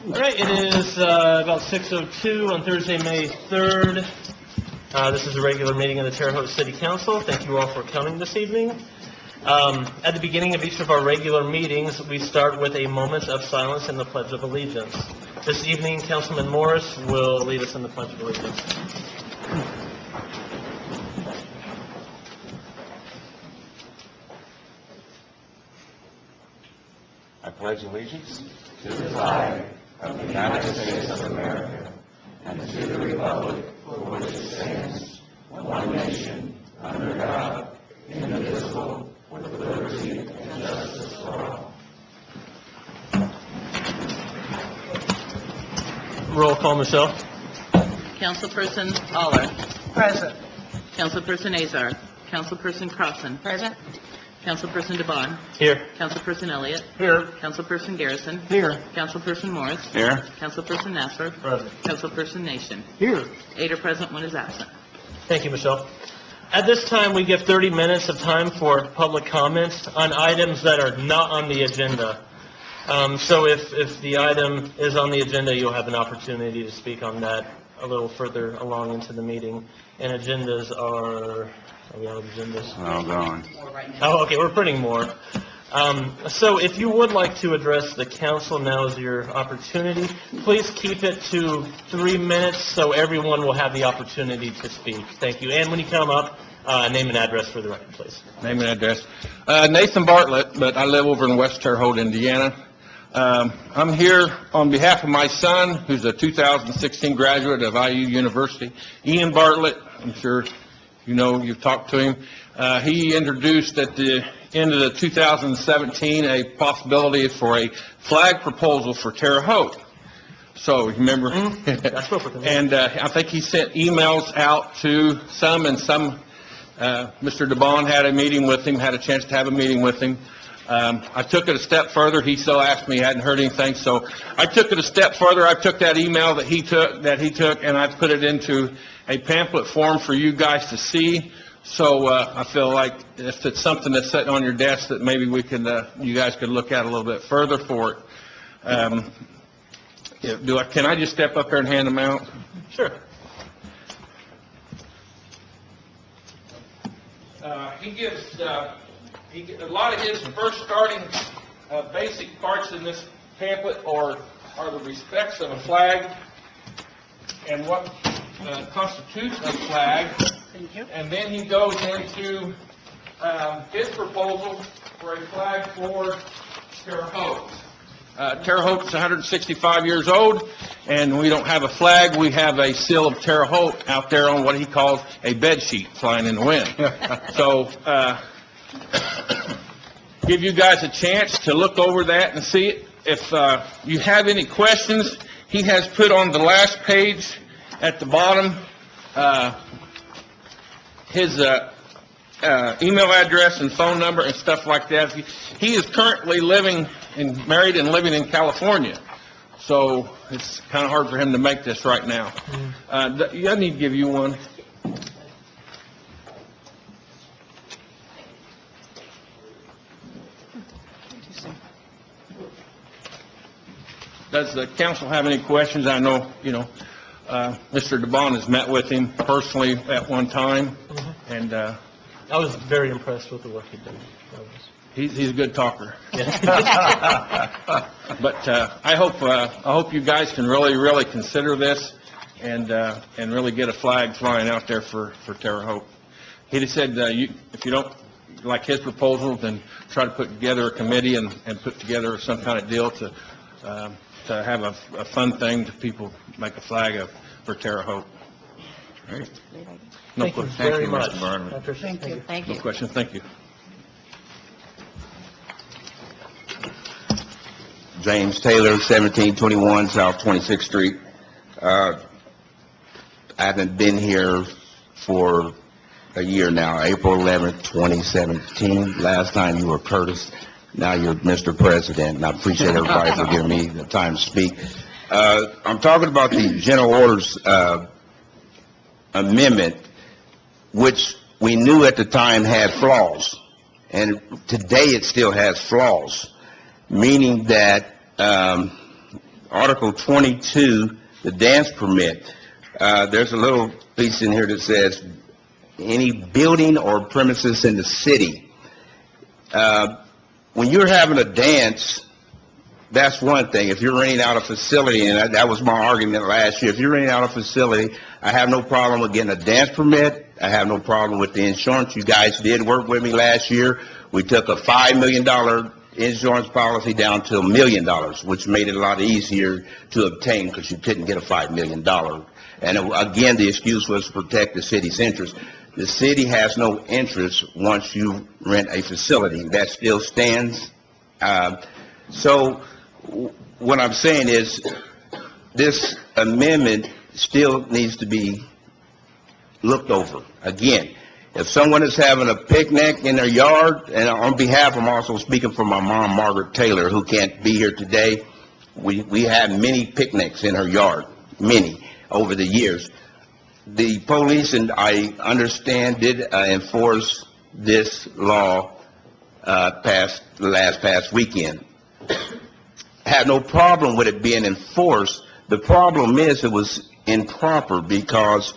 All right, it is about 6:02 on Thursday, May 3rd. This is a regular meeting of the Terre Haute City Council. Thank you all for coming this evening. At the beginning of each of our regular meetings, we start with a moment of silence and the Pledge of Allegiance. This evening, Councilman Morris will lead us in the Pledge of Allegiance. I pledge allegiance to the flag of the United States of America and to the republic for which it stands, one nation, under God, indivisible, with liberty and justice for all. Roll call, Michelle. Councilperson Aller. Present. Councilperson Azar. Councilperson Crossan. Present. Councilperson DeBon. Here. Councilperson Elliott. Here. Councilperson Garrison. Here. Councilperson Morris. Here. Councilperson Nasser. Present. Councilperson Nation. Here. 8 are present, 1 is absent. Thank you, Michelle. At this time, we give 30 minutes of time for public comments on items that are not on the agenda. So if the item is on the agenda, you'll have an opportunity to speak on that a little further along into the meeting. And agendas are we out of agendas? Oh, gone. Oh, okay, we're putting more. So if you would like to address the council, now is your opportunity. Please keep it to 3 minutes so everyone will have the opportunity to speak. Thank you. And when you come up, name and address for the record, please. Name and address. Nathan Bartlett, but I live over in West Terre Haute, Indiana. I'm here on behalf of my son, who's a 2016 graduate of IU University. Ian Bartlett, I'm sure you know, you've talked to him. He introduced at the end of the 2017 a possibility for a flag proposal for Terre Haute. So, remember? I spoke with him. And I think he sent emails out to some, and some, Mr. DeBon had a meeting with him, had a chance to have a meeting with him. I took it a step further. He still asked me, hadn't heard anything, so I took it a step further. I took that email that he took, and I put it into a pamphlet form for you guys to see. So I feel like if it's something that's sitting on your desk, that maybe we can, you guys could look at a little bit further for it. Can I just step up there and hand them out? Sure. He gives a lot of his first starting basic parts in this pamphlet are the respects of a flag and what constitutes a flag. Thank you. And then he goes into his proposal for a flag for Terre Haute. Terre Haute is 165 years old, and we don't have a flag. We have a seal of Terre Haute out there on what he calls a bed sheet flying in the wind. So, give you guys a chance to look over that and see it. If you have any questions, he has put on the last page at the bottom his email address and phone number and stuff like that. He is currently married and living in California, so it's kind of hard for him to make this right now. I need to give you one. Does the council have any questions? I know, Mr. DeBon has met with him personally at one time, and I was very impressed with the work he did. he's a good talker. But I hope you guys can really consider this and really get a flag flying out there for Terre Haute. He just said if you don't like his proposal, then try to put together a committee and put together some kind of deal to have a fun thing to people make a flag for Terre Haute. All right. No Thank you questions. very much. Mr. Bartlett. I appreciate it. Thank you. Thank No you. questions. Thank you. James Taylor, 1721 South 26th Street. I haven't been here for a year now, April 11th, 2017. Last time you were Curtis, now you're Mr. President, and I appreciate everybody for giving me the time to speak. I'm talking about the General Orders Amendment, which we knew at the time had flaws, and today it still has flaws, meaning that Article 22, the dance permit. There's a little piece in here that says, any building or premises in the city. When you're having a dance, that's one thing. If you're renting out a facility, and that was my argument last year, if you're renting out a facility, I have no problem with getting a dance permit. I have no problem with the insurance. You guys did work with me last year. We took a $5 million insurance policy down to $1 million, which made it a lot easier to obtain because you couldn't get a $5 million. And again, the excuse was to protect the city's interest. The city has no interest once you rent a facility. That still stands. So what I'm saying is this amendment still needs to be looked over. Again, if someone is having a picnic in their yard, and on behalf, I'm also speaking for my mom, Margaret Taylor, who can't be here today, we had many picnics in her yard, many, over the years. The police, and I understand, did enforce this law past weekend. Had no problem with it being enforced. The problem is it was improper, because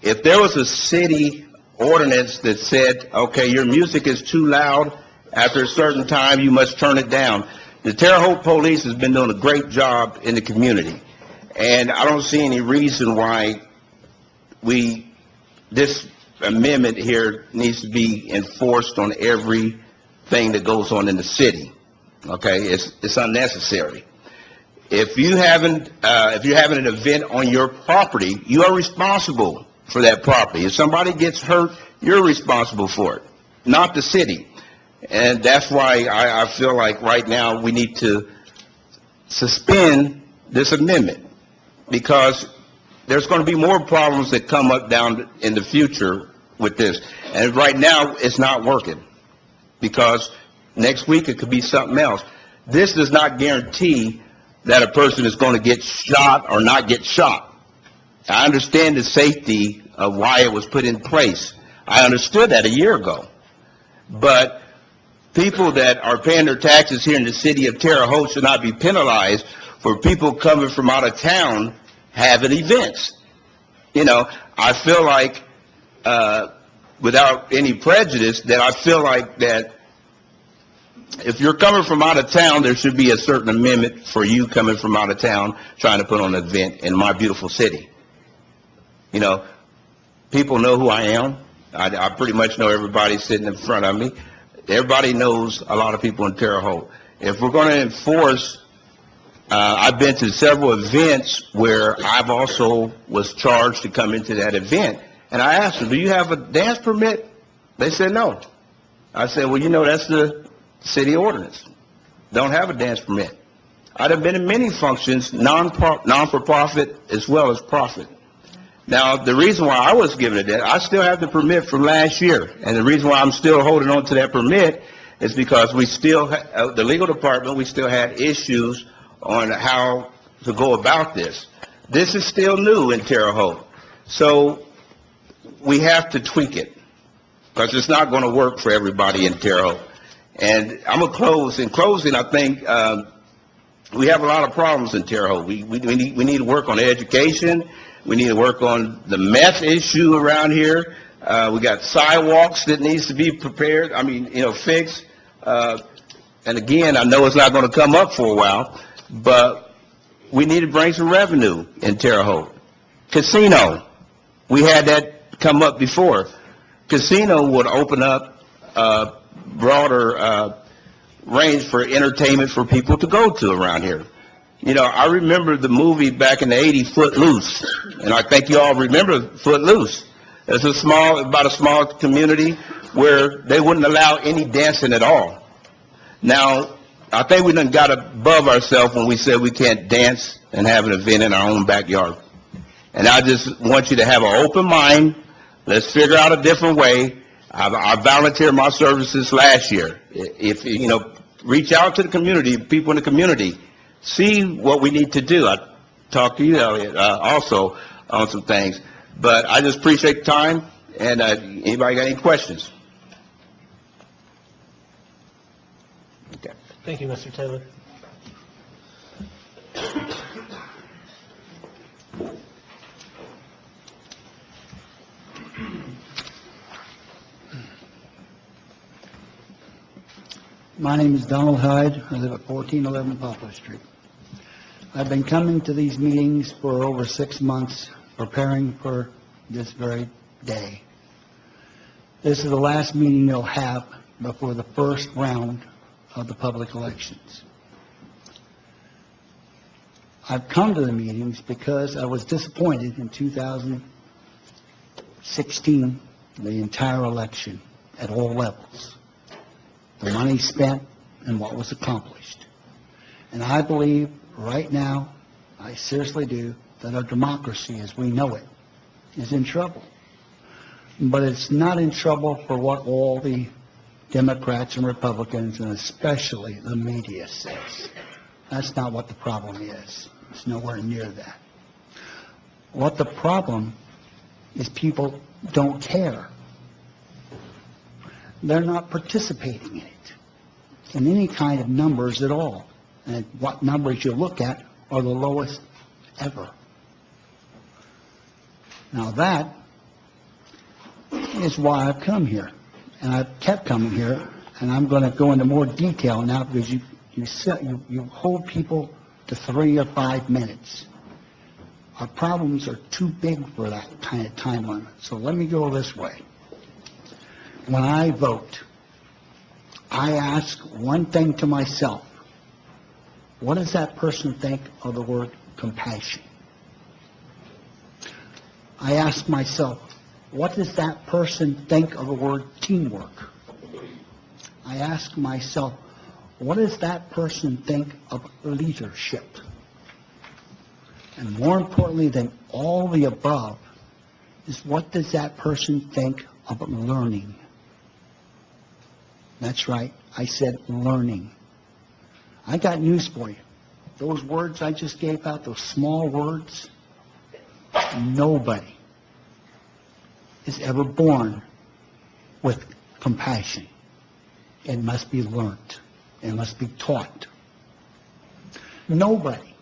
if there was a city ordinance that said, okay, your music is too loud, after a certain time you must turn it down. The Terre Haute Police has been doing a great job in the community, and I don't see any reason why this amendment here needs to be enforced on everything that goes on in the city. Okay, it's unnecessary. If you're having an event on your property, you are responsible for that property. If somebody gets hurt, you're responsible for it, not the city. And that's why I feel like right now we need to suspend this amendment, because there's going to be more problems that come up down in the future with this. And right now, it's not working, because next week it could be something else. This does not guarantee that a person is going to get shot or not get shot. I understand the safety of why it was put in place. I understood that a year ago. But people that are paying their taxes here in the city of Terre Haute should not be penalized for people coming from out of town having events. You know, I feel like, without any prejudice, that I feel like that if you're coming from out of town, there should be a certain amendment for you coming from out of town trying to put on an event in my beautiful city. You know, people know who I am. I pretty much know everybody sitting in front of me. Everybody knows a lot of people in Terre Haute. If we're going to enforce, I've been to several events where I've also was charged to come into that event. And I asked them, do you have a dance permit? They said no. I said, well, you know, that's the city ordinance. Don't have a dance permit. I'd have been in many functions, non-for-profit as well as profit. Now, the reason why I was given it, I still have the permit from last year. And the reason why I'm still holding on to that permit is because we still, the legal department, we still had issues on how to go about this. This is still new in Terre Haute. So we have to tweak it, because it's not going to work for everybody in Terre Haute. And I'm going to close. In closing, I think we have a lot of problems in Terre Haute. We need to work on education. We need to work on the meth issue around here. We got sidewalks that needs to be prepared, fixed. And again, I know it's not going to come up for a while, but we need to bring some revenue in Terre Haute. Casino, we had that come up before. Casino would open up a broader range for entertainment for people to go to around here. You know, I remember the movie back in the 80s, Footloose, and I think you all remember Footloose. It's about a small community where they wouldn't allow any dancing at all. Now, I think we done got above ourselves when we said we can't dance and have an event in our own backyard. And I just want you to have an open mind. Let's figure out a different way. I volunteered my services last year. If reach out to the community, people in the community. See what we need to do. I talked to you, Elliot, also on some things. But I just appreciate the time. And anybody got any questions? Okay. Thank you, Mr. Taylor. My name is Donald Hyde. I live at 1411 Poplar Street. I've been coming to these meetings for over 6 months, preparing for this very day. This is the last meeting you'll have before the first round of the public elections. I've come to the meetings because I was disappointed in 2016, the entire election, at all levels. The money spent and what was accomplished. And I believe right now, I seriously do, that our democracy as we know it is in trouble. But it's not in trouble for what all the Democrats and Republicans, and especially the media, says. That's not what the problem is. It's nowhere near that. What the problem is, people don't care. They're not participating in it, in any kind of numbers at all. And what numbers you look at are the lowest ever. Now that is why I've come here. And I've kept coming here, and I'm going to go into more detail now because you hold people to 3 or 5 minutes. Our problems are too big for that kind of time limit. So let me go this way. When I vote, I ask one thing to myself. What does that person think of the word compassion? I ask myself, what does that person think of the word teamwork? I ask myself, what does that person think of leadership? And more importantly than all the above is, what does that person think of learning? That's right, I said learning. I got news for you. Those words I just gave out, those small words, nobody is ever born with compassion. It must be learned. It must be taught. Nobody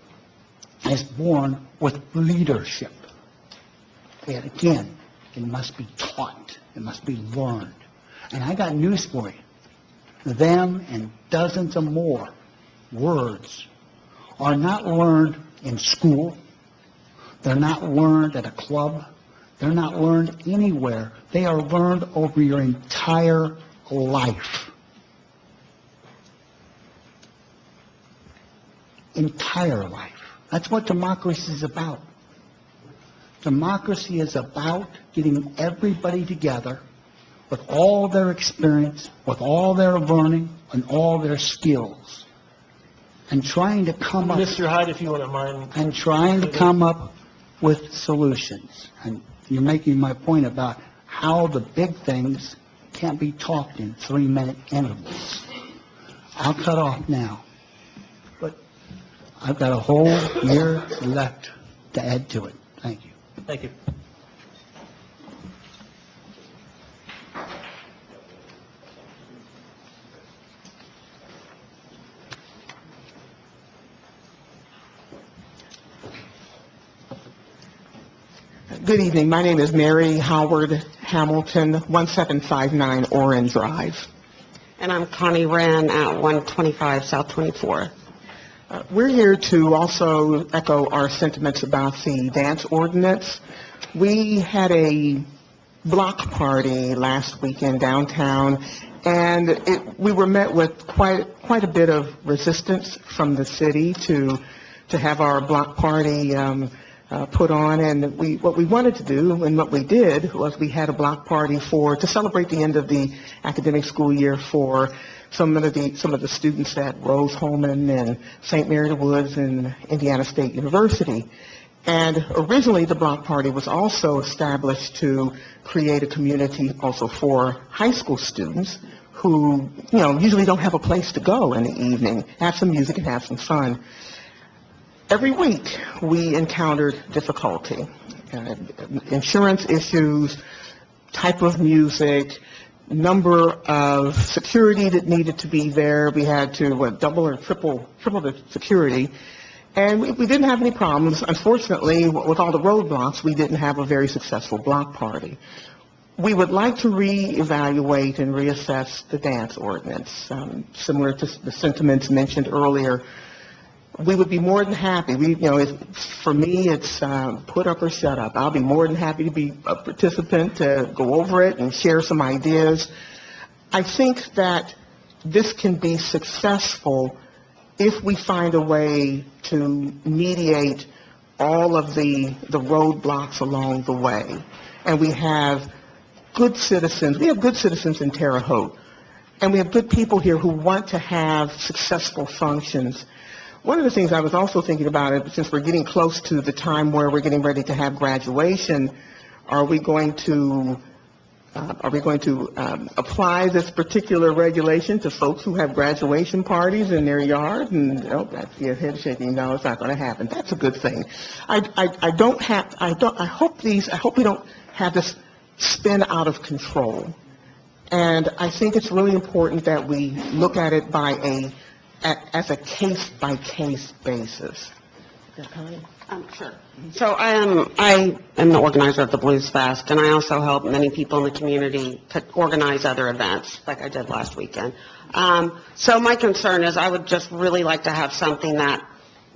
is born with leadership. And again, it must be taught. It must be learned. And I got news for you. Them and dozens of more words are not learned in school. They're not learned at a club. They're not learned anywhere. They are learned over your entire life. Entire life. That's what democracy is about. Democracy is about getting everybody together with all their experience, with all their learning, and all their skills, and trying to come up... Mr. Hyde, if you wouldn't mind. And trying to come up with solutions. And you're making my point about how the big things can't be talked in 3-minute intervals. I'll cut off now. But I've got a whole year left to add to it. Thank you. Thank you. Good evening. My name is Mary Howard Hamilton, 1759 Oren Drive. And I'm Connie Wren at 125 South 24th. We're here to also echo our sentiments about the dance ordinance. We had a block party last weekend downtown, and we were met with quite a bit of resistance from the city to have our block party put on. And what we wanted to do, and what we did, was we had a block party to celebrate the end of the academic school year for some of the students at Rose-Hulman and St. Mary of the Woods and Indiana State University. And originally the block party was also established to create a community also for high school students who, usually don't have a place to go in the evening, have some music and have some fun. Every week we encountered difficulty, insurance issues, type of music, number of security that needed to be there. We had to double or triple the security. And we didn't have any problems. Unfortunately, with all the roadblocks, we didn't have a very successful block party. We would like to reevaluate and reassess the dance ordinance, similar to the sentiments mentioned earlier. We would be more than happy. For me, it's put up or shut up. I'll be more than happy to be a participant, to go over it and share some ideas. I think that this can be successful if we find a way to mediate all of the roadblocks along the way. And we have good citizens. We have good citizens in Terre Haute. And we have good people here who want to have successful functions. One of the things I was also thinking about, since we're getting close to the time where we're getting ready to have graduation, are we going to apply this particular regulation to folks who have graduation parties in their yard? And that's your head shaking. No, it's not going to happen. That's a good thing. I hope we don't have this spin out of control. And I think it's really important that we look at it as a case-by-case basis. Sure. So I am the organizer of the Blues Fest, and I also help many people in the community to organize other events, like I did last weekend. So my concern is I would just really like to have something that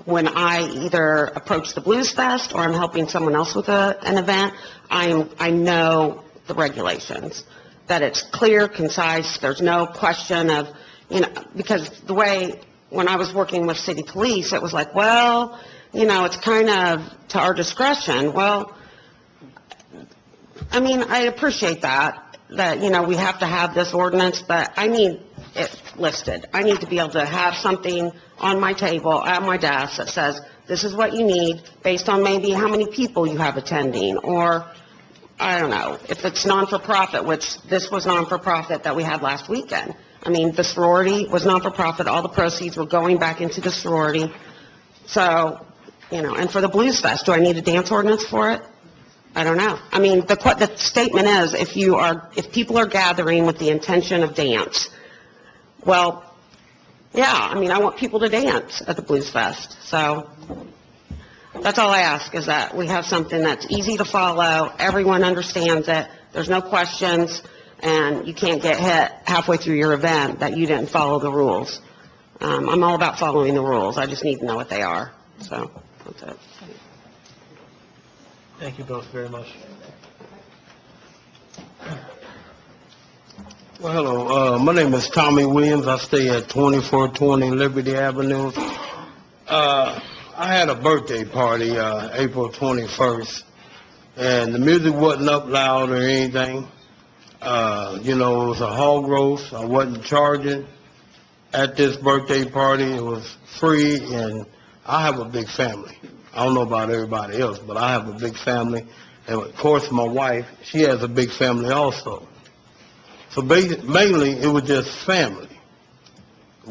when I either approach the Blues Fest or I'm helping someone else with an event, I know the regulations, that it's clear, concise, there's no question of, because the way, when I was working with city police, it was like, well, it's kind of to our discretion. Well, I mean, I appreciate that, we have to have this ordinance, but I need it listed. I need to be able to have something on my table, at my desk, that says, this is what you need, based on maybe how many people you have attending, or, I don't know, if it's non-for-profit, which this was non-for-profit that we had last weekend. I mean, the sorority was non-for-profit, all the proceeds were going back into the sorority. So, and for the Blues Fest, do I need a dance ordinance for it? I don't know. I mean, the statement is, if people are gathering with the intention of dance, well, yeah, I mean, I want people to dance at the Blues Fest. So that's all I ask, is that we have something that's easy to follow, everyone understands it, there's no questions, and you can't get hit halfway through your event that you didn't follow the rules. I'm all about following the rules. I just need to know what they are. So that's it. Thank you both very much. Well, hello. My name is Tommy Williams. I stay at 2420 Liberty Avenue. I had a birthday party April 21st, and the music wasn't up loud or anything. It was a hog roast. I wasn't charging at this birthday party. It was free, and I have a big family. I don't know about everybody else, but I have a big family. And, of course, my wife, she has a big family also. So mainly, it was just family.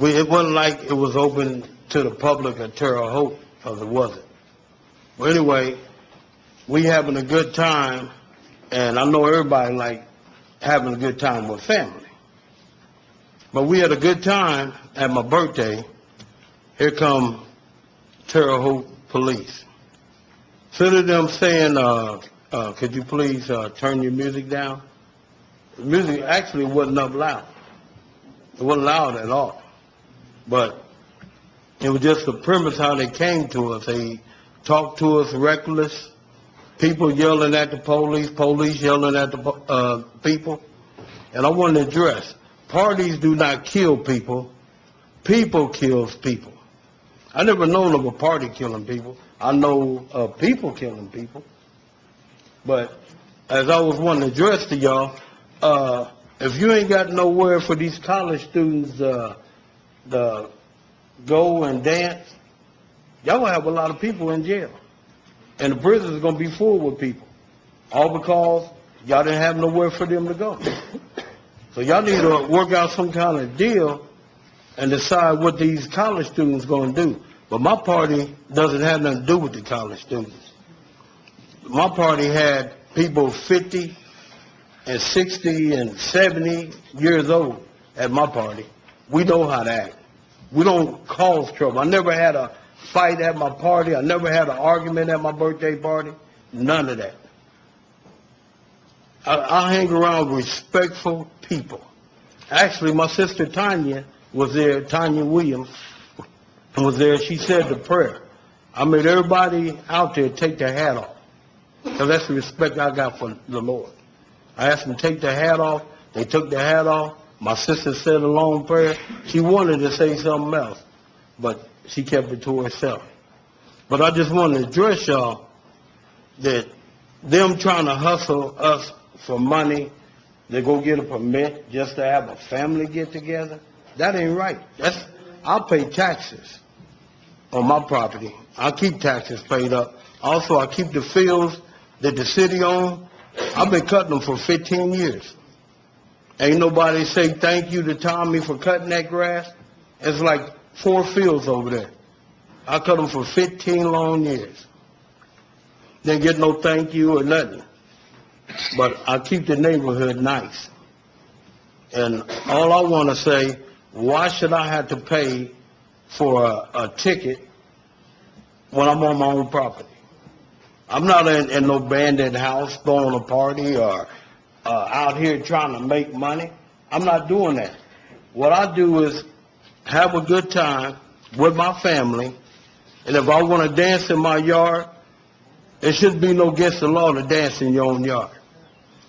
It wasn't like it was open to the public at Terre Haute, because it wasn't. But anyway, we having a good time, and I know everybody like having a good time with family. But we had a good time at my birthday. Here come Terre Haute police. Instead of them saying, could you please turn your music down? The music actually wasn't up loud. It wasn't loud at all. But it was just the premise how they came to us. They talked to us reckless. People yelling at the police yelling at the people. And I want to address, parties do not kill people. People kills people. I never known of a party killing people. I know of people killing people. But as I was wanting to address to y'all, if you ain't got nowhere for these college students to go and dance, y'all gonna have a lot of people in jail. And the prisons are gonna be full with people. All because y'all didn't have nowhere for them to go. So y'all need to work out some kind of deal and decide what these college students gonna do. But my party doesn't have nothing to do with the college students. My party had people 50 and 60 and 70 years old at my party. We know how to act. We don't cause trouble. I never had a fight at my party. I never had an argument at my birthday party. None of that. I hang around respectful people. Actually, my sister Tanya was there, Tanya Williams was there. She said the prayer. I made everybody out there take their hat off. Because that's the respect I got for the Lord. I asked them to take their hat off. They took their hat off. My sister said a long prayer. She wanted to say something else, but she kept it to herself. But I just want to address y'all that them trying to hustle us for money to go get a permit just to have a family get together, that ain't right. I'll pay taxes on my property. I keep taxes paid up. Also, I keep the fields that the city owns. I've been cutting them for 15 years. Ain't nobody say thank you to Tommy for cutting that grass. It's like 4 fields over there. I cut them for 15 long years. Didn't get no thank you or nothing. But I keep the neighborhood nice. And all I want to say, why should I have to pay for a ticket when I'm on my own property? I'm not in no bandit house throwing a party or out here trying to make money. I'm not doing that. What I do is have a good time with my family, and if I want to dance in my yard, it shouldn't be no against the law to dance in your own yard.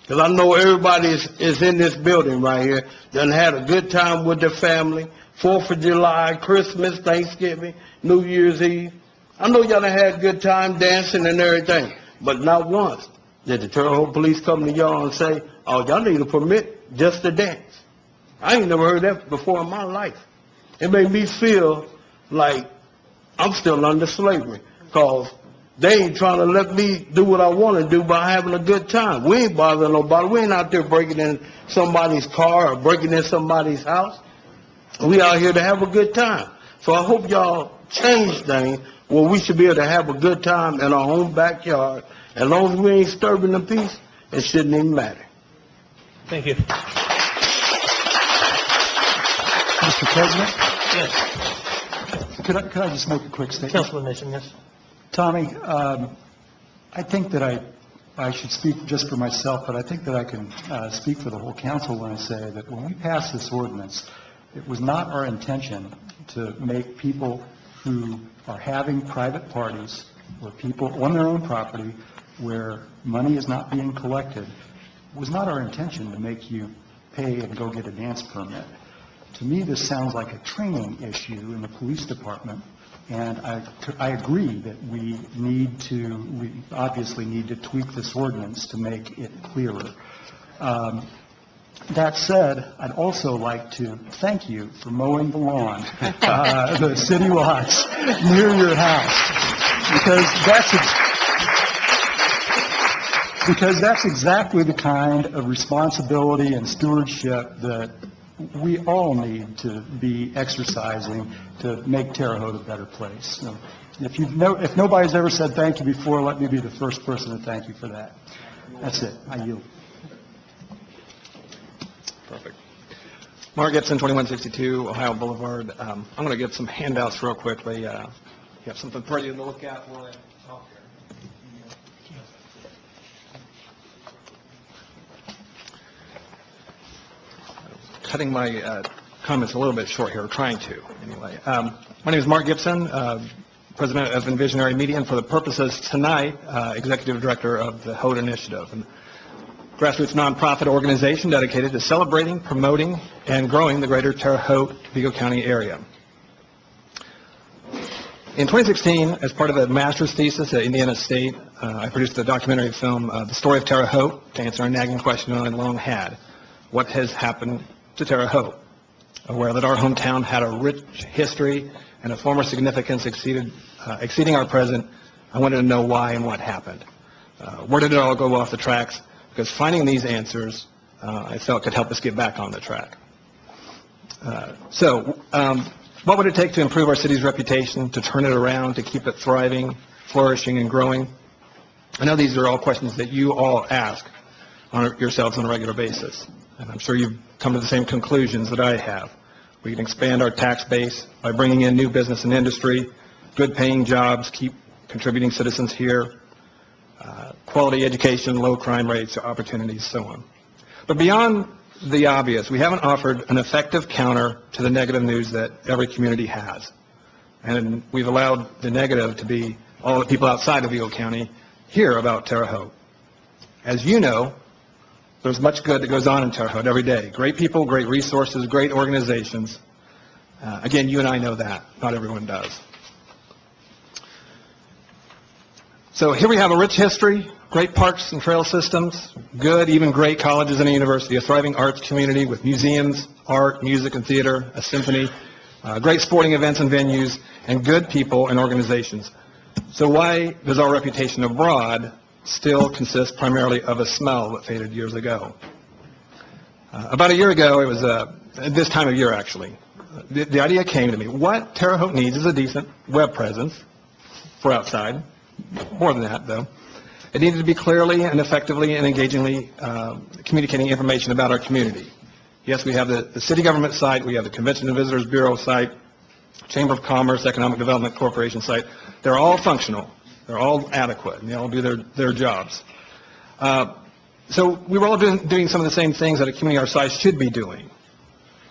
Because I know everybody is in this building right here, done had a good time with their family, 4th of July, Christmas, Thanksgiving, New Year's Eve. I know y'all done had a good time dancing and everything, but not once did the Terre Haute police come to y'all and say, oh, y'all need a permit just to dance. I ain't never heard that before in my life. It made me feel like I'm still under slavery, because they ain't trying to let me do what I want to do by having a good time. We ain't bothering nobody. We ain't out there breaking in somebody's car or breaking in somebody's house. We out here to have a good time. So I hope y'all change things where we should be able to have a good time in our own backyard. As long as we ain't disturbing the peace, it shouldn't even matter. Thank you. Mr. President, Yes. could I just make a quick statement? Councilman Nation, yes. Tommy, I think that I should speak just for myself, but I think that I can speak for the whole council when I say that when we passed this ordinance, it was not our intention to make people who are having private parties or people on their own property where money is not being collected, it was not our intention to make you pay and go get a dance permit. To me, this sounds like a training issue in the police department, and I agree that we obviously need to tweak this ordinance to make it clearer. That said, I'd also like to thank you for mowing the lawn, the city lots near your house, because that's exactly the kind of responsibility and stewardship that we all need to be exercising to make Terre Haute a better place. So if nobody's ever said thank you before, let me be the first person to thank you for that. That's it. I yield. Perfect. Mark Gibson, 2162 Ohio Boulevard. I'm going to give some handouts real quickly. You have something for you to look at while I talk here. Cutting my comments a little bit short here, trying to, anyway. My name is Mark Gibson, president of Envisionary Media, and for the purposes tonight, executive director of the Haute Initiative, a grassroots nonprofit organization dedicated to celebrating, promoting, and growing the greater Terre Haute, Vigo County area. In 2016, as part of a master's thesis at Indiana State, I produced a documentary film, The Story of Terre Haute, to answer a nagging question I long had: what has happened to Terre Haute? Aware that our hometown had a rich history and a former significance exceeding our present, I wanted to know why and what happened. Where did it all go off the tracks? Because finding these answers, I felt could help us get back on the track. What would it take to improve our city's reputation, to turn it around, to keep it thriving, flourishing, and growing? I know these are all questions that you all ask yourselves on a regular basis, and I'm sure you've come to the same conclusions that I have. We can expand our tax base by bringing in new business and industry, good paying jobs, keep contributing citizens here, quality education, low crime rates, opportunities, so on. But beyond the obvious, we haven't offered an effective counter to the negative news that every community has. And we've allowed the negative to be all the people outside of Eagle County hear about Terre Haute. As you know, there's much good that goes on in Terre Haute every day. Great people, great resources, great organizations. Again, you and I know that. Not everyone does. So here we have a rich history, great parks and trail systems, good, even great colleges and a university, a thriving arts community with museums, art, music and theater, a symphony, great sporting events and venues, and good people and organizations. So why does our reputation abroad still consist primarily of a smell that faded years ago? About a year ago, it was this time of year actually, the idea came to me. What Terre Haute needs is a decent web presence for outside. More than that, though. It needed to be clearly and effectively and engagingly communicating information about our community. Yes, we have the city government site, we have the Convention and Visitors Bureau site, Chamber of Commerce, Economic Development Corporation site. They're all functional. They're all adequate, and they all do their jobs. So we were all doing some of the same things that a community our size should be doing.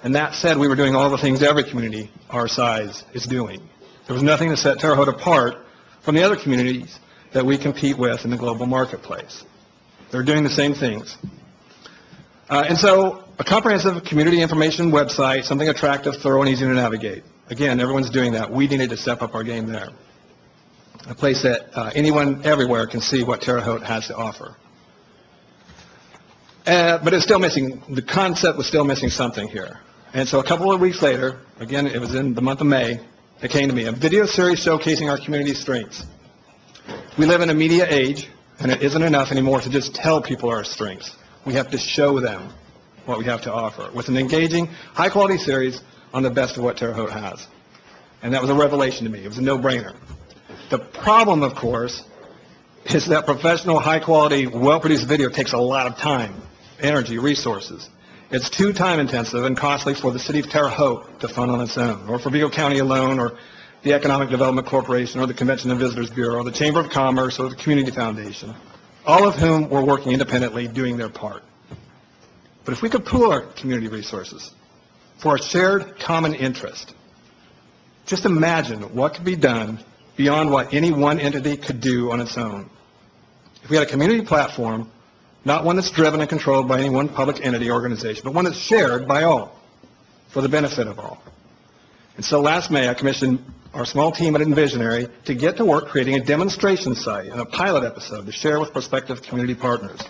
And that said, we were doing all the things every community our size is doing. There was nothing to set Terre Haute apart from the other communities that we compete with in the global marketplace. They're doing the same things. And so a comprehensive community information website, something attractive, thorough, and easy to navigate. Again, everyone's doing that. We needed to step up our game there. A place that anyone everywhere can see what Terre Haute has to offer. But it's still missing, the concept was still missing something here. And so a couple of weeks later, again, it was in the month of May, it came to me, a video series showcasing our community's strengths. We live in a media age, and it isn't enough anymore to just tell people our strengths. We have to show them what we have to offer with an engaging, high-quality series on the best of what Terre Haute has. And that was a revelation to me. It was a no-brainer. The problem, of course, is that professional, high-quality, well-produced video takes a lot of time, energy, resources. It's too time-intensive and costly for the city of Terre Haute to fund on its own, or for Eagle County alone, or the Economic Development Corporation, or the Convention and Visitors Bureau, or the Chamber of Commerce, or the Community Foundation, all of whom were working independently, doing their part. But if we could pool our community resources for a shared common interest, just imagine what could be done beyond what any one entity could do on its own. If we had a community platform, not one that's driven and controlled by any one public entity or organization, but one that's shared by all, for the benefit of all. And so last May, I commissioned our small team at Envisionary to get to work creating a demonstration site and a pilot episode to share with prospective community partners.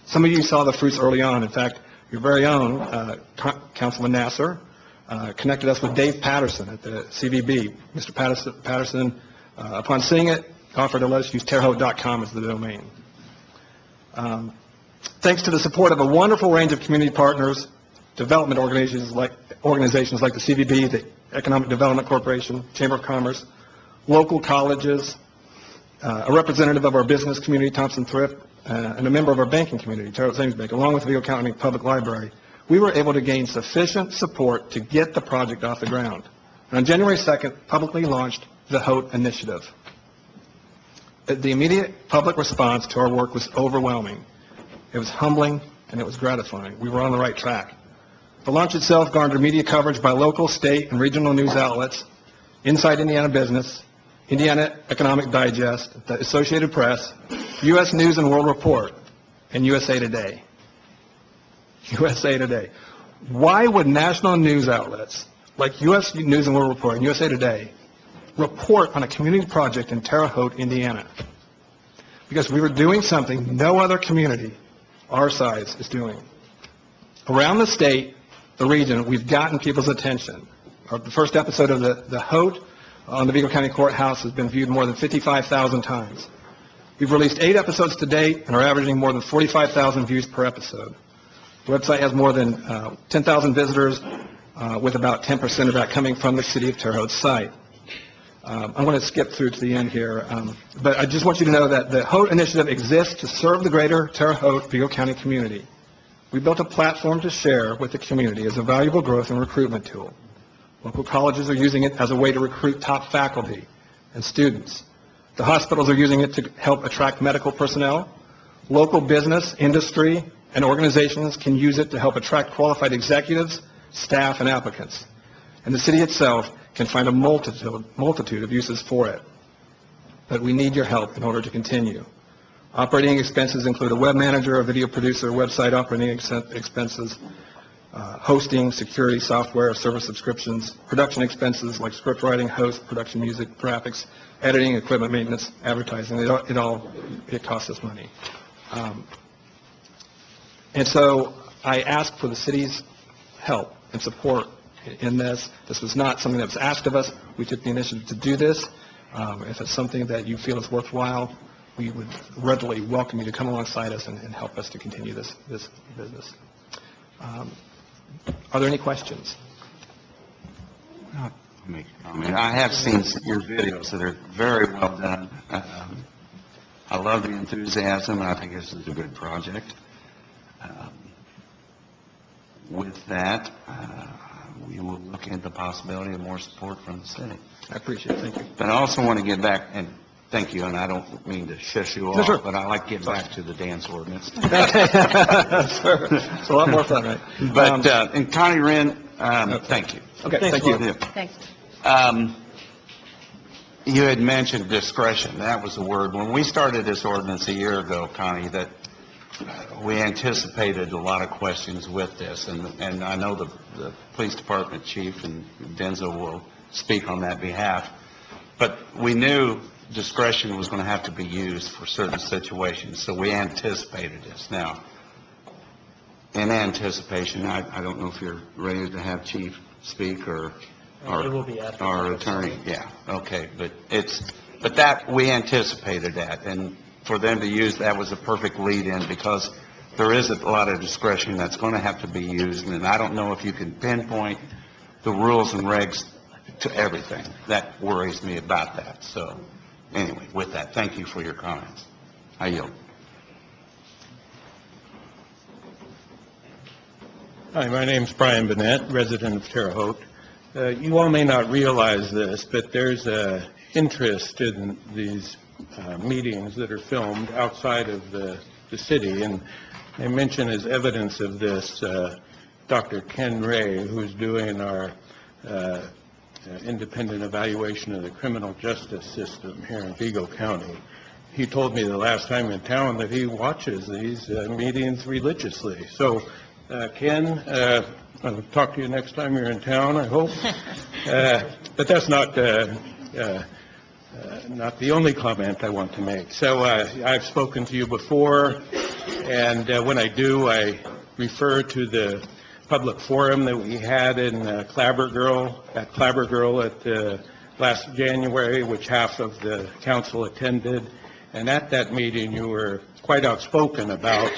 Some of you saw the fruits early on. In fact, your very own Councilman Nasser connected us with Dave Patterson at the CVB. Mr. Patterson, upon seeing it, offered to let us use terrehaute.com as the domain. Thanks to the support of a wonderful range of community partners, development organizations like the CVB, the Economic Development Corporation, Chamber of Commerce, local colleges, a representative of our business community, Thompson Thrift, and a member of our banking community, Terre Haute Savings Bank, along with the Eagle County Public Library, we were able to gain sufficient support to get the project off the ground. And on January 2nd, publicly launched the Haute Initiative. The immediate public response to our work was overwhelming. It was humbling and it was gratifying. We were on the right track. The launch itself garnered media coverage by local, state, and regional news outlets, Inside Indiana Business, Indiana Economic Digest, the Associated Press, U.S. News and World Report, and USA Today. USA Today. Why would national news outlets like U.S. News and World Report and USA Today report on a community project in Terre Haute, Indiana? Because we were doing something no other community our size is doing. Around the state, the region, we've gotten people's attention. The first episode of the Haute on the Eagle County Courthouse has been viewed more than 55,000 times. We've released 8 episodes to date and are averaging more than 45,000 views per episode. The website has more than 10,000 visitors, with about 10% of that coming from the city of Terre Haute's site. I'm going to skip through to the end here, but I just want you to know that the Haute Initiative exists to serve the greater Terre Haute Eagle County community. We built a platform to share with the community as a valuable growth and recruitment tool. Local colleges are using it as a way to recruit top faculty, and students. The hospitals are using it to help attract medical personnel. Local business, industry, and organizations can use it to help attract qualified executives, staff, and applicants. And the city itself can find a multitude of uses for it. But we need your help in order to continue. Operating expenses include a web manager, a video producer, website operating expenses, hosting, security, software, service subscriptions, production expenses like script writing, host, production music, graphics, editing, equipment maintenance, advertising. It costs us money. And so I ask for the city's help and support in this. This was not something that was asked of us. We took the initiative to do this. If it's something that you feel is worthwhile, we would readily welcome you to come alongside us and help us to continue this business. Are there any questions? I have seen your videos that are very well done. I love the enthusiasm, and I think this is a good project. With that, we will look at the possibility of more support from the city. I appreciate it. Thank you. But I also want to get back, and thank you, and I don't mean to shush you off, Sure. but I like getting back to the dance ordinance. Sure. It's a lot more fun, right? But, and Connie Wren, thank you. Okay, thank you. Thanks. You had mentioned discretion. That was the word. When we started this ordinance a year ago, Connie, that we anticipated a lot of questions with this, and I know the police department chief and Denzel will speak on that behalf, but we knew discretion was going to have to be used for certain situations, so we anticipated this. Now, in anticipation, I don't know if you're ready to have chief speak or It will be after. our attorney. Yeah, okay, but that, we anticipated that, and for them to use, that was a perfect lead-in, because there is a lot of discretion that's going to have to be used, and I don't know if you can pinpoint the rules and regs to everything. That worries me about that. So, anyway, with that, thank you for your comments. I yield. Hi, my name's Brian Bennett, resident of Terre Haute. You all may not realize this, but there's interest in these meetings that are filmed outside of the city, and I mention as evidence of this Dr. Ken Ray, who's doing our independent evaluation of the criminal justice system here in Vigo County. He told me the last time in town that he watches these meetings religiously. So, Ken, I'll talk to you next time you're in town, I hope. But that's not the only comment I want to make. So I've spoken to you before, and when I do, I refer to the public forum that we had in Clabber Girl at last January, which half of the council attended. And at that meeting, you were quite outspoken about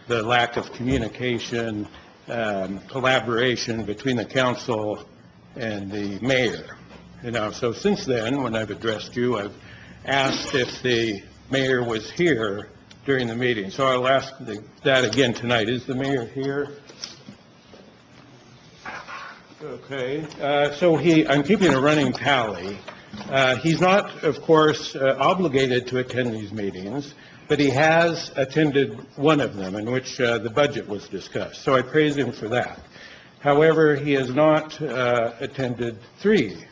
the lack of communication, collaboration between the council and the mayor. You know, so since then, when I've addressed you, I've asked if the mayor was here during the meeting. So I'll ask that again tonight. Is the mayor here? Okay. So I'm keeping a running tally. He's not, of course, obligated to attend these meetings, but he has attended one of them in which the budget was discussed. So I praise him for that. However, he has not attended 3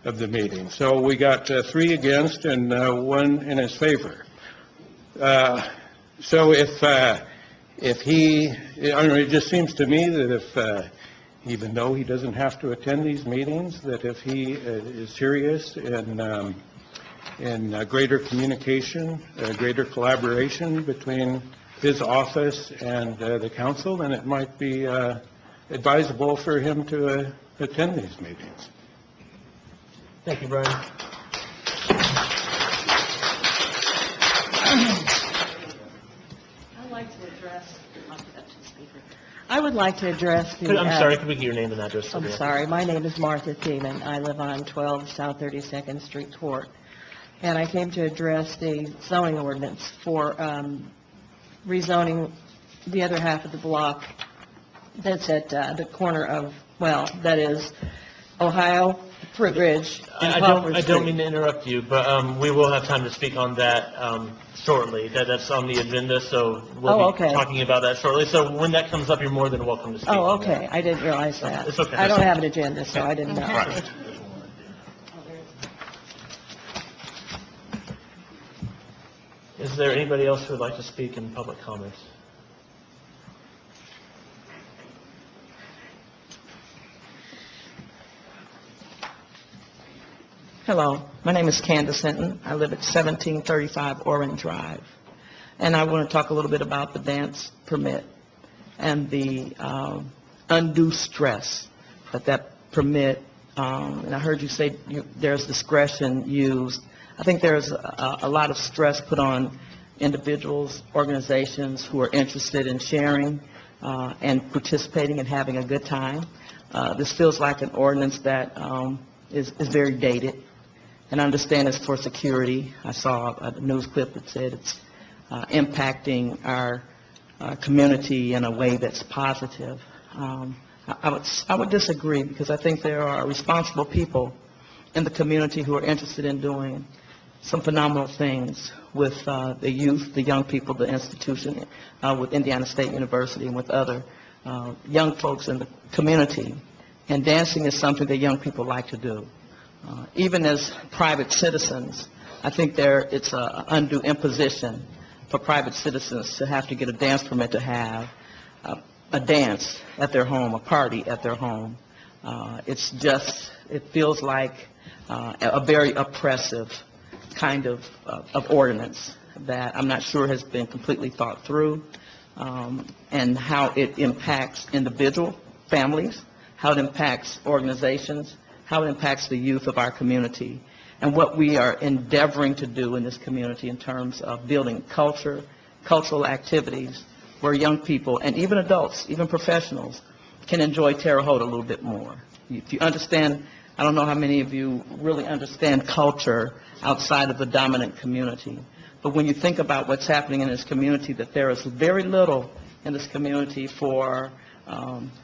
of the meetings. So we got 3 against and 1 in his favor. So if he, it just seems to me that if, even though he doesn't have to attend these meetings, that if he is serious in greater communication, greater collaboration between his office and the council, then it might be advisable for him to attend these meetings. Thank you, Brian. I would like to address the... I'm sorry, could we get your name and address? I'm sorry. My name is Martha Thiemann. I live on 12 South 32nd Street Court. And I came to address the zoning ordinance for rezoning the other half of the block that's at the corner of, well, that is Ohio Fruit Ridge and I Poplar don't Street. mean to interrupt you, but we will have time to speak on that shortly. That's on the agenda, so Oh, we'll be okay. talking about that shortly. So when that comes up, you're more than welcome to speak. Oh, on that. okay, I didn't realize that. It's okay. I don't have an agenda, so I didn't know. Right. Is there anybody else who would like to speak in public comments? Hello, my name is Candace Hinton. I live at 1735 Orange Drive. And I want to talk a little bit about the dance permit and the undue stress that permit, and I heard you say there's discretion used. I think there's a lot of stress put on individuals, organizations who are interested in sharing and participating and having a good time. This feels like an ordinance that is very dated. And I understand it's for security. I saw a news clip that said it's impacting our community in a way that's positive. I would disagree, because I think there are responsible people in the community who are interested in doing some phenomenal things with the youth, the young people, the institution, with Indiana State University and with other young folks in the community. And dancing is something that young people like to do. Even as private citizens, I think it's an undue imposition for private citizens to have to get a dance permit to have a dance at their home, a party at their home. It feels like a very oppressive kind of ordinance that I'm not sure has been completely thought through, and how it impacts individual families, how it impacts organizations, how it impacts the youth of our community, and what we are endeavoring to do in this community in terms of building culture, cultural activities, where young people, and even adults, even professionals, can enjoy Terre Haute a little bit more. If you understand, I don't know how many of you really understand culture outside of the dominant community, but when you think about what's happening in this community, that there is very little in this community for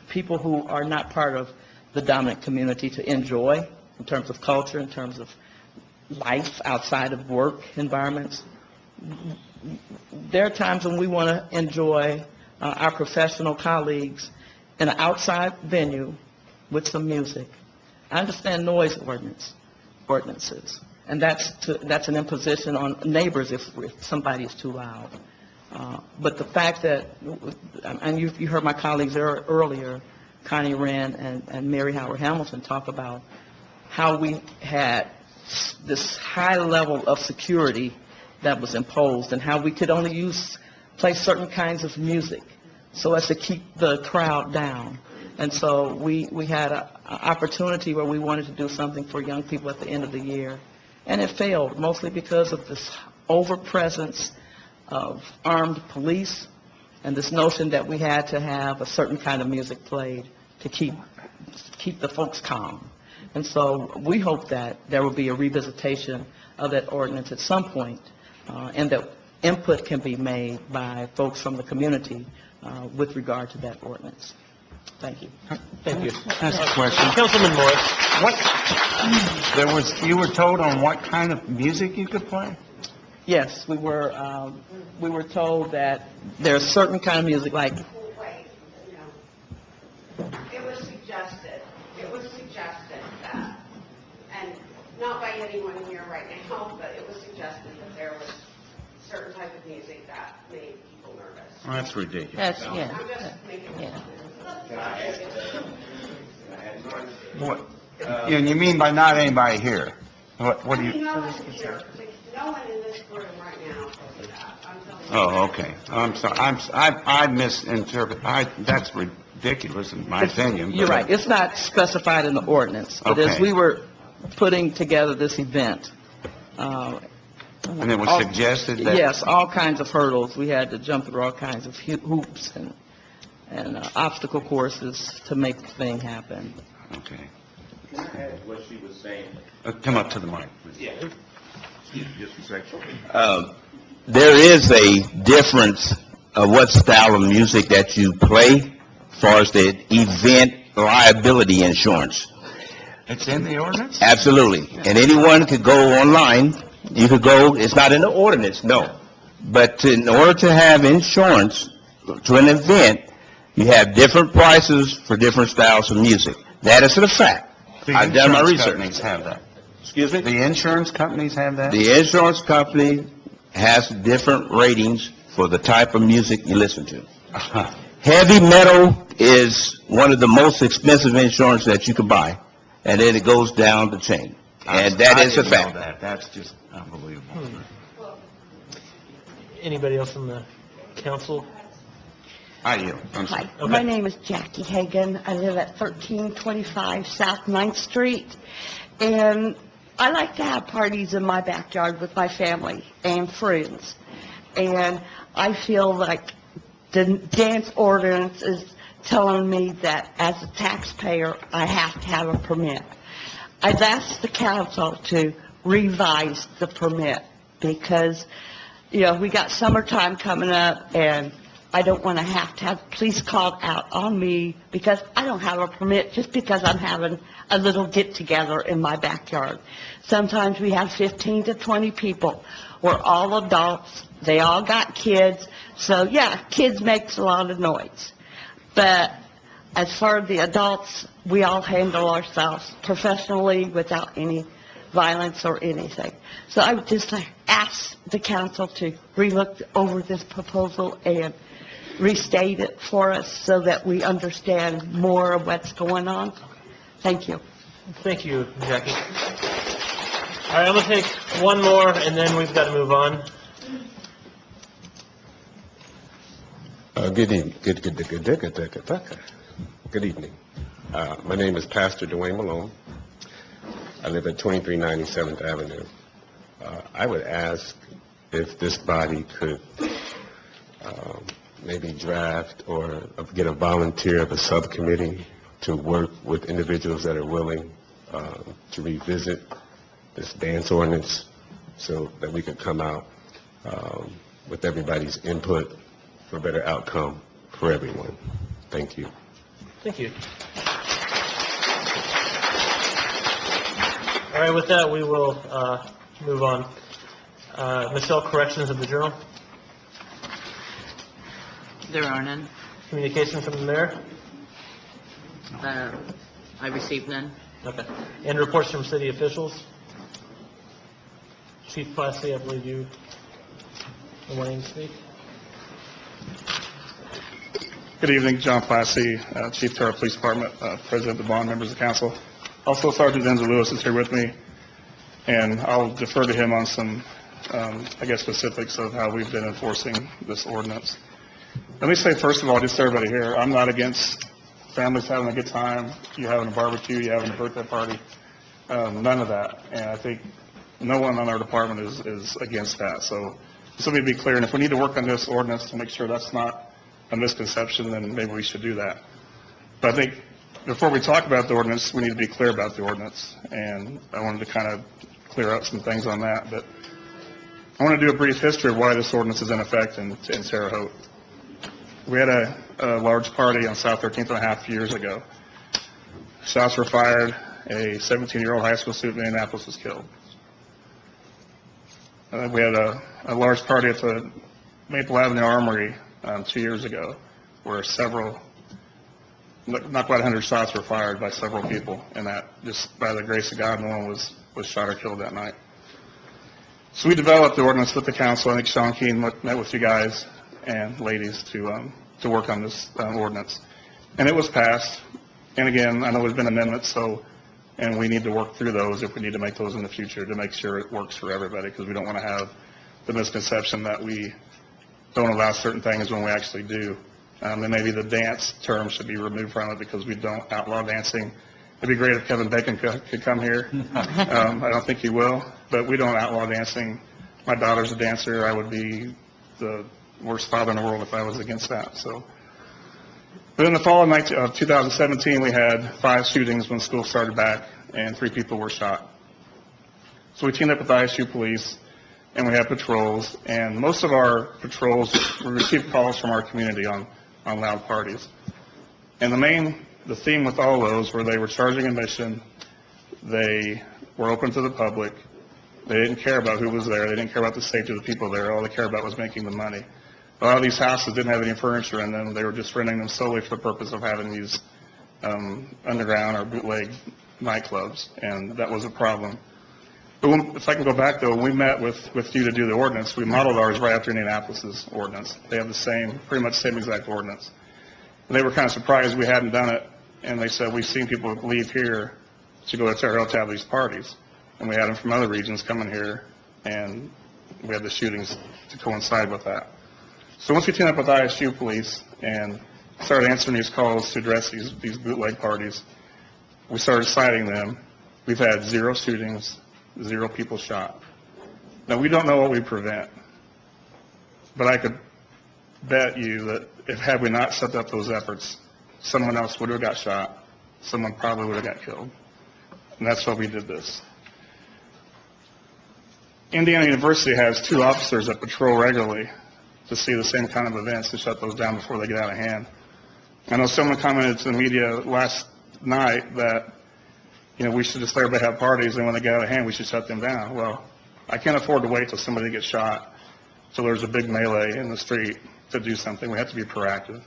people who are not part of the dominant community to enjoy in terms of culture, in terms of life outside of work environments. There are times when we want to enjoy our professional colleagues in an outside venue with some music. I understand noise ordinances, and that's an imposition on neighbors if somebody is too loud. But the fact that, and you heard my colleagues earlier, Connie Wren and Mary Howard Hamilton, talk about how we had this high level of security that was imposed, and how we could only play certain kinds of music so as to keep the crowd down. And so we had an opportunity where we wanted to do something for young people at the end of the year, and it failed, mostly because of this overpresence of armed police and this notion that we had to have a certain kind of music played to keep the folks calm. And so we hope that there will be a revisitation of that ordinance at some point, and that input can be made by folks from the community with regard to that ordinance. Thank you. Thank you. Ask a question. Councilman Morris. You were told on what kind of music you could play? Yes, we were told that there's certain kind of music, like It was suggested that, and not by anyone here right now, but it was suggested that there was certain type of music that made people nervous. Oh, that's ridiculous. Yeah. I'm just making it. What? And you mean by not anybody here? What do you? No one here, no one in this room right now told me that. I'm telling you. Oh, okay. I'm sorry. I misinterpreted. That's ridiculous in my opinion. You're right. It's not specified in the ordinance, but as Okay. we were putting together this event, And it was suggested that? yes, all kinds of hurdles. We had to jump through all kinds of hoops and obstacle courses to make the thing happen. Okay. Can I add what she was saying? Come up to the mic, please. Yeah. Just a second. There is a difference of what style of music that you play as far as the event liability insurance. It's in the ordinance? Absolutely. And anyone could go online, you could go, it's not in the ordinance, no. But in order to have insurance to an event, you have different prices for different styles of music. That is a fact. The I've done my insurance research. companies have that. Excuse me? The insurance companies have that? The insurance company has different ratings for the type of music you listen to. Heavy metal is one of the most expensive insurance that you can buy, and then it goes down the chain. And that is a I didn't know fact. that. That's just unbelievable. Anybody else from the council? I yield. I'm sorry. Hi, my name is Jackie Hagan. I live at 1325 South 9th Street, and I like to have parties in my backyard with my family and friends. And I feel like the dance ordinance is telling me that as a taxpayer, I have to have a permit. I've asked the council to revise the permit because, we got summertime coming up, and I don't want to have police called out on me because I don't have a permit just because I'm having a little get-together in my backyard. Sometimes we have 15 to 20 people. We're all adults. They all got kids. So, yeah, kids makes a lot of noise. But as far as the adults, we all handle ourselves professionally without any violence or anything. So I would just ask the council to relook over this proposal and restate it for us so that we understand more of what's going on. Thank you. Thank you, Jackie. All right, I'm going to take one more, and then we've got to move on. Good evening. Good evening. My name is Pastor Dwayne Malone. I live at 2397th Avenue. I would ask if this body could maybe draft or get a volunteer of a subcommittee to work with individuals that are willing to revisit this dance ordinance so that we could come out with everybody's input for a better outcome for everyone. Thank you. Thank you. All right, with that, we will move on. Michelle, corrections of the journal? There are none. Communication from the mayor? I received none. Okay. And reports from city officials? Chief Plassey, I believe you are wanting to speak. Good evening, John Plassey, Chief Terra Police Department, President of the Bond, members of council. Also, Sergeant Denzel Lewis is here with me, and I'll defer to him on some, specifics of how we've been enforcing this ordinance. Let me say, first of all, just to everybody here, I'm not against families having a good time, you having a barbecue, you having a birthday party, none of that. And I think no one on our department is against that. So just let me be clear, and if we need to work on this ordinance to make sure that's not a misconception, then maybe we should do that. But I think before we talk about the ordinance, we need to be clear about the ordinance, and I wanted to kind of clear up some things on that. But I want to do a brief history of why this ordinance is in effect in Terre Haute. We had a large party on South 13th and a half years ago. Shots were fired. A 17-year-old high school student in Indianapolis was killed. We had a large party at the Maple Avenue Armory 2 years ago, where not quite 100 shots were fired by several people, and that just by the grace of God, no one was shot or killed that night. So we developed the ordinance with the council. I think Sean Keane met with you guys and ladies to work on this ordinance, and it was passed. And again, I know there's been amendments, and we need to work through those if we need to make those in the future to make sure it works for everybody, because we don't want to have the misconception that we don't allow certain things when we actually do. And maybe the dance term should be removed from it because we don't outlaw dancing. It'd be great if Kevin Bacon could come here. I don't think he will, but we don't outlaw dancing. My daughter's a dancer. I would be the worst father in the world if I was against that. But in the fall of 2017, we had 5 shootings when school started back, and 3 people were shot. So we teamed up with the ISU police, and we had patrols, and most of our patrols, we received calls from our community on loud parties. And the theme with all those were they were charging admission, They were open to the public. They didn't care about who was there. They didn't care about the safety of the people there. All they cared about was making the money. A lot of these houses didn't have any furniture in them. They were just renting them solely for the purpose of having these underground or bootleg nightclubs, and that was a problem. But if I can go back, though, when we met with you to do the ordinance, we modeled ours right after Indianapolis's ordinance. They have the same, pretty much same exact ordinance. And they were kind of surprised we hadn't done it, and they said, we've seen people leave here to go to Terre Haute to have these parties. And we had them from other regions coming here, and we had the shootings to coincide with that. So once we teamed up with ISU police and started answering these calls to address these bootleg parties, we started citing them. We've had 0 shootings, 0 people shot. Now, we don't know what we prevent, but I could bet you that had we not set up those efforts, someone else would have got shot, someone probably would have got killed. And that's why we did this. Indiana University has 2 officers that patrol regularly to see the same kind of events and shut those down before they get out of hand. I know someone commented to the media last night that, we should just let everybody have parties, and when they get out of hand, we should shut them down. Well, I can't afford to wait till somebody gets shot, till there's a big melee in the street to do something. We have to be proactive.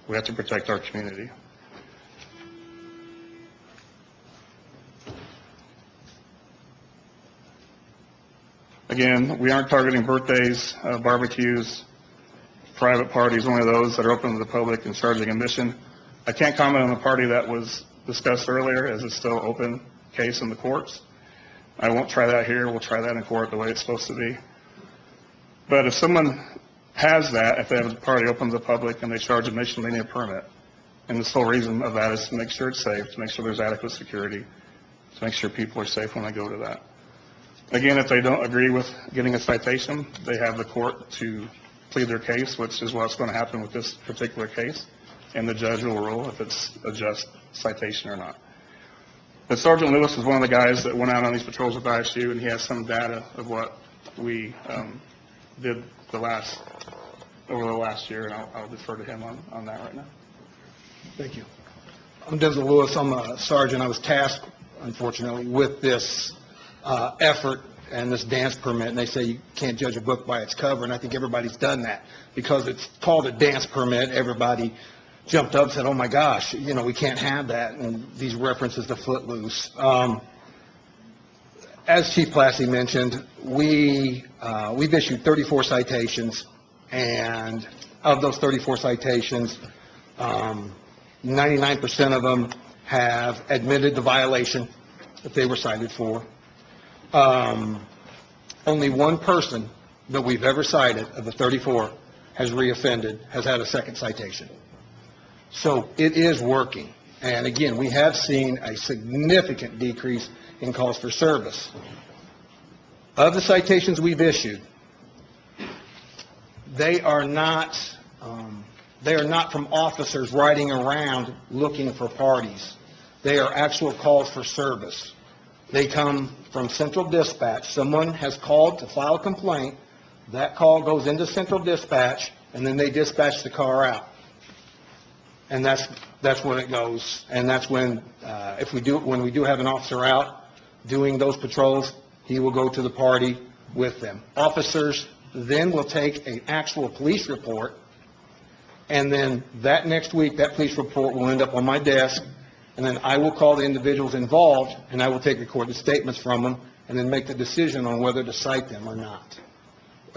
We have to protect our community. Again, we aren't targeting birthdays, barbecues, private parties, only those that are open to the public and charging admission. I can't comment on the party that was discussed earlier, as it's still open case in the courts. I won't try that here. We'll try that in court the way it's supposed to be. But if someone has that, if they have a party open to the public and they charge admission, they need a permit. And the sole reason of that is to make sure it's safe, to make sure there's adequate security, to make sure people are safe when they go to that. Again, if they don't agree with getting a citation, they have the court to plead their case, which is what's going to happen with this particular case, and the judge will rule if it's a just citation or not. But Sergeant Lewis was one of the guys that went out on these patrols with ISU, and he has some data of what we did over the last year, and I'll defer to him on that right now. Thank you. I'm Denzel Lewis. I'm a sergeant. I was tasked, unfortunately, with this effort and this dance permit, and they say you can't judge a book by its cover, and I think everybody's done that. Because it's called a dance permit, everybody jumped up and said, oh my gosh, we can't have that, and these references to Footloose. As Chief Plassey mentioned, we've issued 34 citations, and of those 34 citations, 99% of them have admitted the violation that they were cited for. Only one person that we've ever cited of the 34 has reoffended, has had a second citation. So it is working. And again, we have seen a significant decrease in calls for service. Of the citations we've issued, they are not from officers riding around looking for parties. They are actual calls for service. They come from Central Dispatch. Someone has called to file a complaint. That call goes into Central Dispatch, and then they dispatch the car out. And that's when it goes. And that's when, when we do have an officer out doing those patrols, he will go to the party with them. Officers then will take an actual police report, and then that next week, that police report will end up on my desk, and then I will call the individuals involved, and I will take recorded statements from them, and then make the decision on whether to cite them or not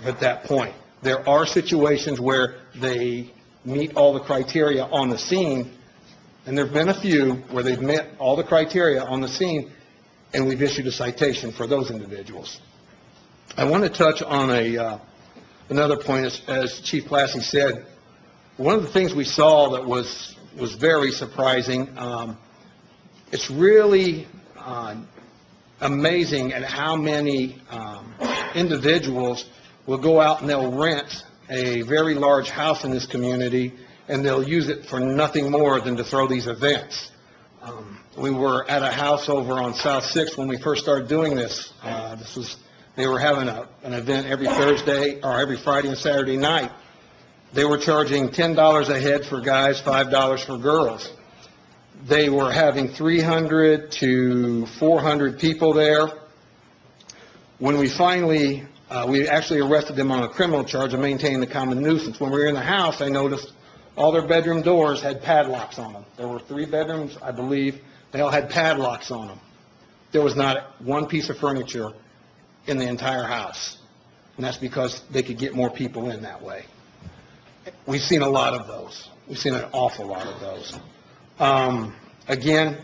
at that point. There are situations where they meet all the criteria on the scene, and there have been a few where they've met all the criteria on the scene, and we've issued a citation for those individuals. I want to touch on another point, as Chief Plassey said. One of the things we saw that was very surprising, it's really amazing at how many individuals will go out and they'll rent a very large house in this community, and they'll use it for nothing more than to throw these events. We were at a house over on South 6th when we first started doing this. They were having an event every Thursday or every Friday and Saturday night. They were charging $10 a head for guys, $5 for girls. They were having 300 to 400 people there. When we finally, we actually arrested them on a criminal charge of maintaining the common nuisance. When we were in the house, I noticed all their bedroom doors had padlocks on them. There were 3 bedrooms, I believe. They all had padlocks on them. There was not one piece of furniture in the entire house. And that's because they could get more people in that way. We've seen a lot of those. We've seen an awful lot of those. Again,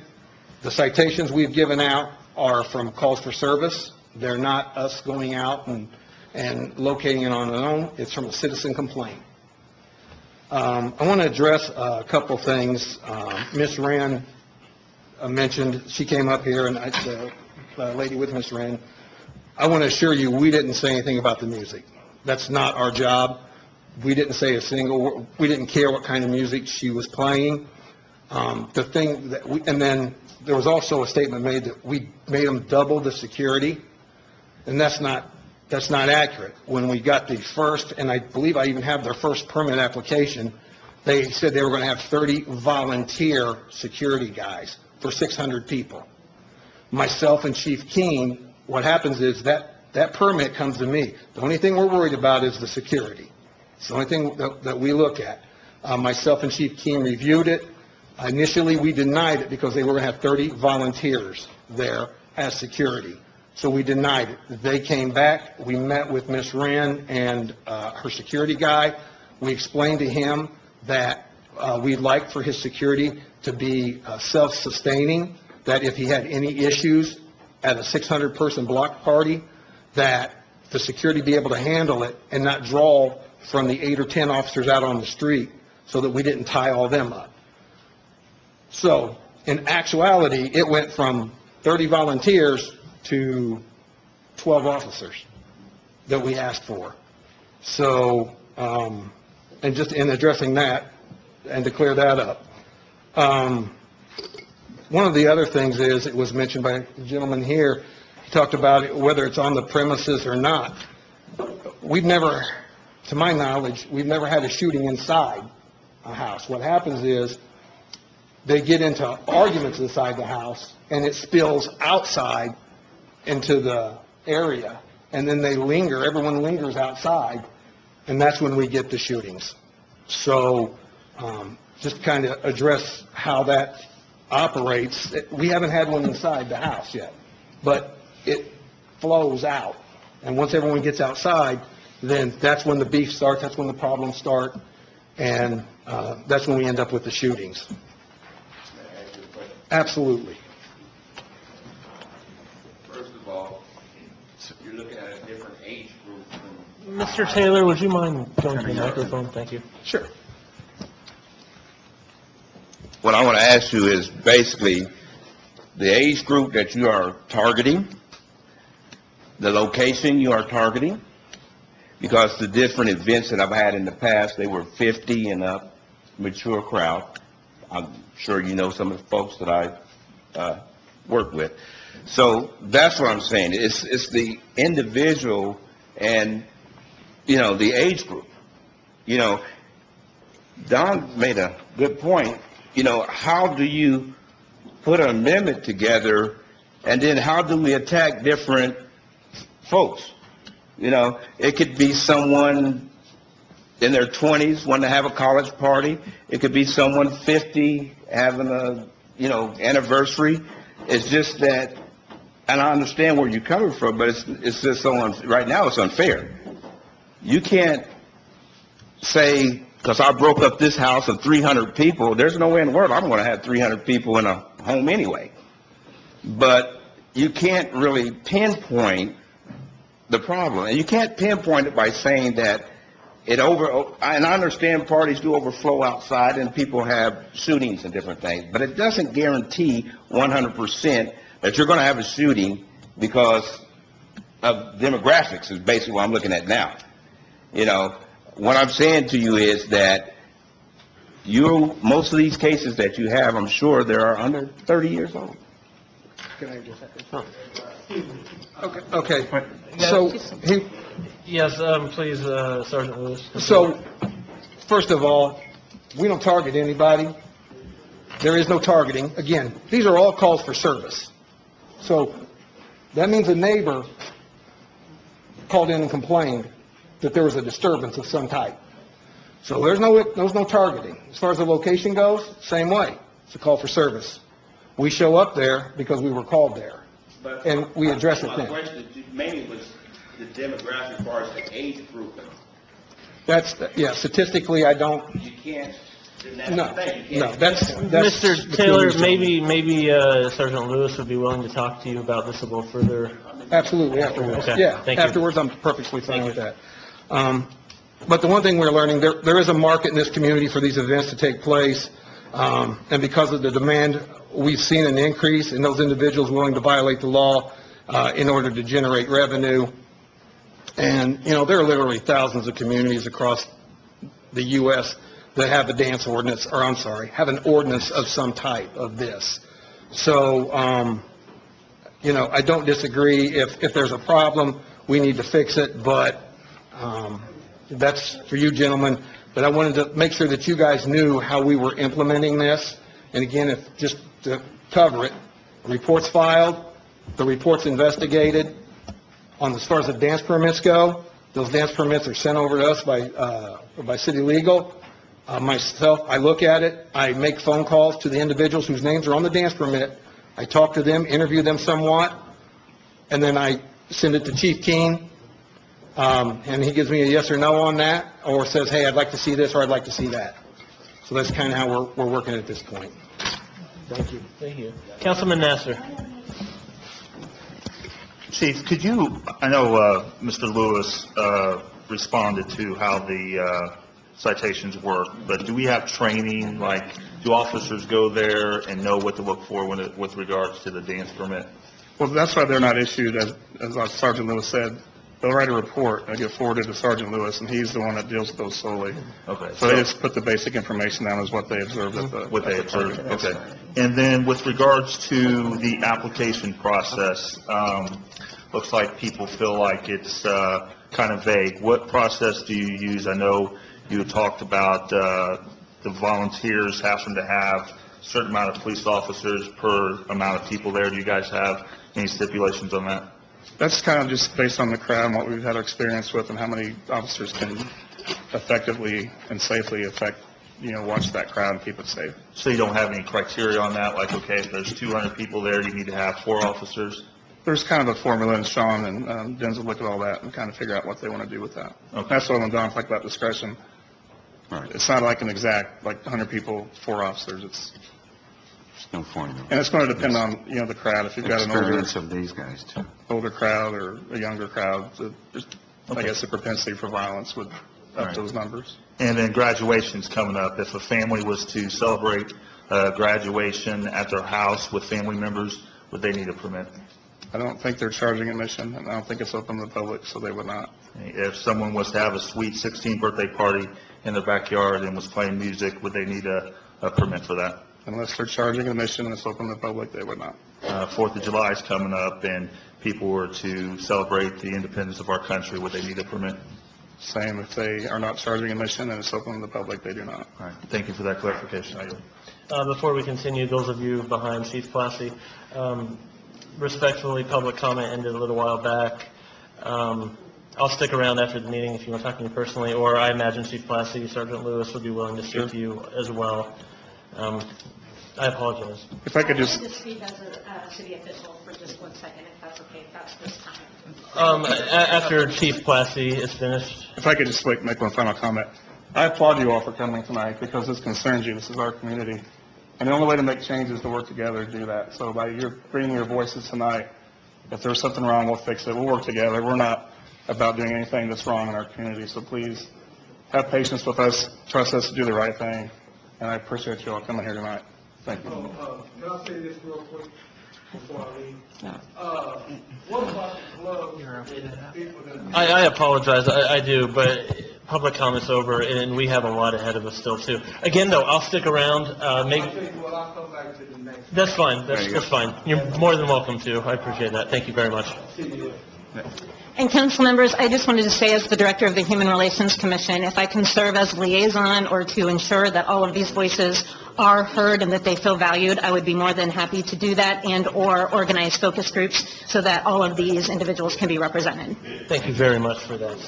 the citations we've given out are from calls for service. They're not us going out and locating it on our own. It's from a citizen complaint. I want to address a couple things. Ms. Rand mentioned, she came up here, and the lady with Ms. Rand, I want to assure you, we didn't say anything about the music. That's not our job. We didn't say a single word. We didn't care what kind of music she was playing. And then there was also a statement made that we made them double the security, and that's not accurate. When we got the first, and I believe I even have their first permit application, they said they were going to have 30 volunteer security guys for 600 people. Myself and Chief Keene, what happens is that permit comes to me. The only thing we're worried about is the security. It's the only thing that we look at. Myself and Chief Keene reviewed it. Initially, we denied it because they were going to have 30 volunteers there as security. So we denied it. They came back. We met with Ms. Rand and her security guy. We explained to him that we'd like for his security to be self-sustaining, that if he had any issues at a 600-person block party, that the security be able to handle it and not draw from the 8 or 10 officers out on the street, so that we didn't tie all them up. So, in actuality, it went from 30 volunteers to 12 officers that we asked for. So, and just in addressing that, and to clear that up, one of the other things is, it was mentioned by the gentleman here, he talked about it, whether it's on the premises or not. We've never, to my knowledge, we've never had a shooting inside a house. What happens is, they get into arguments inside the house, and it spills outside into the area, and then they linger, everyone lingers outside, and that's when we get the shootings. So, just kind of address how that operates. We haven't had one inside the house yet, but it flows out, and once everyone gets outside, then that's when the beef starts, that's when the problems start, and that's when we end up with the shootings. Absolutely. First of all, you're looking at a different age group. Mr. Taylor, would you mind going to the microphone? Thank you. Sure. What I want to ask you is basically the age group that you are targeting, the location you are targeting, because the different events that I've had in the past, they were 50 and up, mature crowd. I'm sure you know some of the folks that I work with. So that's what I'm saying. It's the individual and, the age group. Don made a good point. How do you put an amendment together, and then how do we attack different folks? It could be someone in their 20s wanting to have a college party. It could be someone 50 having a, anniversary. It's just that, and I understand where you're coming from, but it's just so, right now it's unfair. You can't say, because I broke up this house of 300 people, there's no way in the world I'm going to have 300 people in a home anyway. But you can't really pinpoint the problem. And you can't pinpoint it by saying that and I understand parties do overflow outside and people have shootings and different things, but it doesn't guarantee 100% that you're going to have a shooting because of demographics is basically what I'm looking at now. What I'm saying to you is that most of these cases that you have, I'm sure they are under 30 years old. Can I just Okay. So, Yes, please, Sergeant Lewis. So, first of all, we don't target anybody. There is no targeting. Again, these are all calls for service. So that means a neighbor called in and complained that there was a disturbance of some type. So there's no targeting. As far as the location goes, same way. It's a call for service. We show up there because we were called there, and we address it My then. question mainly was the demographic as far as the age grouping. Statistically, I don't, You can't, that's no, the thing, you no, can't. that's... Mr. Taylor, maybe Sergeant Lewis would be willing to talk to you about this a little further. Absolutely, afterwards. Okay, Yeah, thank you. afterwards, I'm perfectly fine with that. But the one thing we're learning, there is a market in this community for these events to take place, and because of the demand, we've seen an increase in those individuals willing to violate the law in order to generate revenue. And, there are literally thousands of communities across the U.S. that have a dance ordinance, have an ordinance of some type of this. So, I don't disagree. If there's a problem, we need to fix it, but that's for you gentlemen. But I wanted to make sure that you guys knew how we were implementing this. And again, just to cover it, the report's filed, the report's investigated. As far as the dance permits go, those dance permits are sent over to us by City Legal. Myself, I look at it, I make phone calls to the individuals whose names are on the dance permit. I talk to them, interview them somewhat, and then I send it to Chief Keene, and he gives me a yes or no on that, or says, hey, I'd like to see this, or I'd like to see that. So that's kind of how we're working at this point. Thank you. Thank you. Councilman Nasser. Chief, could you, I know Mr. Lewis responded to how the citations work, but do we have training, like, do officers go there and know what to look for with regards to the dance permit? Well, that's why they're not issued, as Sergeant Lewis said. They'll write a report, and get forwarded to Sergeant Lewis, and he's the one that deals with those solely. Okay. So they just put the basic information down as what they observed at the... What they observed, okay. And then with regards to the application process, looks like people feel like it's kind of vague. What process do you use? I know you talked about the volunteers having to have a certain amount of police officers per amount of people there. Do you guys have any stipulations on that? That's kind of just based on the crowd and what we've had experience with and how many officers can effectively and safely watch that crowd and keep it safe. So you don't have any criteria on that? Like, okay, if there's 200 people there, you need to have 4 officers? There's kind of a formula, and Sean and Denzel look at all that and kind of figure out what they want to do with that. Okay. That's what I'm talking about discretion. Right. It's not like an exact, 100 people, 4 officers. It's no formula. And it's going to depend on, the crowd. If you've got an Experience of these guys, too. older crowd or a younger crowd, there's, I guess, a propensity for violence with up those numbers. And then graduation's coming up. If a family was to celebrate graduation at their house with family members, would they need a permit? I don't think they're charging admission, and I don't think it's open to the public, so they would not. If someone was to have a sweet 16th birthday party in their backyard and was playing music, would they need a permit for that? Unless they're charging admission and it's open to the public, they would not. 4th of July is coming up, and people were to celebrate the independence of our country, would they need a permit? Same, if they are not charging admission and it's open to the public, they do not. All right, thank you for that clarification. Before we continue, those of you behind Chief Classy, respectfully, public comment ended a little while back. I'll stick around after the meeting if you want to talk to me personally, or I imagine Chief Classy, Sergeant Lewis would be willing to speak to you as well. I apologize. If I could just... I'd like to speak as a city official for just 1 second, if that's okay, if that's this time. After Chief Classy is finished. If I could just make one final comment. I applaud you all for coming tonight because this concerns you. This is our community. And the only way to make change is to work together to do that. So by your bringing your voices tonight, if there's something wrong, we'll fix it. We'll work together. We're not about doing anything that's wrong in our community. So please have patience with us. Trust us to do the right thing. And I appreciate you all coming here tonight. Thank you. Can I say this real quick before I leave? What about the club? I apologize, I do, but public comment's over, and we have a lot ahead of us still, too. Again, though, I'll stick around, I'll come back to the next. That's fine, that's fine. You're more than welcome to, I appreciate that, thank you very much. And council members, I just wanted to say, as the director of the Human Relations Commission, if I can serve as liaison or to ensure that all of these voices are heard and that they feel valued, I would be more than happy to do that and/or organize focus groups so that all of these individuals can be represented. Thank you very much for that.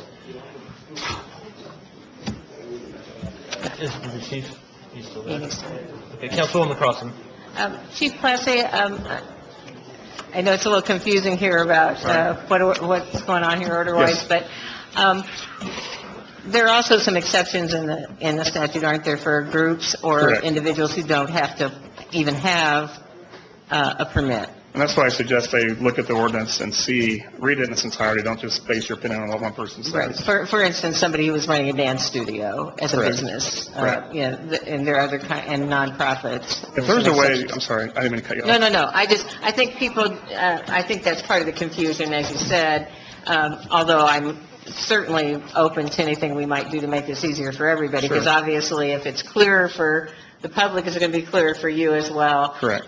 Is the chief, you still there? Okay, Councilwoman Crossen. Chief Classe, I know it's a little confusing here about what's going on here order-wise, but there are also some exceptions in the statute, aren't there, for groups or Correct. individuals who don't have to even have a permit? And that's why I suggest they look at the ordinance and read it in its entirety, don't just base your opinion on what one person Right. says. For instance, somebody who was running a dance studio as a Correct. business, Correct. and there are other and nonprofits. If there's a way, I'm sorry, I didn't mean to cut you off. No. I think people, I think that's part of the confusion, as you said, although I'm certainly open to anything we might do to make this easier for everybody, Sure. because obviously if it's clearer for the public, it's going to be clearer for you as well. Correct.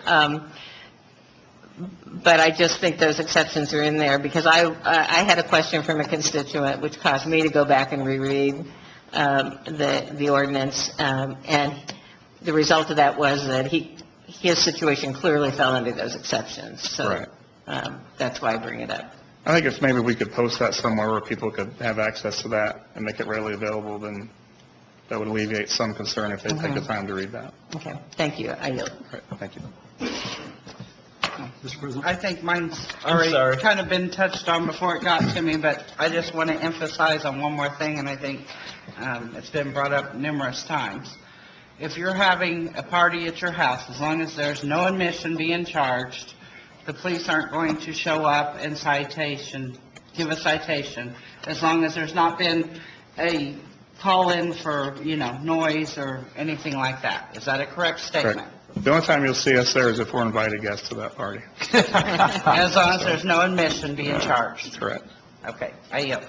But I just think those exceptions are in there, because I had a question from a constituent, which caused me to go back and reread the ordinance, and the result of that was that his situation clearly fell under those exceptions. So Right. that's why I bring it up. I think if maybe we could post that somewhere where people could have access to that and make it readily available, then that would alleviate some concern if they take the time to read that. Okay, thank you. I yield. Right, thank you. Mr. President? I think mine's I'm sorry. already kind of been touched on before it got to me, but I just want to emphasize on one more thing, and I think it's been brought up numerous times. If you're having a party at your house, as long as there's no admission being charged, the police aren't going to show up and give a citation, as long as there's not been a call-in for, noise or anything like that. Is that a correct statement? Correct. The only time you'll see us there is if we're invited guests to that party. As long as there's no admission being charged. Correct. Okay, I yield.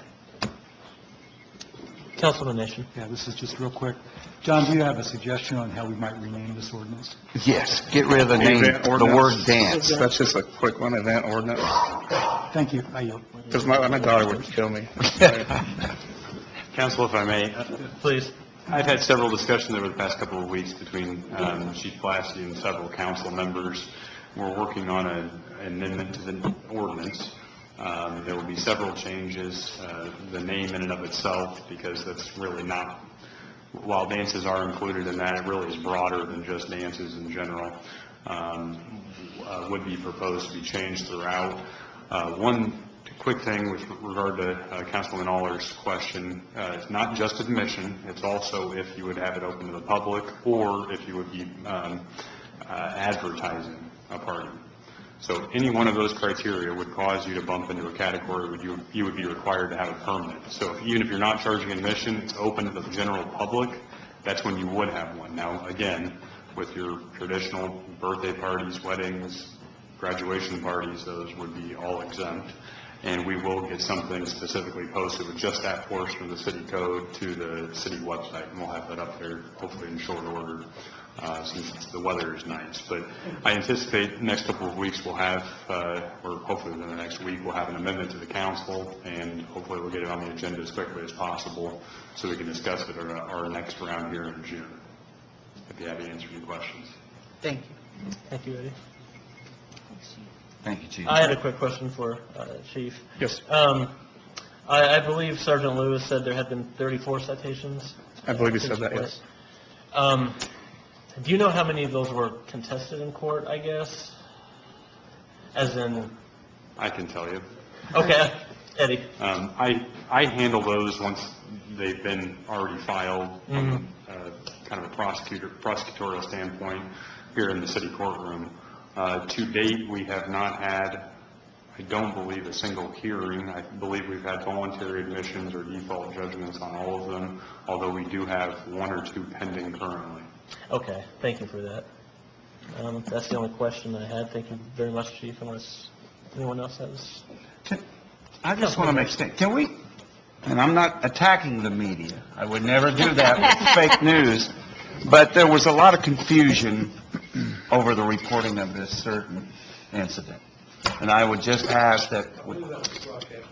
Councilman Nation. Yeah, this is just real quick. John, do you have a suggestion on how we might rename this ordinance? Yes, get rid of the name, Event the ordinance. word dance. That's just a quick one, event ordinance. Thank you, I yield. Because my daughter would kill me. Council, if I may. Please. I've had several discussions over the past couple of weeks between Chief Blassie and several council members. We're working on an amendment to the ordinance. There will be several changes. The name in and of itself, because that's really not, while dances are included in that, it really is broader than just dances in general, would be proposed to be changed throughout. One quick thing with regard to Councilman Aller's question, it's not just admission, it's also if you would have it open to the public or if you would be advertising a party. So any one of those criteria would cause you to bump into a category where you would be required to have a permit. So even if you're not charging admission, it's open to the general public, that's when you would have one. Now, again, with your traditional birthday parties, weddings, graduation parties, those would be all exempt. And we will get something specifically posted with just that portion of the city code to the city website, and we'll have that up there hopefully in short order, since the weather is nice. But I anticipate the next couple of weeks we'll have, or hopefully within the next week, we'll have an amendment to the council, and hopefully we'll get it on the agenda as quickly as possible so we can discuss it at our next round here in June. If you have any answer to your questions. Thank you. Thank you, Eddie. Thank you, Chief. I had a quick question for Chief. Yes. I believe Sergeant Lewis said there had been 34 citations. I believe he said that, yes. Do you know how many of those were contested in court, I guess? As in... I can tell you. Okay, Eddie. I handle those once they've been already filed from kind of a prosecutorial standpoint here in the city courtroom. To date, we have not had, I don't believe, a single hearing. I believe we've had voluntary admissions or default judgments on all of them, although we do have one or two pending currently. Okay, thank you for that. That's the only question I had. Thank you very much, Chief, unless anyone else has... I just want to make a statement. Can we, and I'm not attacking the media, I would never do that with fake news, but there was a lot of confusion over the reporting of this certain incident. And I would just ask that,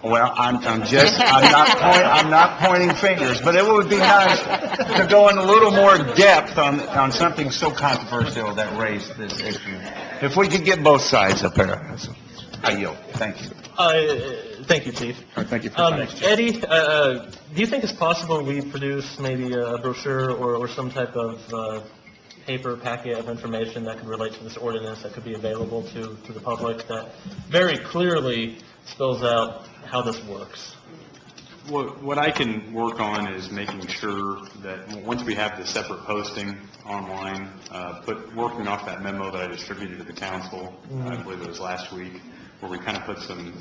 well, I'm not pointing fingers, but it would be nice to go in a little more depth on something so controversial that raised this issue. If we could get both sides up there, I yield. Thank you. Thank you, Chief. Thank you for Eddie, do you think it's possible we produce maybe a brochure or some type of paper packet of information that could relate to this ordinance that could be available to the public that very clearly spells out how this works? What I can work on is making sure that once we have the separate posting online, working off that memo that I distributed to the council, I believe it was last week, where we kind of put some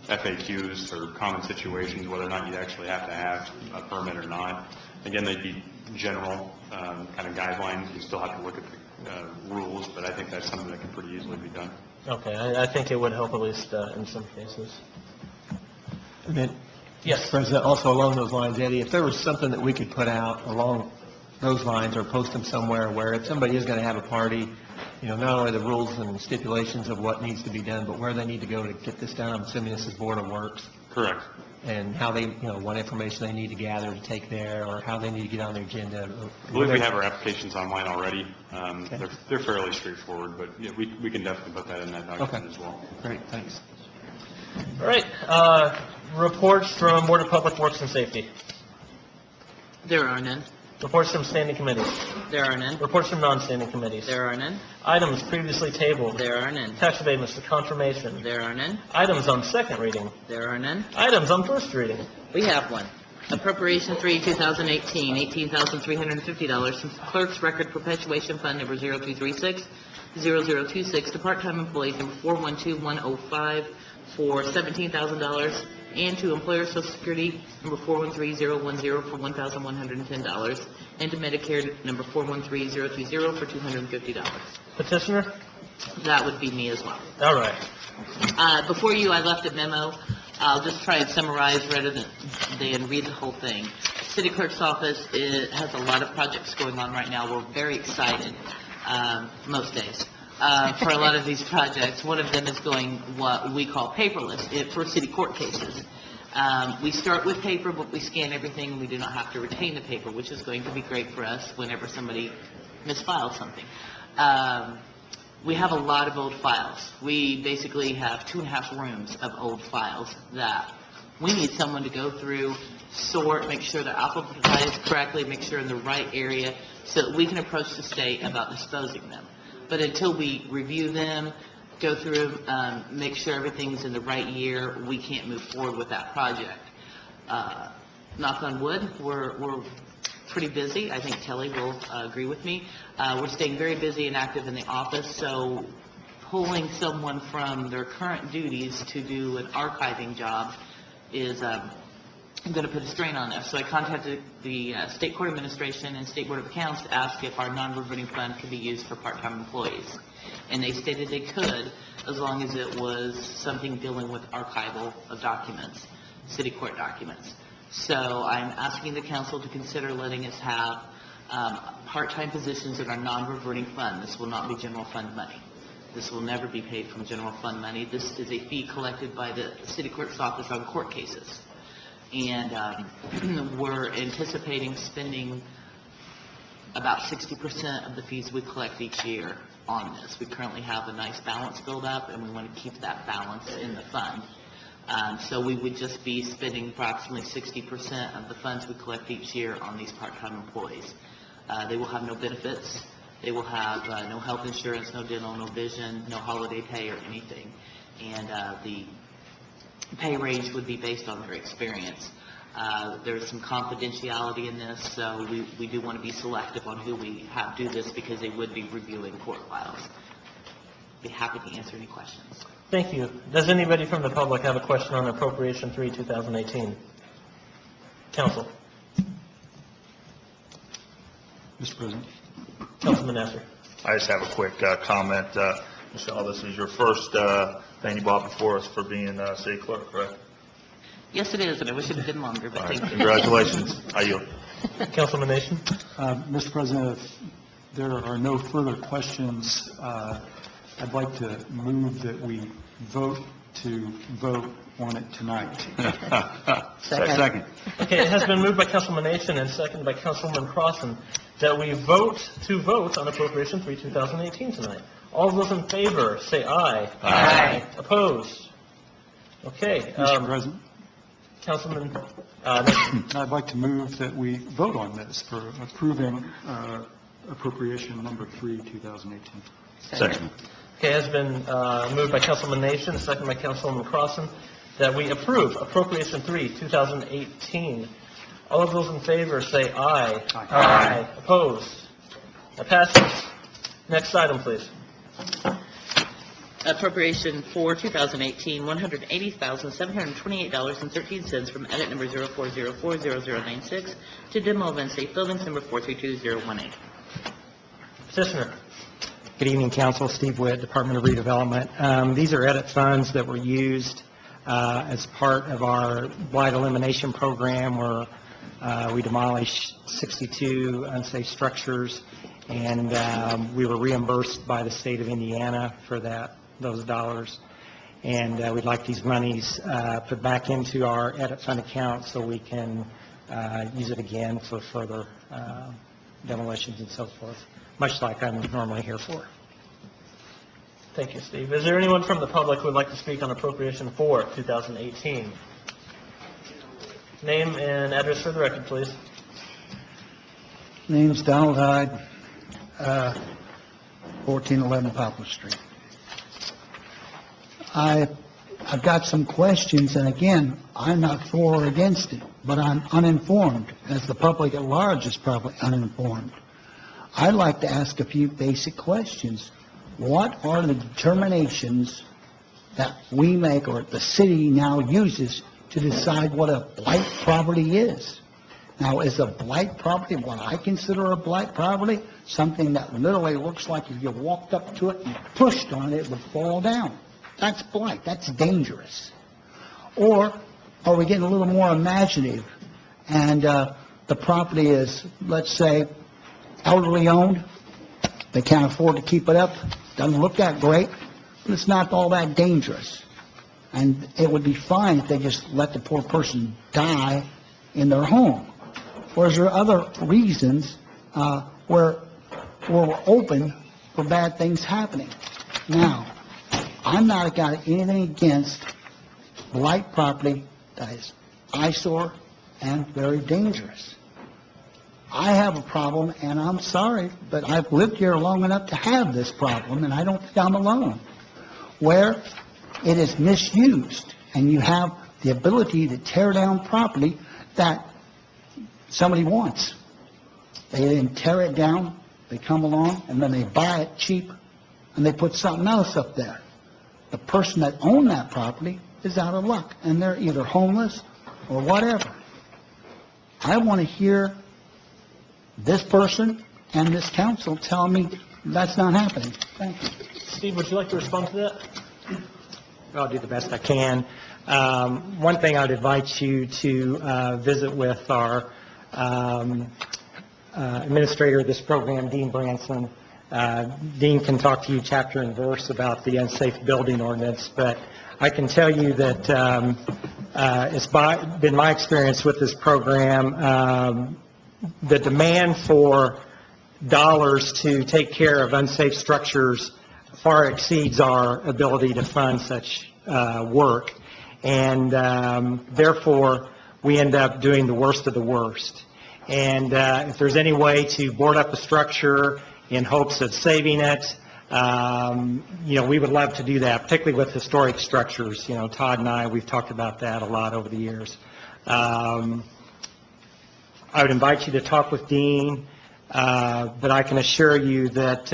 FAQs or common situations, whether or not you actually have to have a permit or not. Again, they'd be general kind of guidelines. You still have to look at the rules, but I think that's something that can pretty easily be done. Okay, I think it would help at least in some cases. Yes, President, also along those lines, Eddie, if there was something that we could put out along those lines or post them somewhere where if somebody is going to have a party, not only the rules and stipulations of what needs to be done, but where they need to go to get this done. I'm assuming this is Board of Works. Correct. And how they, what information they need to gather to take there, or how they need to get on their agenda. I believe we have our applications online already. They're fairly straightforward, but yeah, we can definitely put that in that document as well. Great, thanks. All right, reports from Board of Public Works and Safety. There are none. Reports from standing committees. There are none. Reports from non-standing committees. There are none. Items previously tabled. There are none. Tax abatements for confirmation. There are none. Items on second reading. There are none. Items on first reading. We have one. Appropriation 3, 2018, $18,350 from Clerk's Record Perpetuation Fund number 0236, 0026 to part-time employees number 412105 for $17,000, and to Employer Social Security number 413010 for $1,110, and to Medicare number 413020 for $250. Petitioner? That would be me as well. All right. Before you, I left a memo. I'll just try and summarize rather than read the whole thing. City Clerk's office has a lot of projects going on right now. We're very excited, most days, for a lot of these projects. One of them is going what we call paperless for city court cases. We start with paper, but we scan everything, and we do not have to retain the paper, which is going to be great for us whenever somebody misfiles something. We have a lot of old files. We basically have 2.5 rooms of old files that we need someone to go through, sort, make sure they're alphabetized correctly, make sure in the right area, so that we can approach the state about disposing them. But until we review them, go through them, make sure everything's in the right year, we can't move forward with that project. Knock on wood, we're pretty busy. I think Kelly will agree with me. We're staying very busy and active in the office, so pulling someone from their current duties to do an archiving job is going to put a strain on us. So I contacted the State Court Administration and State Board of Accounts to ask if our non-reverting fund could be used for part-time employees. And they stated they could, as long as it was something dealing with archival of documents, city court documents. So I'm asking the council to consider letting us have part-time positions in our non-reverting fund. This will not be general fund money. This will never be paid from general fund money. This is a fee collected by the city clerk's office on court cases. And we're anticipating spending about 60% of the fees we collect each year on this. We currently have a nice balance build up, and we want to keep that balance in the fund. So we would just be spending approximately 60% of the funds we collect each year on these part-time employees. They will have no benefits. They will have no health insurance, no dental, no vision, no holiday pay or anything. And the pay range would be based on their experience. There's some confidentiality in this, so we do want to be selective on who we have do this because they would be reviewing court files. Be happy to answer any questions. Thank you. Does anybody from the public have a question on Appropriation 3, 2018? Council. Mr. President. Councilman Nasser. I just have a quick comment. Michelle, this is your first thing you brought before us for being city clerk, correct? Yes, it is, and I wish it had been longer, but thank you. Congratulations. I yield. Councilman Nation. Mr. President, if there are no further questions, I'd like to move that we vote to vote on it tonight. Second. Okay, it has been moved by Councilman Nation and seconded by Councilman Crossan that we vote on Appropriation 3, 2018 tonight. All those in favor, say aye. Aye. Opposed? Okay. Mr. President, Councilman Nation. I'd like to move that we vote on this for approving appropriation number 3, 2018. Second. Okay, it has been moved by Councilman Nation, seconded by Councilman Crossan, that we approve Appropriation 3, 2018. All of those in favor say aye. Aye. Opposed? That passes. Next item, please. Appropriation for 2018, $180,728.13 from edit number 04040096 to demo of unsafe buildings number 432018. Petitioner. Good evening, Council. Steve Witt, Department of Redevelopment. These are edit funds that were used as part of our blight elimination program where we demolished 62 unsafe structures, and we were reimbursed by the state of Indiana for those dollars. And we'd like these monies put back into our edit fund account so we can use it again for further demolitions and so forth, much like I'm normally here for. Thank you, Steve. Is there anyone from the public who would like to speak on Appropriation 4, 2018? Name and address for the record, please. Name's Donald Hyde, 1411 Poplar Street. I've got some questions, and again, I'm not for or against it, but I'm uninformed, as the public at large is probably uninformed. I'd like to ask a few basic questions. What are the determinations that we make or the city now uses to decide what a blight property is? Now, is a blight property what I consider a blight property? Something that literally looks like if you walked up to it and pushed on it, it would fall down. That's blight. That's dangerous. Or are we getting a little more imaginative and the property is, let's say, elderly owned? They can't afford to keep it up. Doesn't look that great, but it's not all that dangerous. And it would be fine if they just let the poor person die in their home. Or is there other reasons where we're open for bad things happening? Now, I'm not got anything against blight property that is eyesore and very dangerous. I have a problem, and I'm sorry, but I've lived here long enough to have this problem, and I don't think I'm alone, where it is misused, and you have the ability to tear down property that somebody wants. They then tear it down, they come along, and then they buy it cheap, and they put something else up there. The person that owned that property is out of luck, and they're either homeless or whatever. I want to hear this person and this council tell me that's not happening. Thank you. Steve, would you like to respond to that? I'll do the best I can. One thing I'd invite you to visit with our administrator of this program, Dean Branson. Dean can talk to you chapter and verse about the unsafe building ordinance, but I can tell you that it's been my experience with this program, the demand for dollars to take care of unsafe structures far exceeds our ability to fund such work, and therefore we end up doing the worst of the worst. And if there's any way to board up a structure in hopes of saving it, we would love to do that, particularly with historic structures. Todd and I, we've talked about that a lot over the years. I would invite you to talk with Dean, but I can assure you that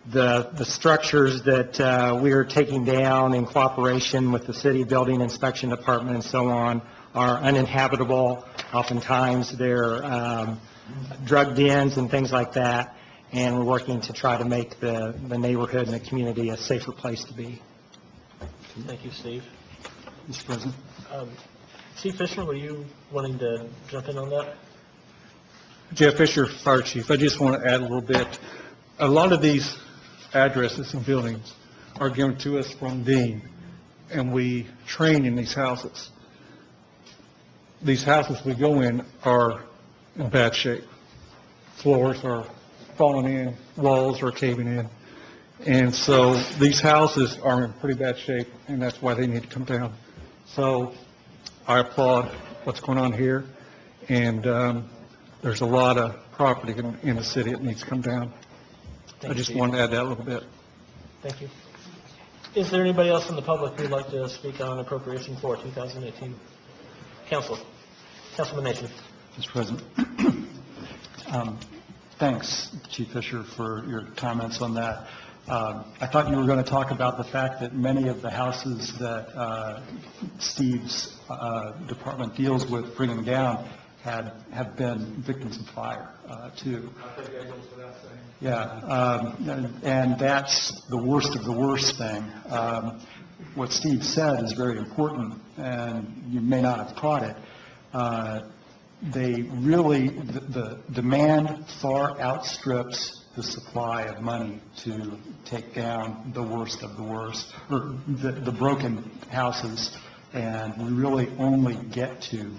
the structures that we are taking down in cooperation with the city building inspection department and so on are uninhabitable. Oftentimes they're drug dens and things like that, and we're working to try to make the neighborhood and the community a safer place to be. Thank you, Steve. Mr. President? Chief Fisher, were you wanting to jump in on that? Jeff Fisher, Fire Chief. I just want to add a little bit. A lot of these addresses and buildings are given to us from Dean, and we train in these houses. These houses we go in are in bad shape. Floors are falling in, walls are caving in. And so these houses are in pretty bad shape, and that's why they need to come down. So I applaud what's going on here, and there's a lot of property in the city that needs to come down. I just wanted to add that a little bit. Thank you. Is there anybody else in the public who would like to speak on appropriation for 2018? Councilman Nation. Mr. President. Thanks, Chief Fisher, for your comments on that. I thought you were going to talk about the fact that many of the houses that Steve's department deals with bringing down have been victims of fire, too. Yeah, and that's the worst of the worst thing. What Steve said is very important, and you may not have caught it. The demand far outstrips the supply of money to take down the worst of the worst, or the broken houses, and we really only get to,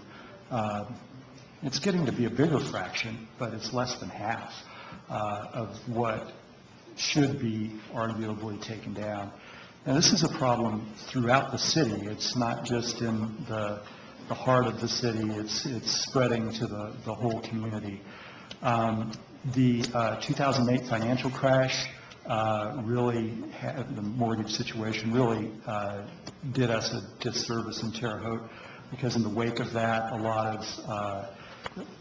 it's getting to be a bigger fraction, but it's less than half of what should be arguably taken down. Now, this is a problem throughout the city. It's not just in the heart of the city. It's spreading to the whole community. The 2008 financial crash really had, the mortgage situation really did us a disservice in Terre Haute, because in the wake of that, a lot of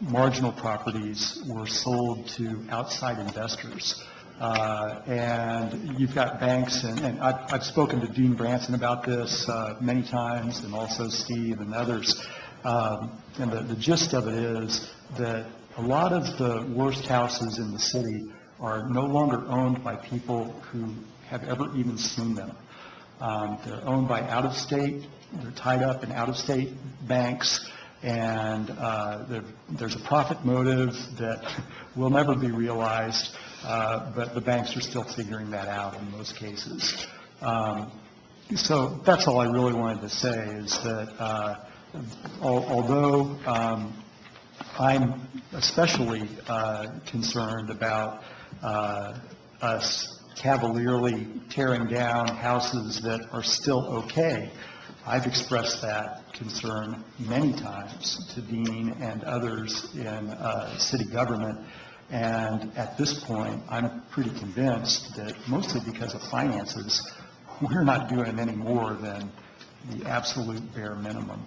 marginal properties were sold to outside investors. And you've got banks, and I've spoken to Dean Branson about this many times, and also Steve and others. And the gist of it is that a lot of the worst houses in the city are no longer owned by people who have ever even seen them. They're owned by out-of-state, they're tied up in out-of-state banks, and there's a profit motive that will never be realized, but the banks are still figuring that out in most cases. So that's all I really wanted to say, is that although I'm especially concerned about us cavalierly tearing down houses that are still okay, I've expressed that concern many times to Dean and others in city government, and at this point, I'm pretty convinced that, mostly because of finances, we're not doing any more than the absolute bare minimum.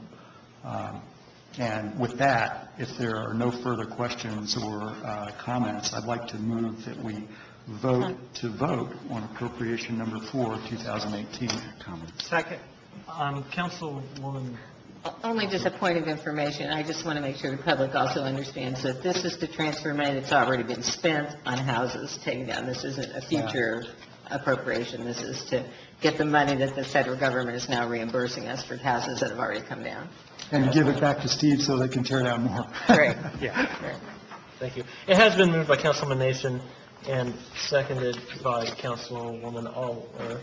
And with that, if there are no further questions or comments, I'd like to move that we vote on appropriation number 4, 2018. Second. Councilwoman. Only just a point of information. I just want to make sure the public also understands that this is to transfer money that's already been spent on houses taken down. This isn't a future appropriation. This is to get the money that the federal government is now reimbursing us for houses that have already come down. And give it back to Steve so they can tear down more. Great. Yeah. Great. Thank you. It has been moved by Councilman Nation and seconded by Councilwoman Aller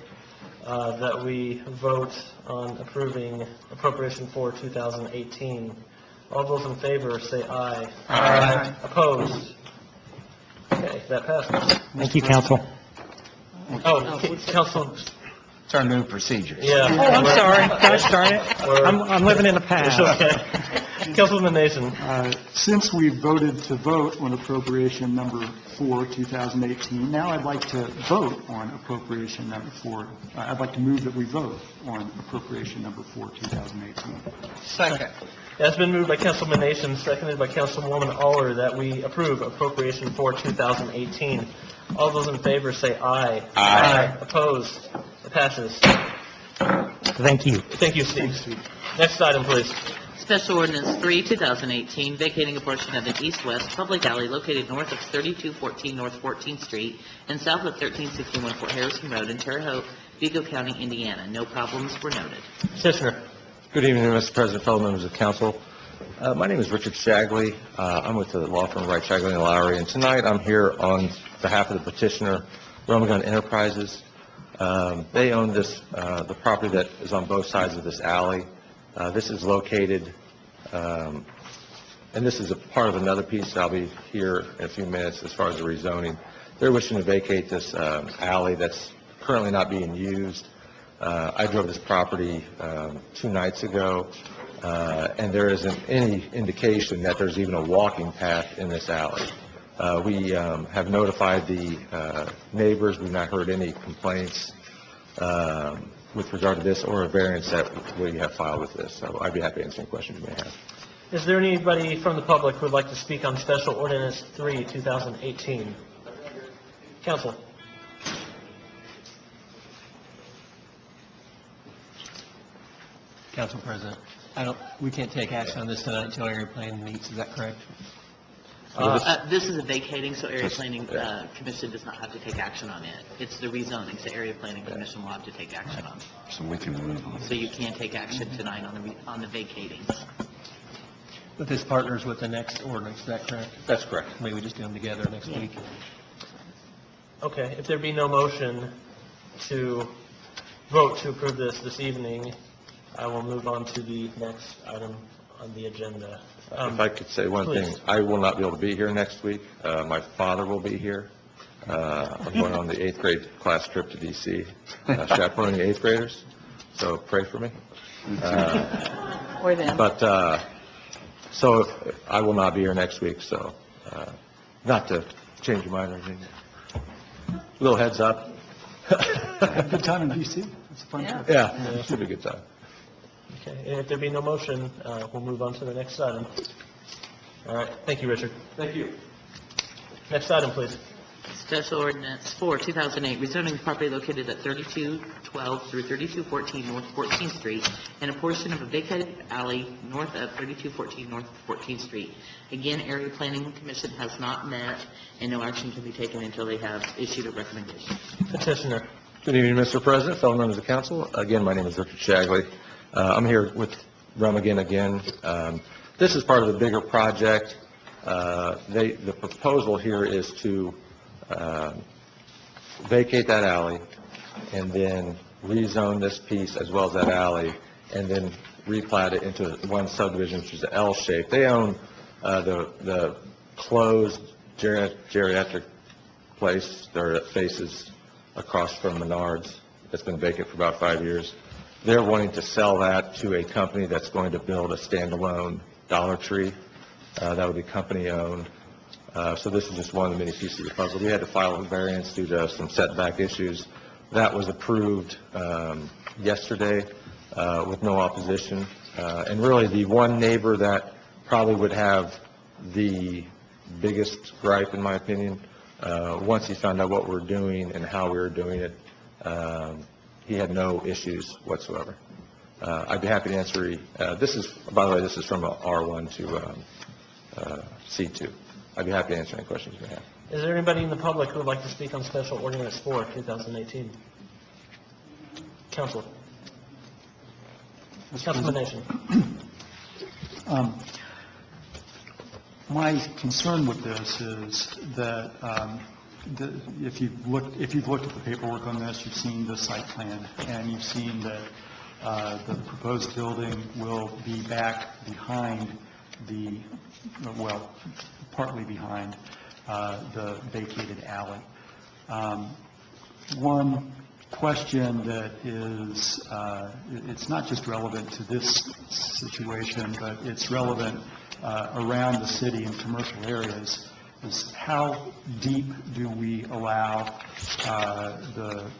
that we vote on approving appropriation for 2018. All those in favor say aye. Aye. Opposed? Okay, that passes. Thank you, Council. Council. It's our new procedures. Yeah. Oh, I'm sorry. Gosh darn it. I'm living in the past. It's okay. Councilman Nation. Since we voted to vote on appropriation number 4, 2018, now I'd like to vote on appropriation number 4. I'd like to move that we vote on appropriation number 4, 2018. Second. It's been moved by Councilman Nation, seconded by Councilwoman Aller, that we approve appropriation for 2018. All those in favor say aye. Aye. Opposed? It passes. Thank you. Thank you, Steve. Next item, please. Special Ordinance 3, 2018, vacating a portion of an east-west public alley located north of 3214 North 14th Street and south of 1361 Fort Harrison Road in Terre Haute, Vigo County, Indiana. No problems were noted. Petitioner. Good evening, Mr. President, fellow members of council. My name is Richard Shagley. I'm with the law firm Wright, Shagley & Lowry, and tonight I'm here on behalf of the petitioner, Romagun Enterprises. They own this, the property that is on both sides of this alley. This is located, and this is a part of another piece. I'll be here in a few minutes as far as the rezoning. They're wishing to vacate this alley that's currently not being used. I drove this property 2 nights ago, and there isn't any indication that there's even a walking path in this alley. We have notified the neighbors. We've not heard any complaints with regard to this or a variance that we have filed with this. So I'd be happy to answer any questions you may have. Is there anybody from the public who would like to speak on Special Ordinance 3, 2018? Council. Council President, we can't take action on this tonight until area planning meets, is that correct? This is a vacating, so Area Planning Commission does not have to take action on it. It's the rezoning, so Area Planning Commission will have to take action on it. So we can move on. So you can't take action tonight on the vacating. But this partners with the next ordinance, is that correct? That's correct. Maybe we just do them together next week. Okay, if there be no motion to vote to approve this evening, I will move on to the next item on the agenda. If I could say one please. thing, I will not be able to be here next week. My father will be here. I'm going on the 8th grade class trip to D.C., chaperoning 8th graders, so pray for me. Or them. But, so I will not be here next week, so not to change your mind or anything. Little heads up. Have a good time in D.C. It's a fun trip. Yeah, it should be a good time. Okay, and if there be no motion, we'll move on to the next item. All right, thank you, Richard. Thank you. Next item, please. Special Ordinance 4, 2008, rezoning property located at 3212 through 3214 North 14th Street and a portion of a vacated alley north of 3214 North 14th Street. Again, Area Planning Commission has not met, and no action can be taken until they have issued a recommendation. Petitioner. Good evening, Mr. President, fellow members of the council. Again, my name is Richard Shagley. I'm here with Rummagen again. This is part of the bigger project. The proposal here is to vacate that alley and then rezone this piece as well as that alley and then replat it into one subdivision, which is the L shape. They own the closed geriatric place there that faces across from Menards. That's been vacant for about 5 years. They're wanting to sell that to a company that's going to build a standalone Dollar Tree. That would be company-owned. So this is just one of the many pieces of the puzzle. We had to file a variance due to some setback issues. That was approved yesterday with no opposition. And really, the one neighbor that probably would have the biggest gripe, in my opinion, once he found out what we're doing and how we were doing it, he had no issues whatsoever. I'd be happy to answer. This is, by the way, this is from a R1 to C2. I'd be happy to answer any questions you may have. Is there anybody in the public who would like to speak on Special Ordinance 4, 2018? Council. Councilman Nation. My concern with this is that if you've looked at the paperwork on this, you've seen the site plan, and you've seen that the proposed building will be back behind partly behind the vacated alley. One question that is, it's not just relevant to this situation, but it's relevant around the city and commercial areas, is how deep do we allow the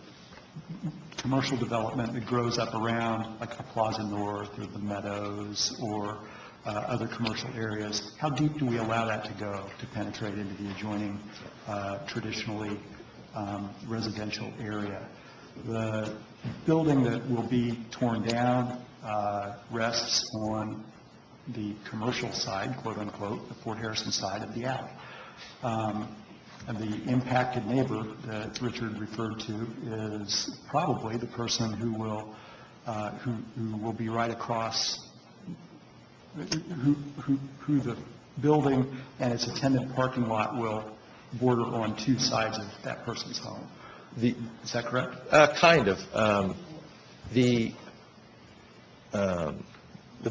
commercial development that grows up around, like the Plaza North or the Meadows or other commercial areas? How deep do we allow that to go to penetrate into the adjoining traditionally residential area? The building that will be torn down rests on the commercial side, quote unquote, the Fort Harrison side of the alley. And the impacted neighbor that Richard referred to is probably the person who will be right across, who the building and its attendant parking lot will border on two sides of that person's home. Is that correct? Kind of. The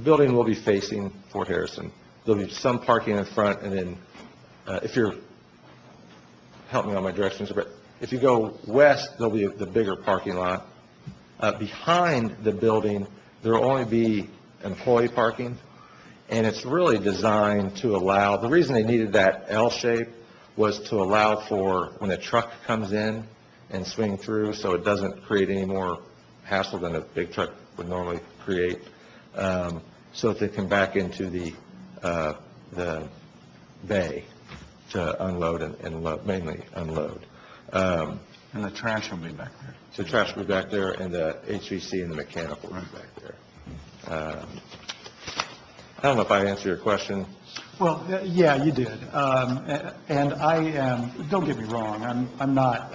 building will be facing Fort Harrison. There'll be some parking in front, and then if you're, help me on my directions, but if you go west, there'll be the bigger parking lot. Behind the building, there will only be employee parking, and it's really designed to allow, the reason they needed that L shape was to allow for when a truck comes in and swing through, so it doesn't create any more hassle than a big truck would normally create, so that they can back into the bay to unload and load, mainly unload. And the trash will be back there. So the trash will be back there, and the HVC and the mechanical will be back there. I don't know if I answered your question. Well, yeah, you did. And I am, don't get me wrong, I'm not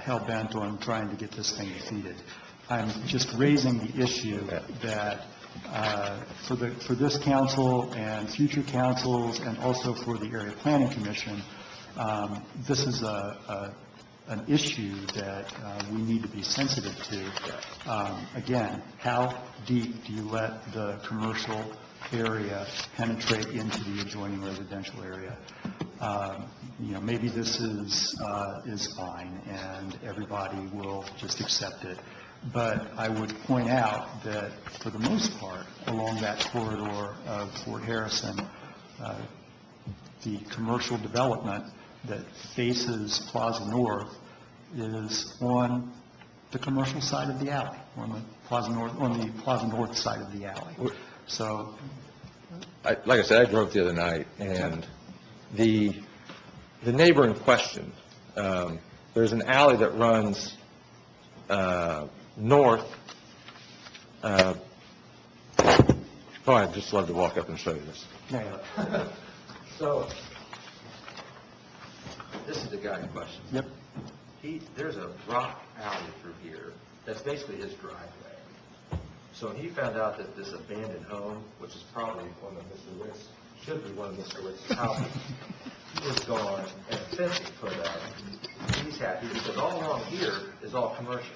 hell-bent on trying to get this thing defeated. I'm just raising the issue that for this council and future councils, and also for the Area Planning Commission, this is an issue that we need to be sensitive to. Again, how deep do you let the commercial area penetrate into the adjoining residential area? Maybe this is fine, and everybody will just accept it. But I would point out that for the most part, along that corridor of Fort Harrison, the commercial development that faces Plaza North is on the commercial side of the alley, on the Plaza North side of the alley. So, Like I said, I drove the other night, and the neighbor in question, there's an alley that runs north. I'd just love to walk up and show you this. So, this is the guy in question. Yep. There's a rock alley through here that's basically his driveway. So he found out that this abandoned home, which is probably one of Mr. Witt's, should be one of Mr. Witt's houses, he was gone and fencing put up. He's happy because all along here is all commercial.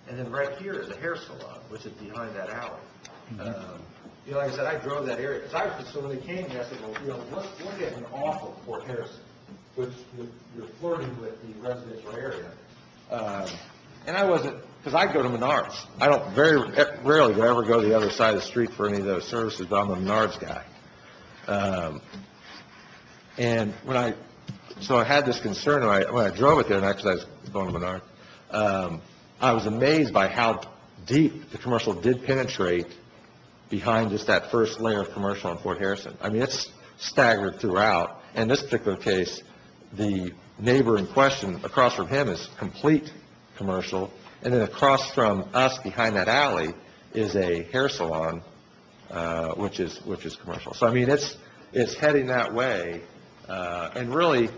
And then right here is a hair salon, which is behind that alley. Like I said, I drove that area. So when they came here, I said, well, look at an awful Fort Harrison, which you're flirting with the residential area. And I wasn't, because I go to Menards. I don't very rarely ever go to the other side of the street for any of those services, but I'm a Menards guy. And so I had this concern when I drove it there, and actually I was going to Menards. I was amazed by how deep the commercial did penetrate behind just that first layer of commercial in Fort Harrison. I mean, it's staggered throughout. In this particular case, the neighbor in question across from him is complete commercial, and then across from us behind that alley is a hair salon, which is commercial. So I mean, it's heading that way, and really,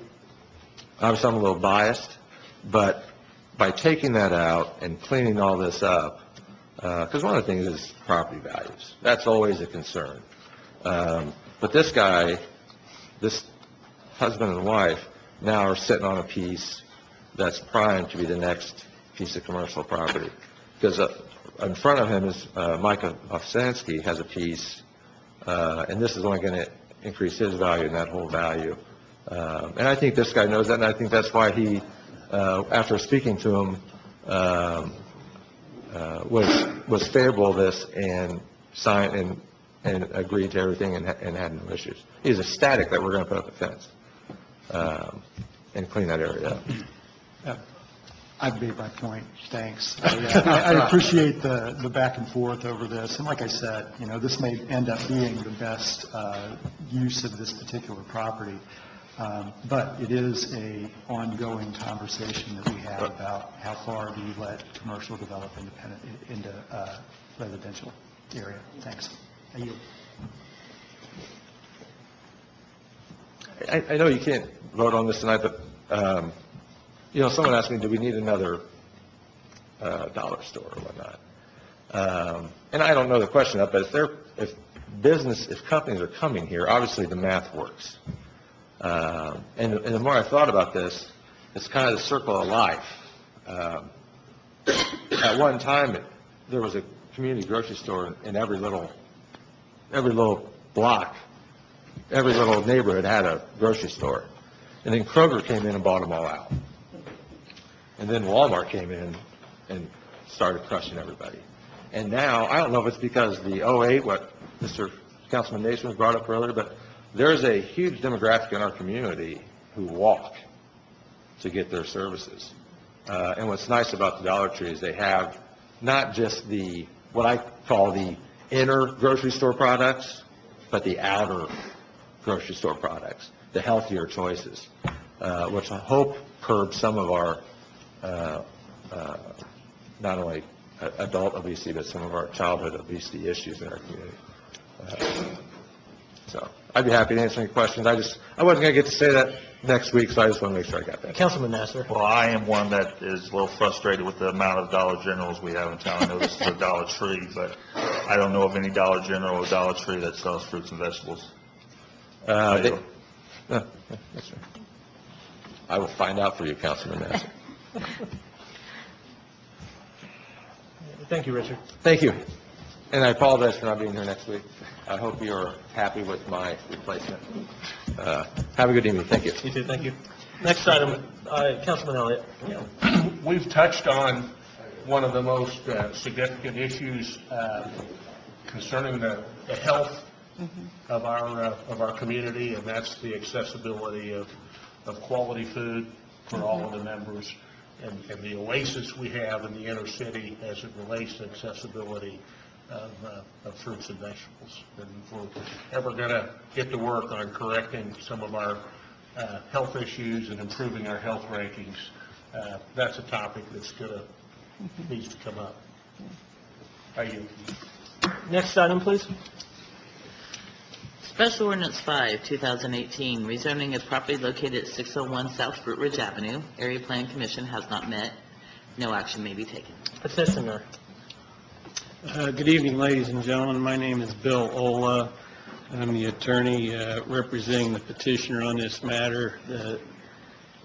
obviously I'm a little biased, but by taking that out and cleaning all this up, because one of the things is property values. That's always a concern. But this guy, this husband and wife, now are sitting on a piece that's primed to be the next piece of commercial property. Because in front of him is Micah Ofsansky has a piece, and this is only going to increase his value and that whole value. And I think this guy knows that, and I think that's why he, after speaking to him, was favorable to this and signed and agreed to everything and had no issues. He's ecstatic that we're going to put up a fence and clean that area up. I've made my point. Thanks. I appreciate the back and forth over this. And like I said, this may end up being the best use of this particular property. But it is a ongoing conversation that we have about how far do you let commercial develop into residential area. Thanks. I know you can't vote on this tonight, but someone asked me, do we need another dollar store or whatnot? And I don't know the question up, but if companies are coming here, obviously the math works. And the more I thought about this, it's kind of the circle of life. At one time, there was a community grocery store in every little block, every little neighborhood had a grocery store. And then Kroger came in and bought them all out. And then Walmart came in and started crushing everybody. And now, I don't know if it's because the 08, what Mr. Councilman Naismith brought up earlier, but there's a huge demographic in our community who walk to get their services. And what's nice about the Dollar Tree is they have not just what I call the inner grocery store products, but the outer grocery store products, the healthier choices, which I hope curbs some of our, not only adult obesity, but some of our childhood obesity issues in our community. So I'd be happy to answer any questions. I wasn't going to get to say that next week, so I just want to make sure I got that. Councilman Nasser. Well, I am one that is a little frustrated with the amount of Dollar Generals we have in town. I know this is a Dollar Tree, but I don't know of any Dollar General or Dollar Tree that sells fruits and vegetables. That's right. I will find out for you, Councilman Nasser. Thank you, Richard. Thank you. And I apologize for not being here next week. I hope you're happy with my replacement. Have a good evening. Thank you. You too, thank you. Next item, Councilman Elliott. We've touched on one of the most significant issues concerning the health of our community, and that's the accessibility of quality food for all of the members, and the oasis we have in the inner city as it relates to accessibility of fruits and vegetables. And if we're ever going to get to work on correcting some of our health issues and improving our health rankings, that's a topic that's needs to come up. Are you? Next item, please. Special Ordinance 5, 2018, rezoning of property located at 601 South Fruit Ridge Avenue. Area Plan Commission has not met. No action may be taken. Petitioner. Good evening, ladies and gentlemen. My name is Bill Ola. I'm the attorney representing the petitioner on this matter. The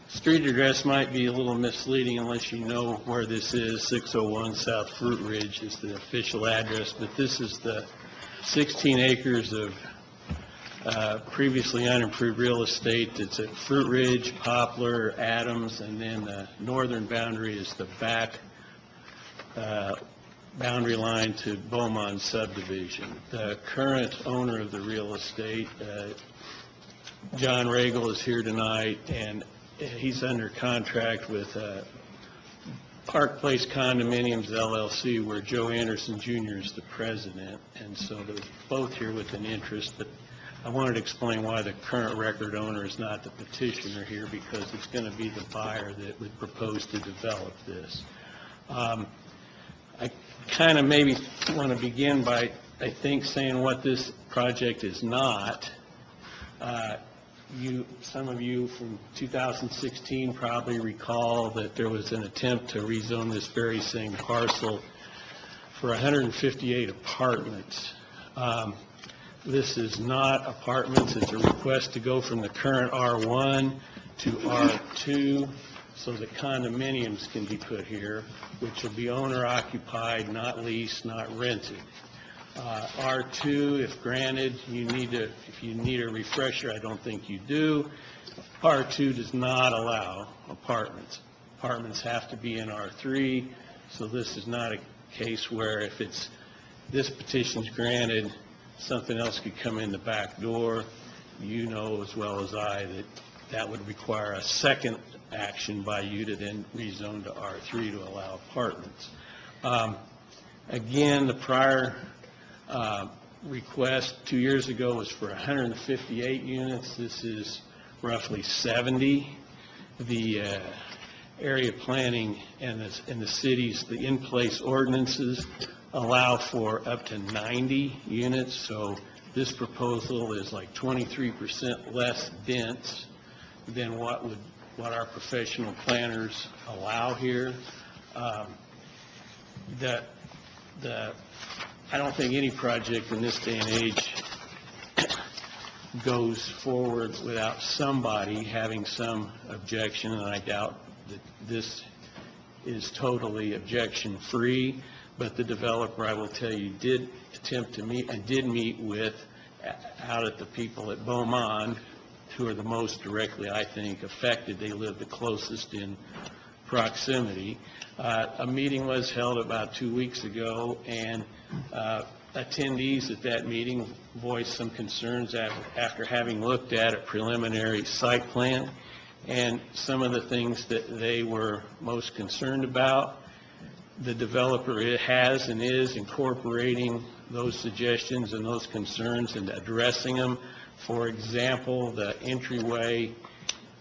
street address might be a little misleading unless you know where this is. 601 South Fruit Ridge is the official address, but this is the 16 acres of previously unimproved real estate. It's at Fruit Ridge, Poplar, Adams, and then the northern boundary is the back boundary line to Beaumont subdivision. The current owner of the real estate, John Regal, is here tonight, and he's under contract with Park Place Condominiums LLC, where Joe Anderson Jr. is the president, and so they're both here with an interest, but I wanted to explain why the current record owner is not the petitioner here, because it's going to be the buyer that would propose to develop this. I kind of maybe want to begin by, I think, saying what this project is not. Some of you from 2016 probably recall that there was an attempt to rezone this very same parcel for 158 apartments. This is not apartments. It's a request to go from the current R1 to R2 so that condominiums can be put here, which will be owner occupied, not leased, not rented. R2, if granted, if you need a refresher, I don't think you do. R2 does not allow apartments. Apartments have to be in R3, so this is not a case where if this petition's granted, something else could come in the back door. You know as well as I that would require a second action by you to then rezone to R3 to allow apartments. Again, the prior request 2 years ago was for 158 units. This is roughly 70. The area planning and the city's, the in-place ordinances allow for up to 90 units, so this proposal is like 23% less dense than what our professional planners allow here. I don't think any project in this day and age goes forward without somebody having some objection, and I doubt that this is totally objection-free, but the developer, I will tell you, did attempt to meet, and did meet with, out at the people at Beaumont, who are the most directly, I think, affected. They live the closest in proximity. A meeting was held about 2 weeks ago, and attendees at that meeting voiced some concerns after having looked at a preliminary site plan, and some of the things that they were most concerned about. The developer has and is incorporating those suggestions and those concerns and addressing them. For example, the entryway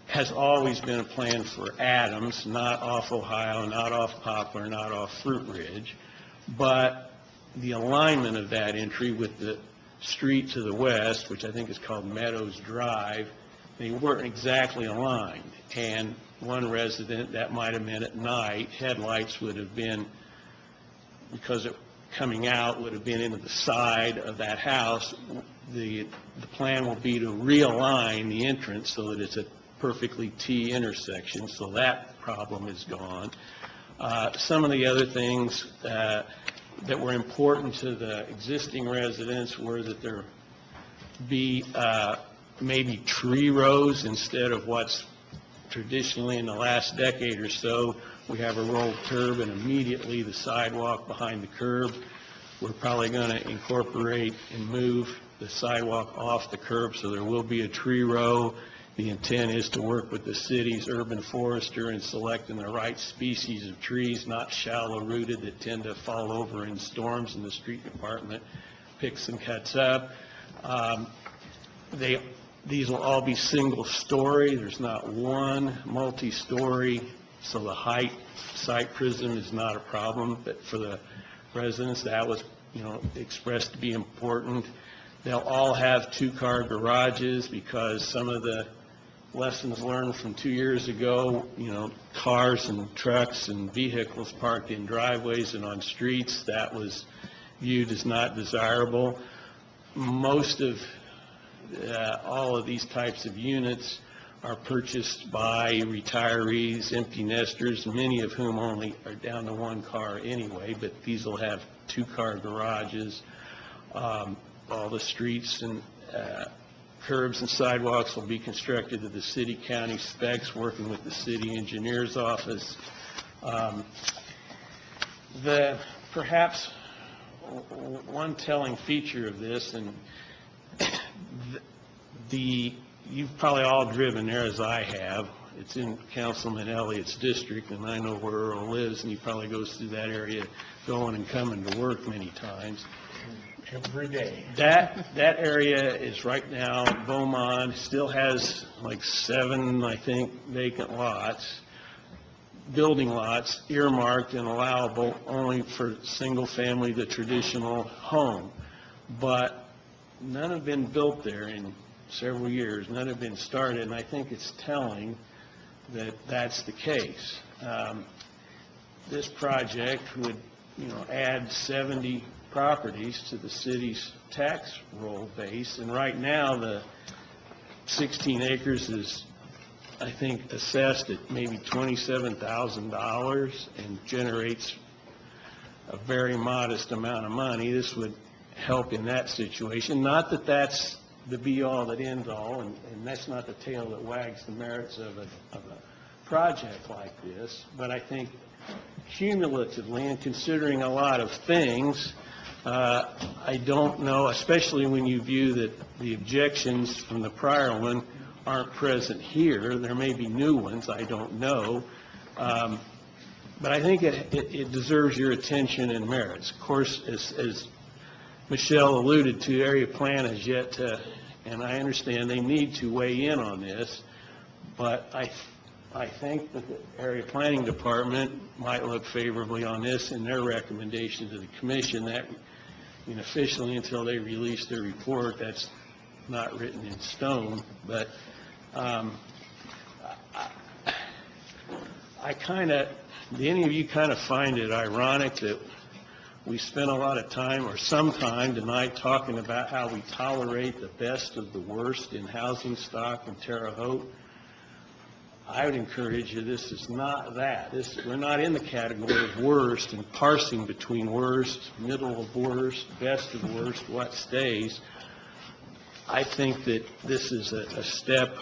has always been a plan for Adams, not off Ohio, not off Poplar, not off Fruit Ridge, but the alignment of that entry with the street to the west, which I think is called Meadows Drive, they weren't exactly aligned. And one resident, that might have been at night, headlights would have been, because it coming out would have been into the side of that house. The plan will be to realign the entrance so that it's a perfectly T intersection, so that problem is gone. Some of the other things that were important to the existing residents were that there be maybe tree rows instead of what's traditionally in the last decade or so. We have a rolled curb and immediately the sidewalk behind the curb. We're probably going to incorporate and move the sidewalk off the curb, so there will be a tree row. The intent is to work with the city's urban forester in selecting the right species of trees, not shallow rooted that tend to fall over in storms, and the street department picks and cuts up. These will all be single story. There's not one multi-story, so the height site prism is not a problem. But for the residents, that was, expressed to be important. They'll all have two-car garages because some of the lessons learned from 2 years ago, cars and trucks and vehicles parked in driveways and on streets, that was viewed as not desirable. Most of all of these types of units are purchased by retirees, empty nesters, many of whom only are down to one car anyway, but these will have two-car garages. All the streets and curbs and sidewalks will be constructed to the city-county specs, working with the city engineer's office. Perhaps one telling feature of this, and you've probably all driven there as I have. It's in Councilman Elliott's district, and I know where Earl lives, and he probably goes through that area going and coming to work many times. Every day. That area is right now, Beaumont still has like 7, I think, vacant lots, building lots earmarked and allowable only for single-family, the traditional home. But none have been built there in several years. None have been started, and I think it's telling that that's the case. This project would, add 70 properties to the city's tax roll base, and right now the 16 acres is, I think, assessed at maybe $27,000 and generates a very modest amount of money. This would help in that situation. Not that that's the be-all that ends-all, and that's not the tail that wags the merits of a project like this, but I think cumulatively, and considering a lot of things, I don't know, especially when you view that the objections from the prior one aren't present here. There may be new ones, I don't know. But I think it deserves your attention and merits. Of course, as Michelle alluded to, area plan has yet to, and I understand they need to weigh in on this, but I think that the area planning department might look favorably on this in their recommendation to the commission. That, officially, until they release their report, that's not written in stone. But do any of you kind of find it ironic that We spent a lot of time, or some time tonight, talking about how we tolerate the best of the worst in housing stock in Terre Haute. I would encourage you, this is not that. We're not in the category of worst and parsing between worst, middle of worst, best of worst, what stays. I think that this is a step,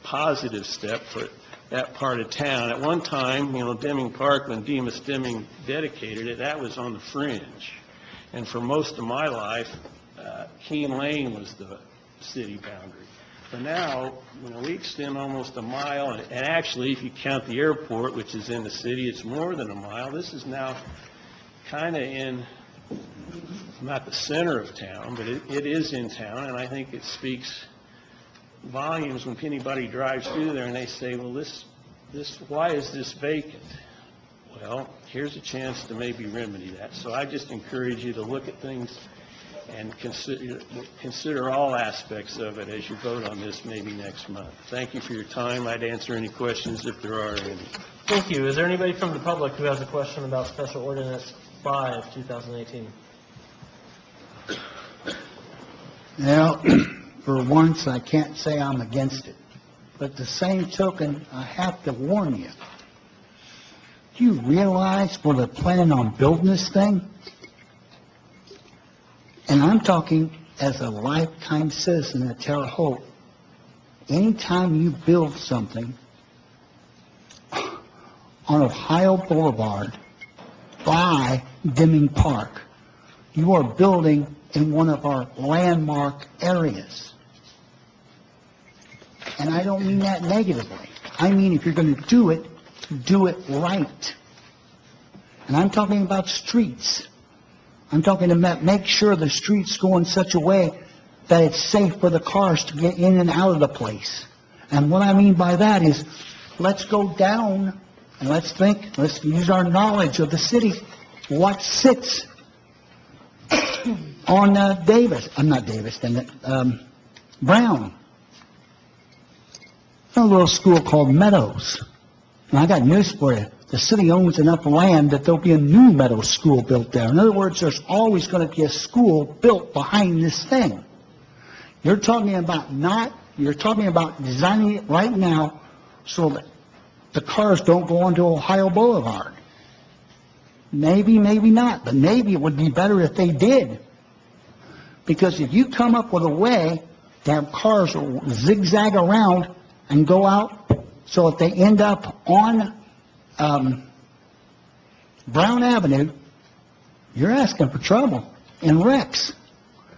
positive step for that part of town. At one time, Deming Park, when Demas Deming dedicated it, that was on the fringe. And for most of my life, Keene Lane was the city boundary. But now, we extend almost a mile, and actually, if you count the airport, which is in the city, it's more than a mile. This is now kind of in, not the center of town, but it is in town, and I think it speaks volumes when anybody drives through there and they say, well, why is this vacant? Well, here's a chance to maybe remedy that. So I just encourage you to look at things and consider all aspects of it as you vote on this maybe next month. Thank you for your time. I'd answer any questions if there are any. Thank you. Is there anybody from the public who has a question about Special Ordinance 5, 2018? Now, for once, I can't say I'm against it. But the same token, I have to warn you. Do you realize where they're planning on building this thing? And I'm talking as a lifetime citizen of Terre Haute. Anytime you build something on Ohio Boulevard by Deming Park, you are building in one of our landmark areas. And I don't mean that negatively. I mean, if you're going to do it right. And I'm talking about streets. I'm talking about make sure the streets go in such a way that it's safe for the cars to get in and out of the place. And what I mean by that is, let's go down and let's use our knowledge of the city. What sits on Brown? A little school called Meadows. And I got news for you. The city owns enough land that there'll be a new Meadows school built there. In other words, there's always going to be a school built behind this thing. You're talking about designing it right now so that the cars don't go onto Ohio Boulevard. Maybe, maybe not, but maybe it would be better if they did. Because if you come up with a way to have cars zigzag around and go out so if they end up on Brown Avenue, you're asking for trouble and wrecks.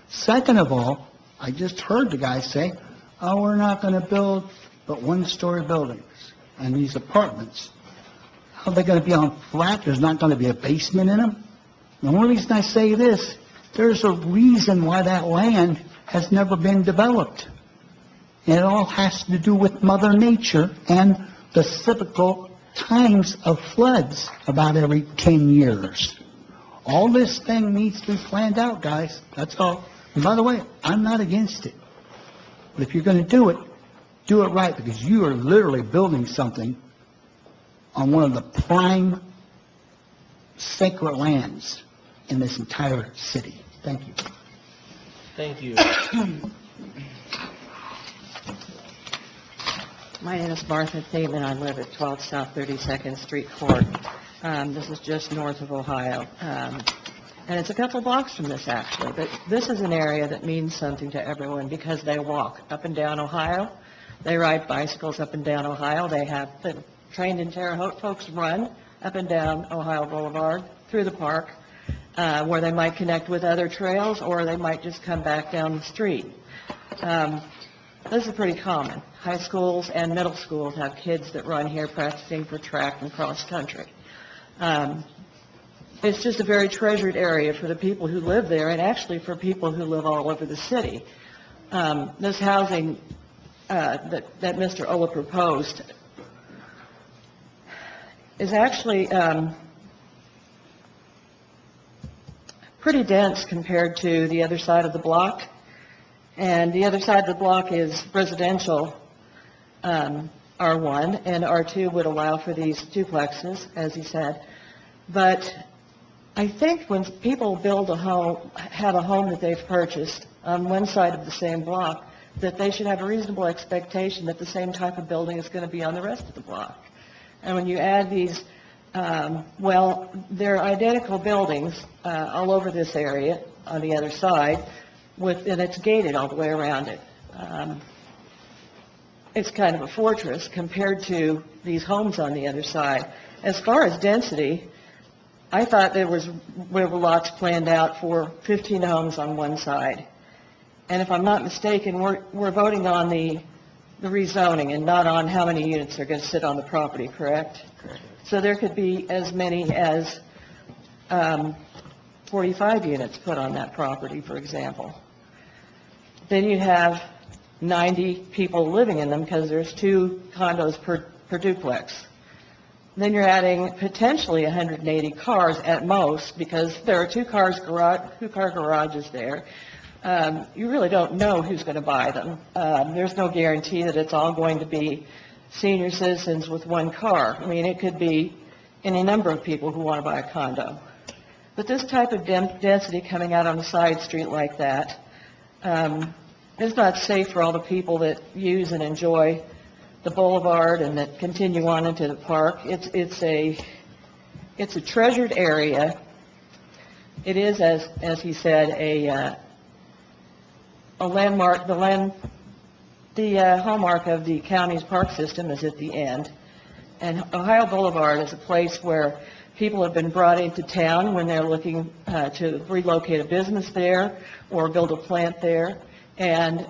Second of all, I just heard the guy say, oh, we're not going to build but one-story buildings and these apartments. How are they going to be on flat? There's not going to be a basement in them? The only reason I say this, there's a reason why that land has never been developed. And it all has to do with Mother Nature and the typical times of floods about every 10 years. All this thing needs to be planned out, guys. That's all. And by the way, I'm not against it. But if you're going to do it right, because you are literally building something on one of the prime sacred lands in this entire city. Thank you. Thank you. My name is Martha Thielen. I live at 12 South 32nd Street Court. This is just north of Ohio. And it's a couple blocks from this, actually. But this is an area that means something to everyone because they walk up and down Ohio. They ride bicycles up and down Ohio. They have the trained in Terre Haute folks run up and down Ohio Boulevard through the park, where they might connect with other trails or they might just come back down the street. This is pretty common. High schools and middle schools have kids that run here practicing for track and cross country. It's just a very treasured area for the people who live there and actually for people who live all over the city. This housing that Mr. Ola proposed is actually pretty dense compared to the other side of the block. And the other side of the block is residential R1, and R2 would allow for these duplexes, as he said. But I think when people build a home, have a home that they've purchased on one side of the same block, that they should have a reasonable expectation that the same type of building is going to be on the rest of the block. And when you add these, they're identical buildings all over this area on the other side, and it's gated all the way around it. It's kind of a fortress compared to these homes on the other side. As far as density, I thought there were lots planned out for 15 homes on one side. And if I'm not mistaken, we're voting on the rezoning and not on how many units are going to sit on the property, correct? Correct. So there could be as many as 45 units put on that property, for example. Then you have 90 people living in them because there's 2 condos per duplex. Then you're adding potentially 180 cars at most because there are 2-car garages there. You really don't know who's going to buy them. There's no guarantee that it's all going to be senior citizens with 1 car. I mean, it could be any number of people who want to buy a condo. But this type of density coming out on a side street like that is not safe for all the people that use and enjoy the boulevard and that continue on into the park. It's a treasured area. It is, as he said, a landmark. The hallmark of the county's park system is at the end. And Ohio Boulevard is a place where people have been brought into town when they're looking to relocate a business there or build a plant there. And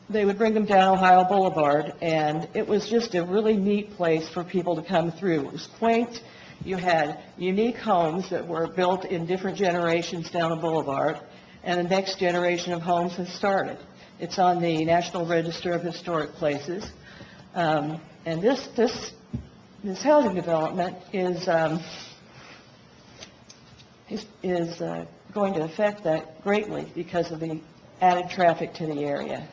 they would bring them down Ohio Boulevard, and it was just a really neat place for people to come through. It was quaint. You had unique homes that were built in different generations down the boulevard, and the next generation of homes has started. It's on the National Register of Historic Places. And this housing development is going to affect that greatly because of the added traffic to the area.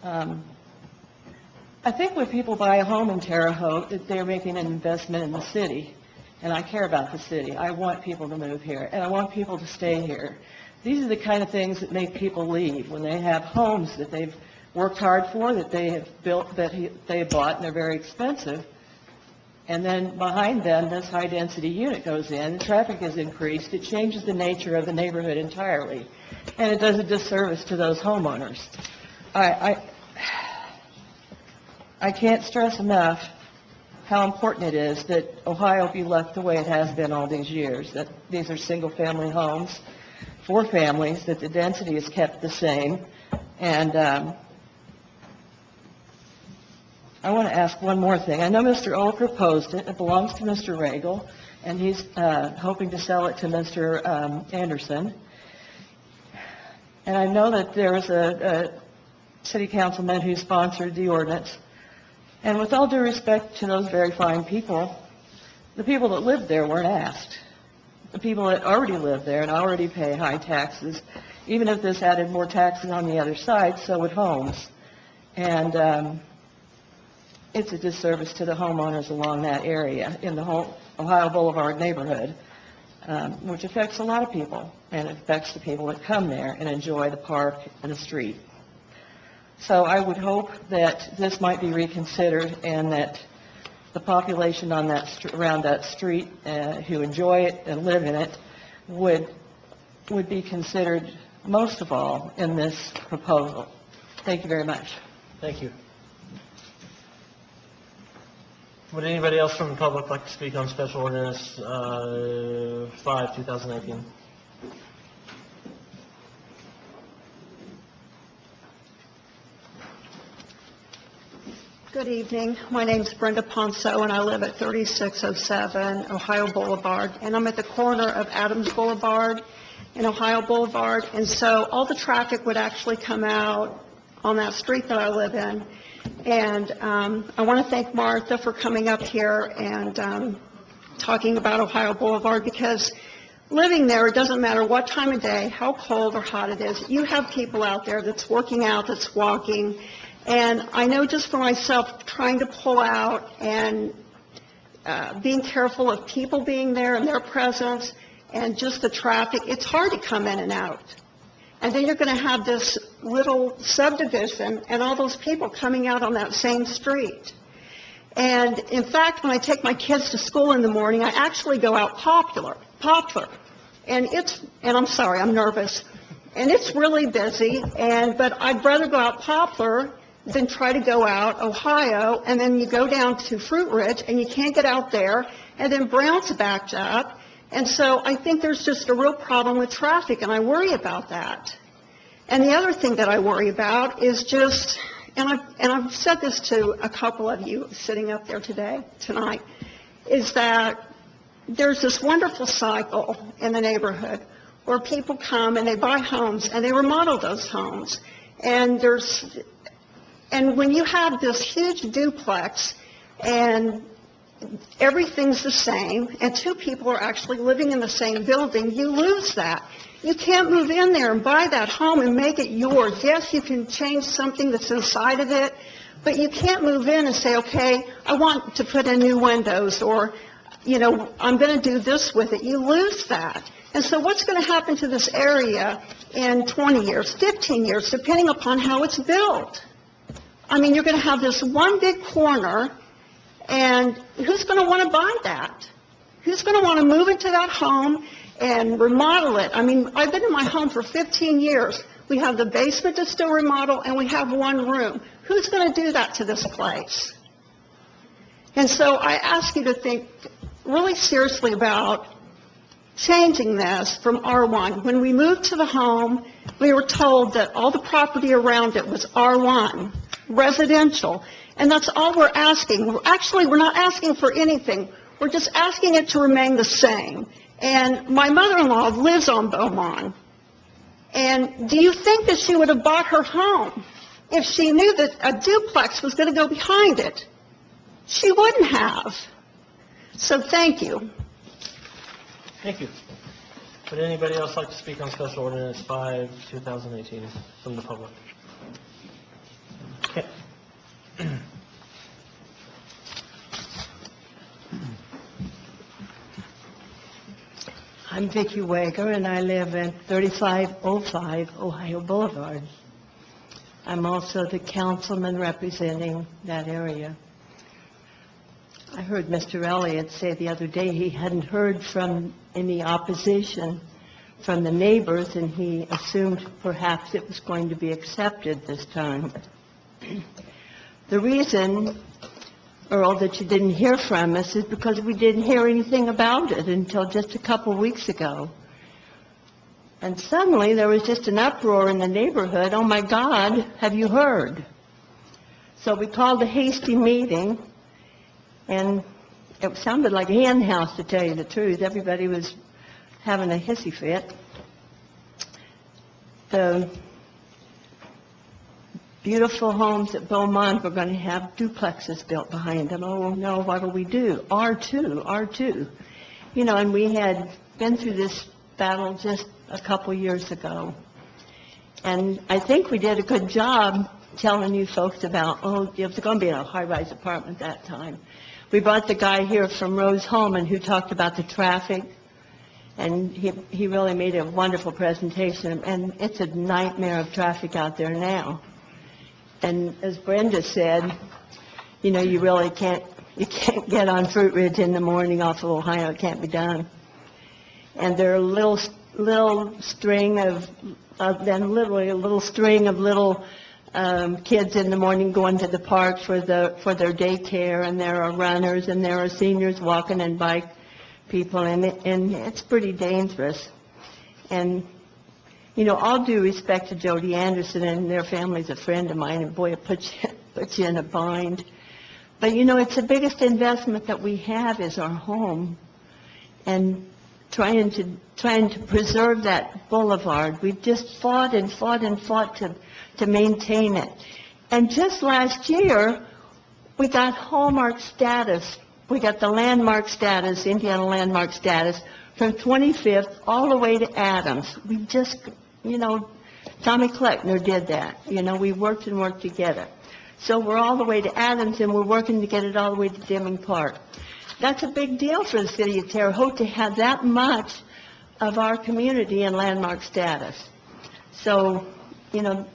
I think when people buy a home in Terre Haute, that they're making an investment in the city, and I care about the city. I want people to move here, and I want people to stay here. These are the kind of things that make people leave when they have homes that they've worked hard for, that they have built, that they have bought, and they're very expensive. And then behind them, this high-density unit goes in, the traffic is increased, it changes the nature of the neighborhood entirely, and it does a disservice to those homeowners. I can't stress enough how important it is that Ohio be left the way it has been all these years, that these are single-family homes for families, that the density is kept the same. And I want to ask one more thing. I know Mr. O proposed it. It belongs to Mr. Regal, and he's hoping to sell it to Mr. Anderson. And I know that there was a city councilman who sponsored the ordinance. And with all due respect to those very fine people, the people that lived there weren't asked. The people that already live there and already pay high taxes, even if this added more taxes on the other side, so would homes. And it's a disservice to the homeowners along that area in the whole Ohio Boulevard neighborhood, which affects a lot of people, and it affects the people that come there and enjoy the park and the street. So I would hope that this might be reconsidered and that the population on that around that street who enjoy it and live in it would be considered most of all in this proposal. Thank you very much. Thank you. Would anybody else from the public like to speak on Special Ordinance 5, 2019? Good evening. My name's Brenda Ponceau, and I live at 3607 Ohio Boulevard, and I'm at the corner of Adams Boulevard and Ohio Boulevard, and so all the traffic would actually come out on that street that I live in. And I want to thank Martha for coming up here and talking about Ohio Boulevard, because living there, it doesn't matter what time of day, how cold or hot it is, you have people out there that's working out, that's walking. And I know just for myself, trying to pull out and being careful of people being there and their presence, and just the traffic, it's hard to come in and out. And then you're going to have this little subdivision and all those people coming out on that same street. And in fact, when I take my kids to school in the morning, I actually go out Poplar. And I'm sorry, I'm nervous. And it's really busy, but I'd rather go out Poplar than try to go out Ohio, and then you go down to Fruit Ridge, and you can't get out there, and then Brown's backed up. And so I think there's just a real problem with traffic, and I worry about that. And the other thing that I worry about is just, and I've said this to a couple of you sitting up there tonight, is that there's this wonderful cycle in the neighborhood where people come and they buy homes and they remodel those homes. And when you have this huge duplex and everything's the same, and two people are actually living in the same building, you lose that. You can't move in there and buy that home and make it yours. Yes, you can change something that's inside of it, but you can't move in and say, okay, I want to put in new windows, or, I'm going to do this with it. You lose that. And so what's going to happen to this area in 20 years, 15 years, depending upon how it's built? I mean, you're going to have this one big corner, and who's going to want to buy that? Who's going to want to move into that home and remodel it? I mean, I've been in my home for 15 years. We have the basement to still remodel, and we have one room. Who's going to do that to this place? And so I ask you to think really seriously about changing this from R1. When we moved to the home, we were told that all the property around it was R1, residential, and that's all we're asking. Actually, we're not asking for anything. We're just asking it to remain the same. And my mother-in-law lives on Beaumont. And do you think that she would have bought her home if she knew that a duplex was going to go behind it? She wouldn't have. So thank you. Thank you. Would anybody else like to speak on Special Ordinance 5, 2018 from the public? Okay. I'm Vicki Wager, and I live at 3505 Ohio Boulevard. I'm also the councilman representing that area. I heard Mr. Elliott say the other day he hadn't heard from any opposition from the neighbors, and he assumed perhaps it was going to be accepted this time. The reason, Earl, that you didn't hear from us is because we didn't hear anything about it until just a couple weeks ago. And suddenly there was just an uproar in the neighborhood. Oh my God, have you heard? So we called a hasty meeting, and it sounded like a hen house, to tell you the truth. Everybody was having a hissy fit. The beautiful homes at Beaumont were going to have duplexes built behind them. Oh, no, what do we do? R2. And we had been through this battle just a couple years ago. And I think we did a good job telling you folks about, it was going to be a high-rise apartment that time. We brought the guy here from Rose Holman who talked about the traffic, and he really made a wonderful presentation. And it's a nightmare of traffic out there now. And as Brenda said, you really can't get on Fruit Ridge in the morning off of Ohio. It can't be done. And there are little string of literally a little string of little kids in the morning going to the park for their daycare, and there are runners, and there are seniors walking, and bike people, and it's pretty dangerous. And all due respect to Jody Anderson, and their family's a friend of mine, and boy, it puts you in a bind. But it's the biggest investment that we have is our home, and trying to preserve that boulevard. We've just fought to maintain it. And just last year, we got hallmark status. We got the landmark status, Indiana landmark status, from 25th all the way to Adams. We just, Tommy Kleckner did that. We worked together. So we're all the way to Adams, and we're working to get it all the way to Deming Park. That's a big deal for the city of Terre Haute to have that much of our community in landmark status. So, you know,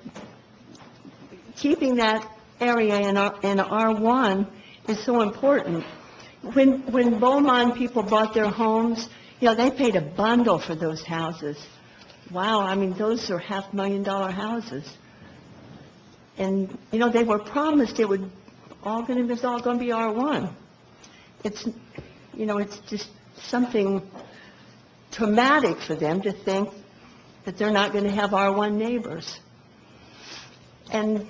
keeping that area in R1 is so important. When Beaumont people bought their homes, you know, they paid a bundle for those houses. Wow, I mean, those are $500,000 houses. And, you know, they were promised it was all going to be R1. It's, you know, it's just something traumatic for them to think that they're not going to have R1 neighbors. And,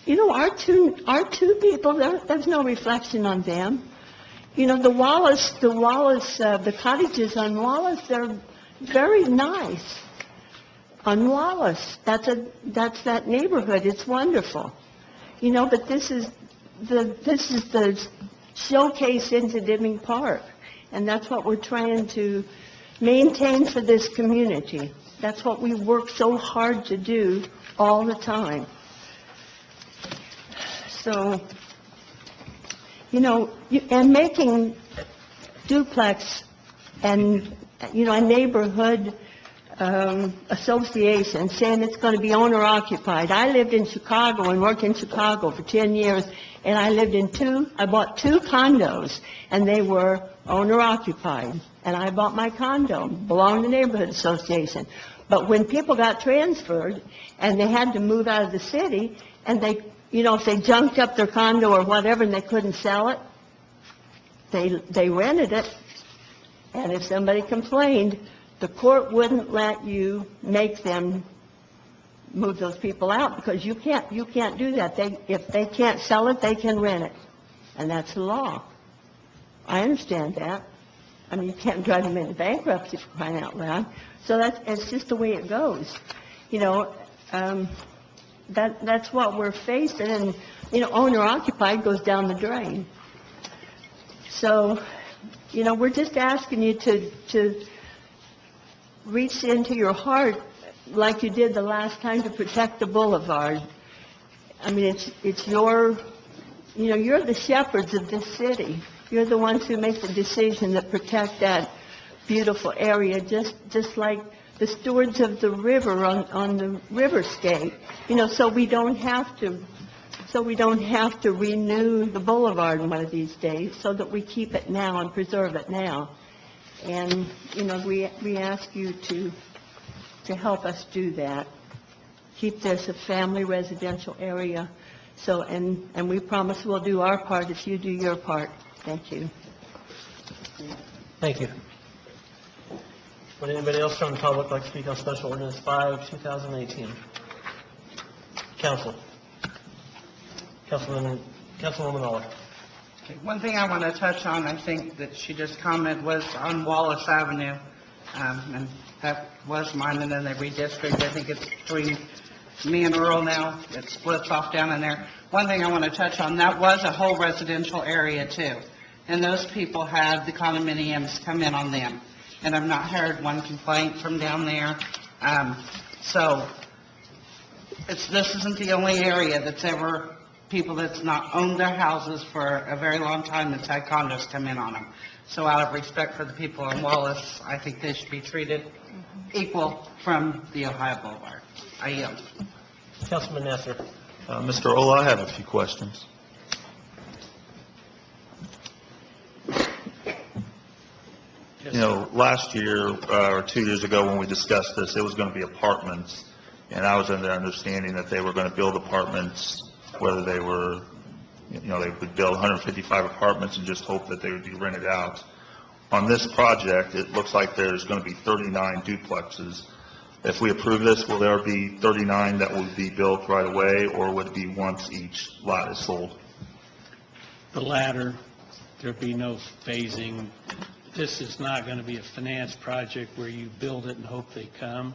you know, our two people, there's no reflection on them. You know, the cottages on Wallace, they're very nice. On Wallace, that's that neighborhood. It's wonderful. You know, but this is the showcase into Deming Park, and that's what we're trying to maintain for this community. That's what we work so hard to do all the time. So, you know, and making duplex and, you know, a neighborhood association saying it's going to be owner-occupied. I lived in Chicago and worked in Chicago for 10 years, and I bought two condos, and they were owner-occupied. And I bought my condo, belonged to the neighborhood association. But when people got transferred and they had to move out of the city, and they, you know, if they junked up their condo or whatever and they couldn't sell it, they rented it. And if somebody complained, the court wouldn't let you make them move those people out, because you can't do that. If they can't sell it, they can rent it. And that's the law. I understand that. I mean, you can't drive them into bankruptcy for crying out loud. So it's just the way it goes. You know, that's what we're facing. And, you know, owner-occupied goes down the drain. So, you know, we're just asking you to reach into your heart like you did the last time to protect the boulevard. I mean, it's your, you know, you're the shepherds of this city. You're the ones who make the decision that protect that beautiful area, just like the stewards of the river on the riverscape. You know, so we don't have to renew the boulevard one of these days, so that we keep it now and preserve it now. And, you know, we ask you to help us do that. Keep this a family residential area. So, and we promise we'll do our part if you do your part. Thank you. Thank you. Would anybody else from the public like to speak on Special Ordinance 5, 2018? Councilwoman Aller. Okay, one thing I want to touch on, I think that she just commented, was on Wallace Avenue, and that was mine, and then they redistricted. I think it's between me and Earl now. It splits off down in there. One thing I want to touch on, that was a whole residential area too, and those people had the condominiums come in on them, and I've not heard one complaint from down there. So this isn't the only area that's ever people that's not owned their houses for a very long time that's had condos come in on them. So out of respect for the people in Wallace, I think they should be treated equal from the Ohio Boulevard. I yield. Councilman Nasser. Mr. Ola, I have a few questions. You know, last year or 2 years ago when we discussed this, it was going to be apartments, and I was under the understanding that they were going to build apartments, whether they were, you know, they would build 155 apartments and just hope that they would be rented out. On this project, it looks like there's going to be 39 duplexes. If we approve this, will there be 39 that will be built right away, or would it be once each lot is sold? The latter. There'll be no phasing. This is not going to be a finance project where you build it and hope they come.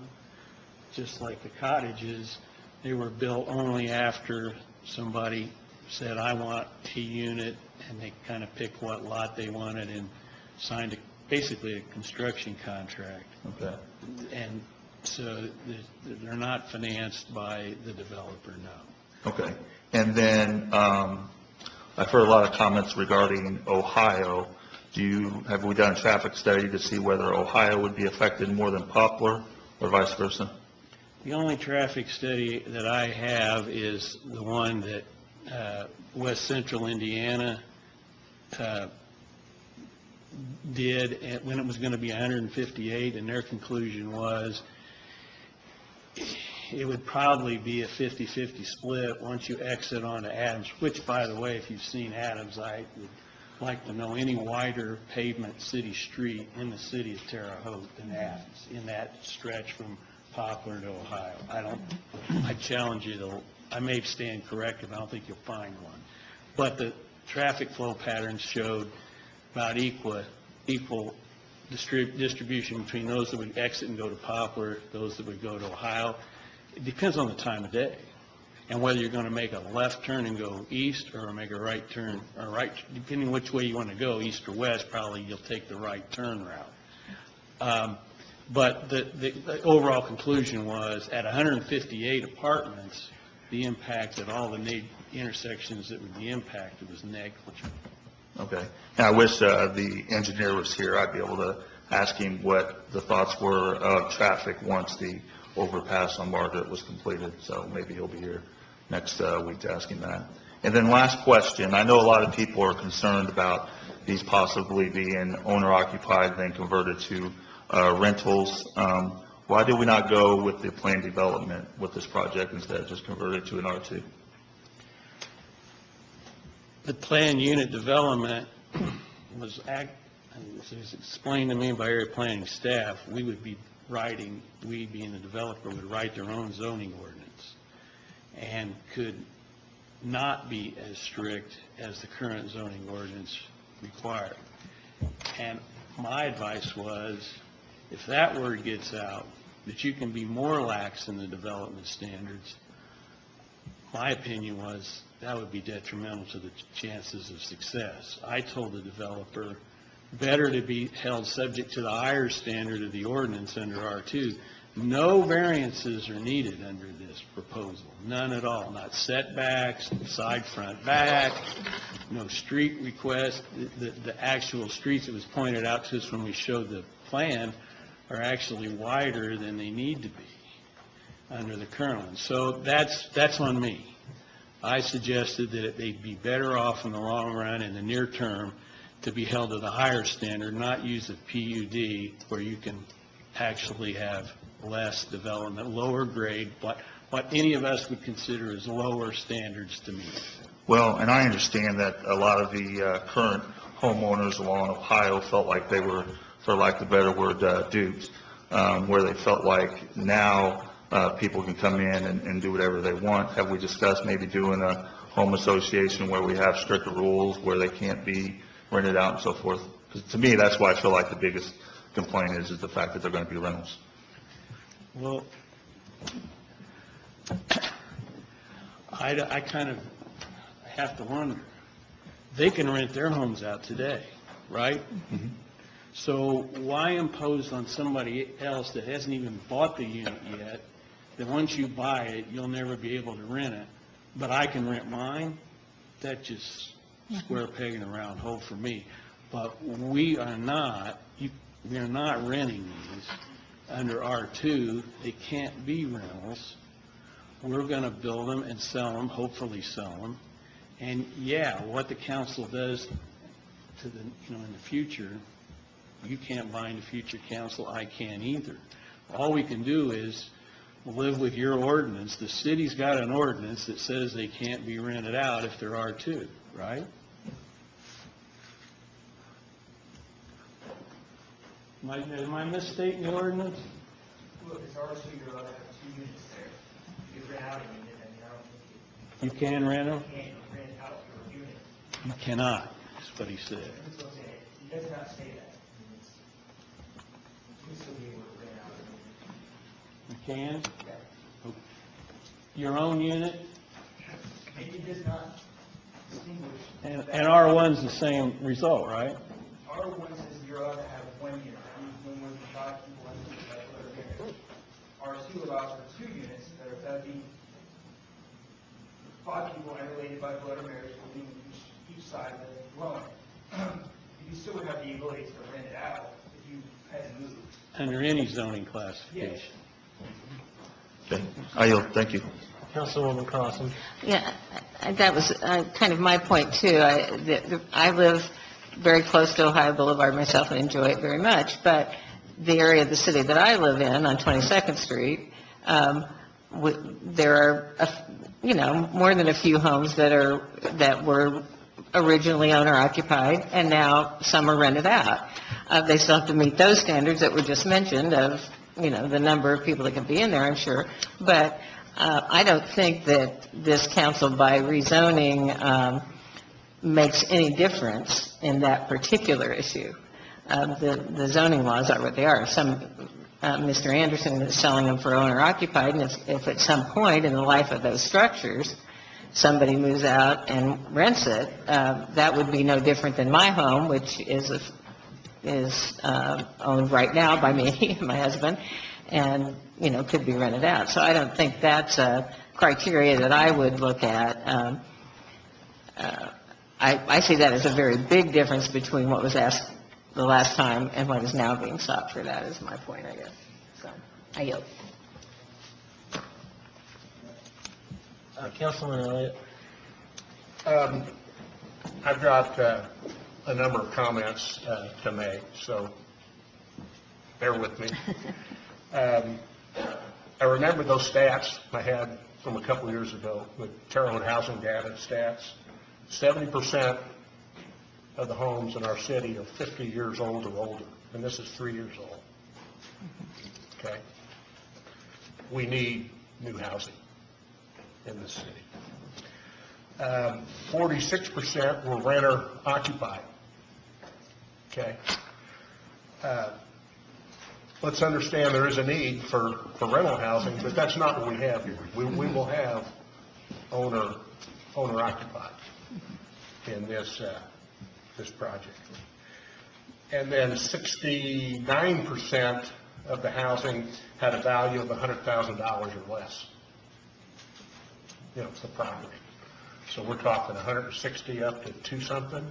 Just like the cottages, they were built only after somebody said, I want a unit, and they kind of picked what lot they wanted and signed basically a construction contract. Okay. And so they're not financed by the developer, no. Okay. And then I've heard a lot of comments regarding Ohio. Have we done a traffic study to see whether Ohio would be affected more than Poplar or vice versa? The only traffic study that I have is the one that West Central Indiana did when it was going to be 158, and their conclusion was it would probably be a 50-50 split once you exit onto Adams, which, by the way, if you've seen Adams, I would like to know any wider pavement city street in the city of Terre Haute than Adams, in that stretch from Poplar to Ohio. I challenge you to, I may stand corrected, I don't think you'll find one. But the traffic flow patterns showed about equal distribution between those that would exit and go to Poplar, those that would go to Ohio. It depends on the time of day and whether you're going to make a left turn and go east or make a right turn, or right, depending which way you want to go, east or west, probably you'll take the right turn route. But the overall conclusion was at 158 apartments, the impact at all the intersections that would be impacted was negligible. Okay. And I wish the engineer was here. I'd be able to ask him what the thoughts were of traffic once the overpass on Margaret was completed. So maybe he'll be here next week to ask him that. And then last question. I know a lot of people are concerned about these possibly being owner-occupied, then converted to rentals. Why did we not go with the planned development with this project instead, just convert it to an R2? The planned unit development was explained to me by area planning staff. We would be writing, we being the developer, would write their own zoning ordinance and could not be as strict as the current zoning ordinance required. And my advice was, if that word gets out, that you can be more lax in the development standards, my opinion was that would be detrimental to the chances of success. I told the developer, better to be held subject to the higher standard of the ordinance under R2. No variances are needed under this proposal, none at all, not setbacks, side, front, back, no street request. The actual streets, it was pointed out to us when we showed the plan, are actually wider than they need to be under the current one. So that's on me. I suggested that they'd be better off in the long run, in the near term, to be held to the higher standard, not use a PUD where you can actually have less development, lower grade, what any of us would consider as lower standards to meet. Well, and I understand that a lot of the current homeowners along Ohio felt like they were, for lack of a better word, duped, where they felt like now people can come in and do whatever they want. Have we discussed maybe doing a home association where we have stricter rules, where they can't be rented out and so forth? Because to me, that's why I feel like the biggest complaint is the fact that they're going to be rentals. Well, I kind of have to wonder. They can rent their homes out today, right? Mm-hmm. So why impose on somebody else that hasn't even bought the unit yet, that once you buy it, you'll never be able to rent it, but I can rent mine? That just square peg in a round hole for me. But we are not renting these under R2. They can't be rentals. We're going to build them and sell them, hopefully sell them. And yeah, what the council does to the, in the future, you can't bind a future council, I can't either. All we can do is live with your ordinance. The city's got an ordinance that says they can't be rented out if they're R2, right? Am I misstating the ordinance? Look, it's R2, you're allowed to have 2 units there. You can rent out a unit, and I don't think You can rent them? you can't rent out your unit. You cannot, is what he said. That's what I'm saying. He does not say that. You can still be able to rent out a unit. You can? Yeah. Your own unit? He does not distinguish. And R1's the same result, right? R1 says you're allowed to have 1 unit. When we're 5 people in R2 allows for 2 units that would be 5 people unrelated by blood or marriage living each side of the dwelling. you still would have the ability to rent it out if you had to move. Under any zoning classification. Okay, I yield, thank you. Councilwoman Crossen. Yeah, that was kind of my point, too. I live very close to Ohio Boulevard myself and enjoy it very much, but the area of the city that I live in, on 22nd Street, there are, more than a few homes that were originally owner-occupied, and now some are rented out. They still have to meet those standards that were just mentioned of, the number of people that can be in there, I'm sure, but I don't think that this council, by rezoning, makes any difference in that particular issue. The zoning laws are what they are. Mr. Anderson is selling them for owner-occupied, and if at some point in the life of those structures, somebody moves out and rents it, that would be no different than my home, which is owned right now by me and my husband, and, could be rented out. So I don't think that's a criteria that I would look at. I see that as a very big difference between what was asked the last time and what is now being sought for. That is my point, I guess. So, I yield. Councilman Elliott. I've got a number of comments to make, so bear with me. I remember those stats I had from a couple years ago, the Terre Haute Housing Data stats. 70% of the homes in our city are 50 years old or older, and this is 3 years old. Okay? We need new housing in this city. 46% were renter occupied. Okay? Let's understand there is a need for rental housing, but that's not what we have here. We will have owner occupied in this project. And then 69% of the housing had a value of $100,000 or less. The property. So we're talking 160 up to 2-something.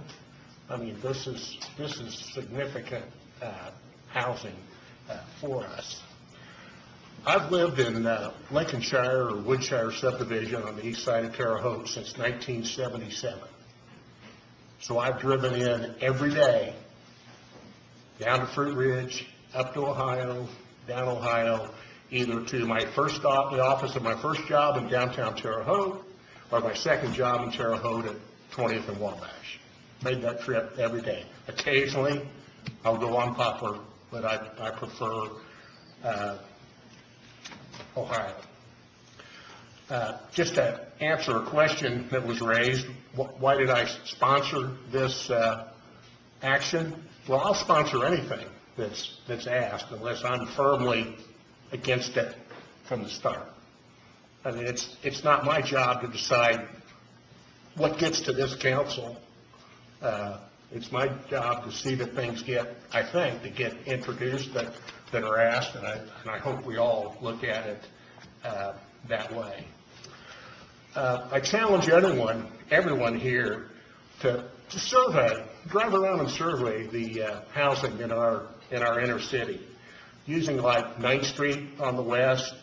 I mean, this is significant housing for us. I've lived in Lincolnshire or Woodshire subdivision on the east side of Terre Haute since 1977. So I've driven in every day down to Fruit Ridge, up to Ohio, down Ohio, either to my first stop, the office of my first job in downtown Terre Haute, or my second job in Terre Haute at 20th and Wabash. Made that trip every day. Occasionally, I'll go on Poplar, but I prefer Ohio. Just to answer a question that was raised, why did I sponsor this action? Well, I'll sponsor anything that's asked unless I'm firmly against it from the start. I mean, it's not my job to decide what gets to this council. It's my job to see that things get introduced that are asked, and I hope we all look at it that way. I challenge everyone here to survey, drive around and survey the housing in our inner city, using like 9th Street on the west,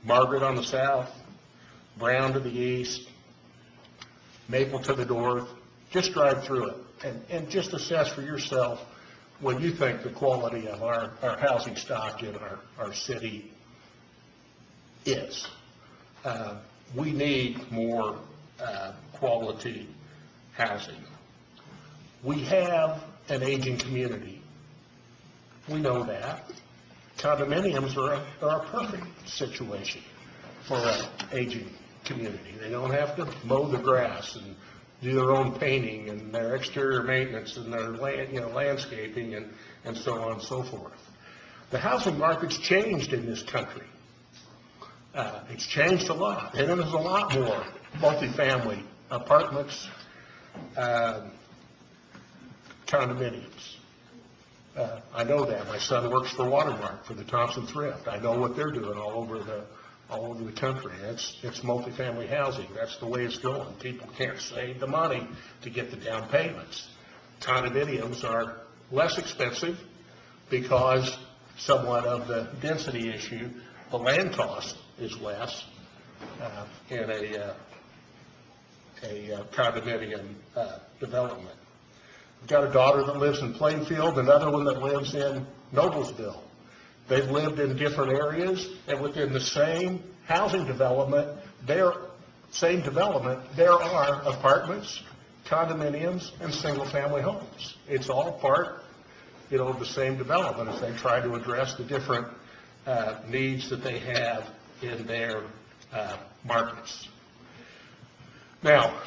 Margaret on the south, Brown to the east, Maple to the north. Just drive through it and just assess for yourself what you think the quality of our housing stock in our city is. We need more quality housing. We have an aging community. We know that. Condominiums are a perfect situation for an aging community. They don't have to mow the grass and do their own painting and their exterior maintenance and their landscaping and so on and so forth. The housing market's changed in this country. It's changed a lot, and there's a lot more multifamily apartments, condominiums. I know that. My son works for Watermark, for the Thompson Thrift. I know what they're doing all over the country. It's multifamily housing. That's the way it's going. People can't save the money to get the down payments. condominiums are less expensive because somewhat of the density issue, the land cost is less in a condominium development. I've got a daughter that lives in Plainfield, another one that lives in Noblesville. They've lived in different areas, and within the same housing development, there are apartments, condominiums, and single-family homes. It's all part, of the same development as they try to address the different needs that they have in their markets. Now,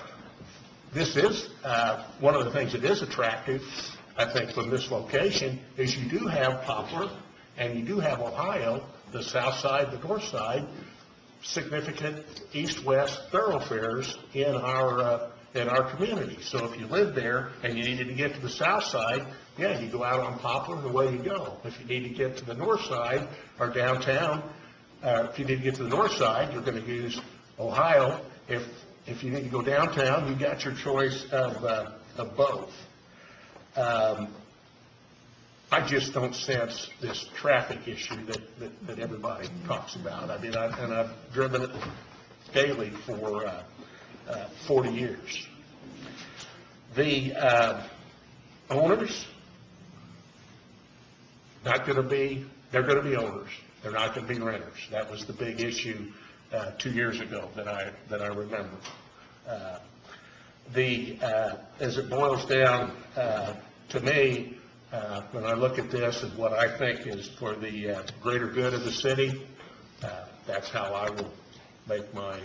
this is one of the things that is attractive, I think, from this location, is you do have Poplar and you do have Ohio, the south side, the north side, significant east-west thoroughfares in our community. So if you live there and you needed to get to the south side, yeah, you go out on Poplar and away you go. If you need to get to the north side or downtown, if you need to get to the north side, you're going to use Ohio. If you need to go downtown, you got your choice of both. I just don't sense this traffic issue that everybody talks about. I mean, I've driven it daily for 40 years. The owners, they're going to be owners. They're not going to be renters. That was the big issue 2 years ago that I remember. As it boils down to me, when I look at this and what I think is for the greater good of the city, that's how I will make my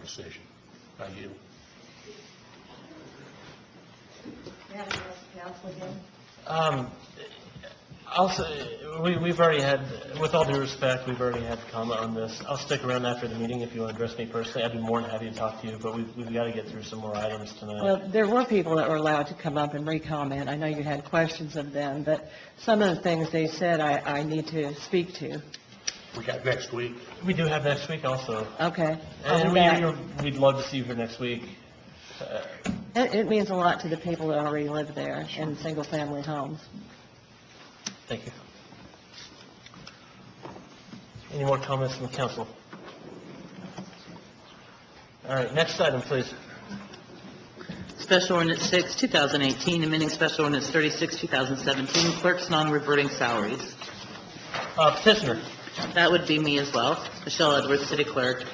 decision. I yield. I'll say, we've already had, with all due respect, we've already had comment on this. I'll stick around after the meeting if you want to address me personally. I'd be more than happy to talk to you, but we've got to get through some more items tonight. Well, there were people that were allowed to come up and re-comment. I know you had questions of them, but some of the things they said I need to speak to. We got next week. We do have next week also. Okay. And we'd love to see you here next week. It means a lot to the people that already live there in single-family homes. Thank you. Any more comments from the council? All right, next item, please. Special Ordinance 6, 2018, amending Special Ordinance 36, 2017, clerk's non-reverting salaries. Petitioner. That would be me as well, Michelle Edwards, City Clerk.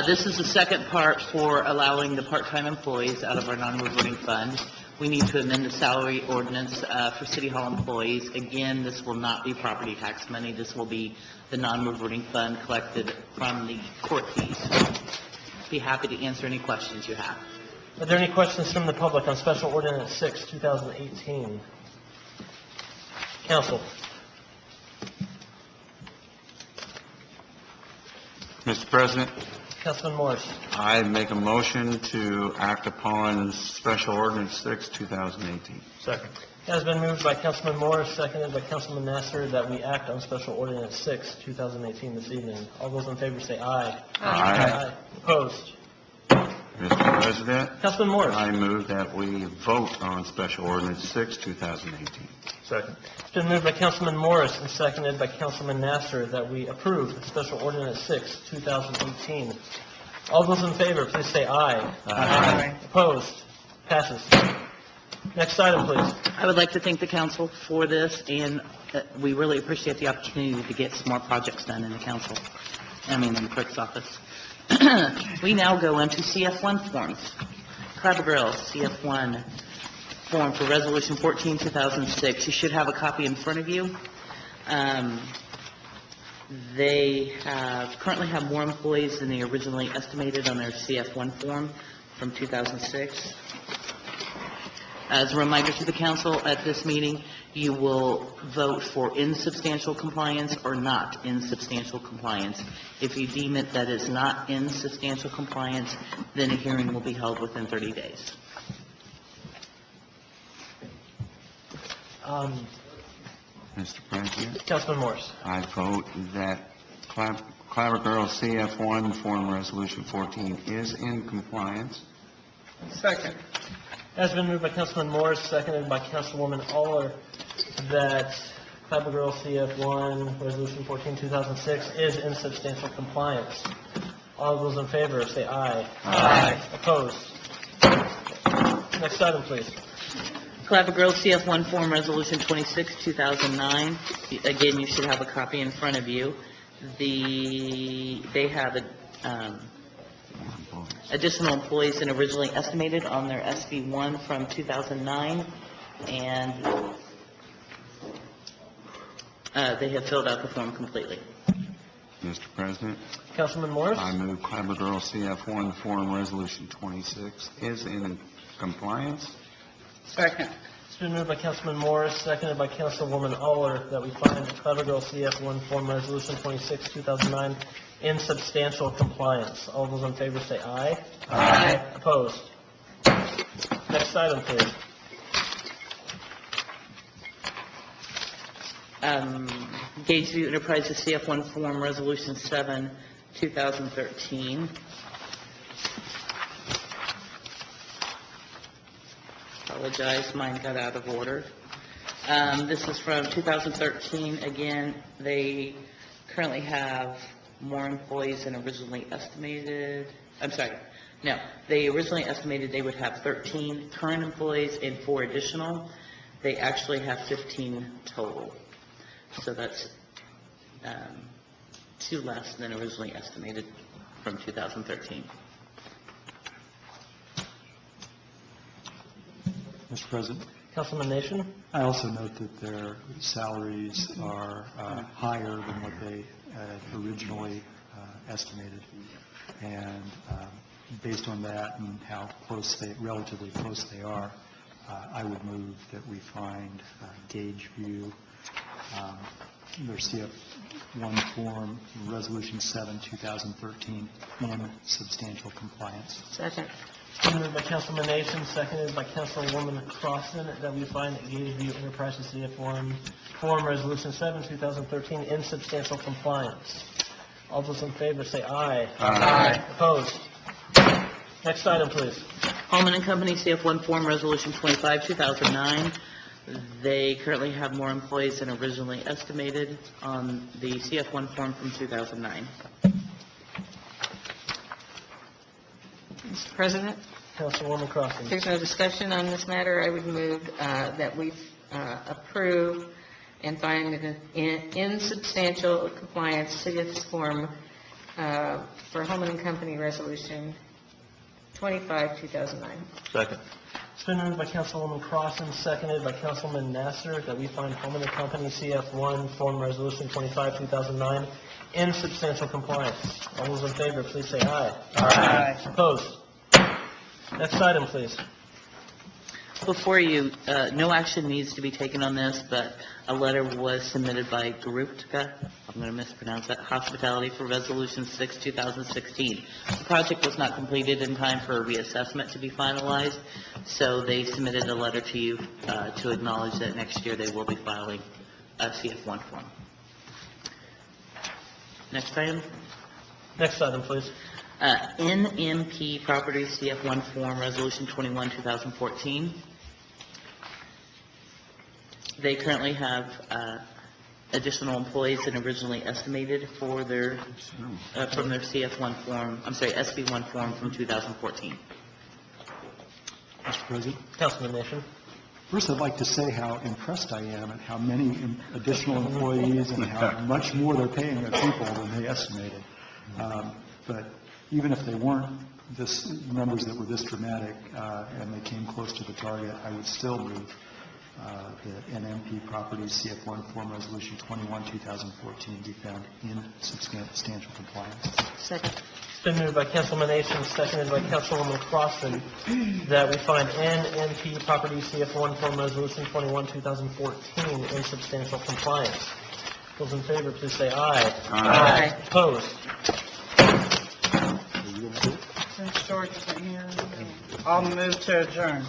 This is the second part for allowing the part-time employees out of our non-reverting fund. We need to amend the salary ordinance for City Hall employees. Again, this will not be property tax money. This will be the non-reverting fund collected from the court fees. Be happy to answer any questions you have. Are there any questions from the public on Special Ordinance 6, 2018? Council. Mr. President, Councilman Morris. I make a motion to act upon Special Ordinance 6, 2018. Second. It has been moved by Councilman Morris, seconded by Councilman Nasser, that we act on Special Ordinance 6, 2018 this evening. All those in favor say aye. Aye. Opposed? Mr. President, Councilman Morris. I move that we vote on Special Ordinance 6, 2018. Second. It's been moved by Councilman Morris and seconded by Councilman Nasser that we approve Special Ordinance 6, 2018. All those in favor, please say aye. Aye. Opposed? Passes. Next item, please. I would like to thank the council for this, and we really appreciate the opportunity to get some more projects done in the council, in the clerk's office. We now go into CF1 forms. Clabber Girl, CF1 form for Resolution 14, 2006. You should have a copy in front of you. They currently have more employees than they originally estimated on their CF1 form from 2006. As a reminder to the council, at this meeting, you will vote for insubstantial compliance or not insubstantial compliance. If you deem it that is not insubstantial compliance, then a hearing will be held within 30 days. Mr. President, Councilman Morris. I vote that Clabber Girl CF1 Form Resolution 14 is in compliance. Second. Has been moved by Councilman Morris, seconded by Councilwoman Aller, that Clabber Girl CF1, Resolution 14, 2006, is in substantial compliance. All those in favor, say aye. Aye. Opposed? Next item, please. Clabber Girls CF1 Form Resolution 26, 2009. Again, you should have a copy in front of you. They have additional employees than originally estimated on their SB1 from 2009, and they have filled out the form completely. Mr. President, Councilman Morris? I move Clabber Girl CF1 Form Resolution 26 is in compliance. Second. It's been moved by Councilman Morris, seconded by Councilwoman Aller, that we find the Clabber Girl CF1 Form Resolution 26, 2009 in substantial compliance. All those in favor say aye. Aye. Opposed? Next item, please. Gageview Enterprises CF1 Form Resolution 7, 2013. Apologize, mine got out of order. This is from 2013. Again, they currently have more employees than originally estimated. I'm sorry. No, they originally estimated they would have 13 current employees and 4 additional. They actually have 15 total. So that's 2 less than originally estimated from 2013. Mr. President, Councilman Nation? I also note that their salaries are higher than what they originally estimated. And based on that and how relatively close they are, I would move that we find Gageview, their CF1 Form Resolution 7, 2013, in substantial compliance. Second. Moved by Councilman Nation, seconded by Councilwoman Crossan, that we find that Gageview Enterprises CF1 Form Resolution 7, 2013 in substantial compliance. All those in favor say aye. Aye. Opposed? Next item, please. Holman and Company CF1 Form Resolution 25, 2009. They currently have more employees than originally estimated on the CF1 form from 2009. Mr. President? Councilwoman Crossan. If there's no discussion on this matter, I would move that we approve and find in substantial compliance CF form for Holman and Company Resolution 25, 2009. Second. It's been moved by Councilwoman Crossan, seconded by Councilman Nasser, that we find Holman and Company CF1 Form Resolution 25, 2009 in substantial compliance. All those in favor, please say aye. Aye. Opposed? Next item, please. Before you, no action needs to be taken on this, but a letter was submitted by Garupka, I'm going to mispronounce that, Hospitality for Resolution 6, 2016. The project was not completed in time for a reassessment to be finalized, so they submitted a letter to you to acknowledge that next year they will be filing a CF1 form. Next item. Next item, please. NMP Properties CF1 Form Resolution 21, 2014. They currently have additional employees than originally estimated for their from their CF1 form, I'm sorry, SB1 form from 2014. Mr. President? Councilman Nation. First, I'd like to say how impressed I am at how many additional employees and how much more they're paying their people than they estimated. But even if they weren't numbers that were this dramatic and they came close to the target, I would still move that NMP Properties CF1 Form Resolution 21, 2014 be found in substantial compliance. Second. It's been moved by Councilman Nation, seconded by Councilwoman Crossan, that we find NMP Properties CF1 Form Resolution 21, 2014 in substantial compliance. Those in favor, please say aye. Aye. Opposed? Since George isn't here, I'll move to adjourn.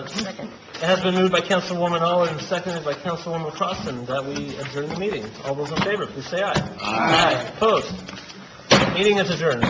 Second. It has been moved by Councilwoman Aller and seconded by Councilwoman Crossan that we adjourn the meeting. All those in favor, please say aye. Aye. Opposed? Meeting is adjourned.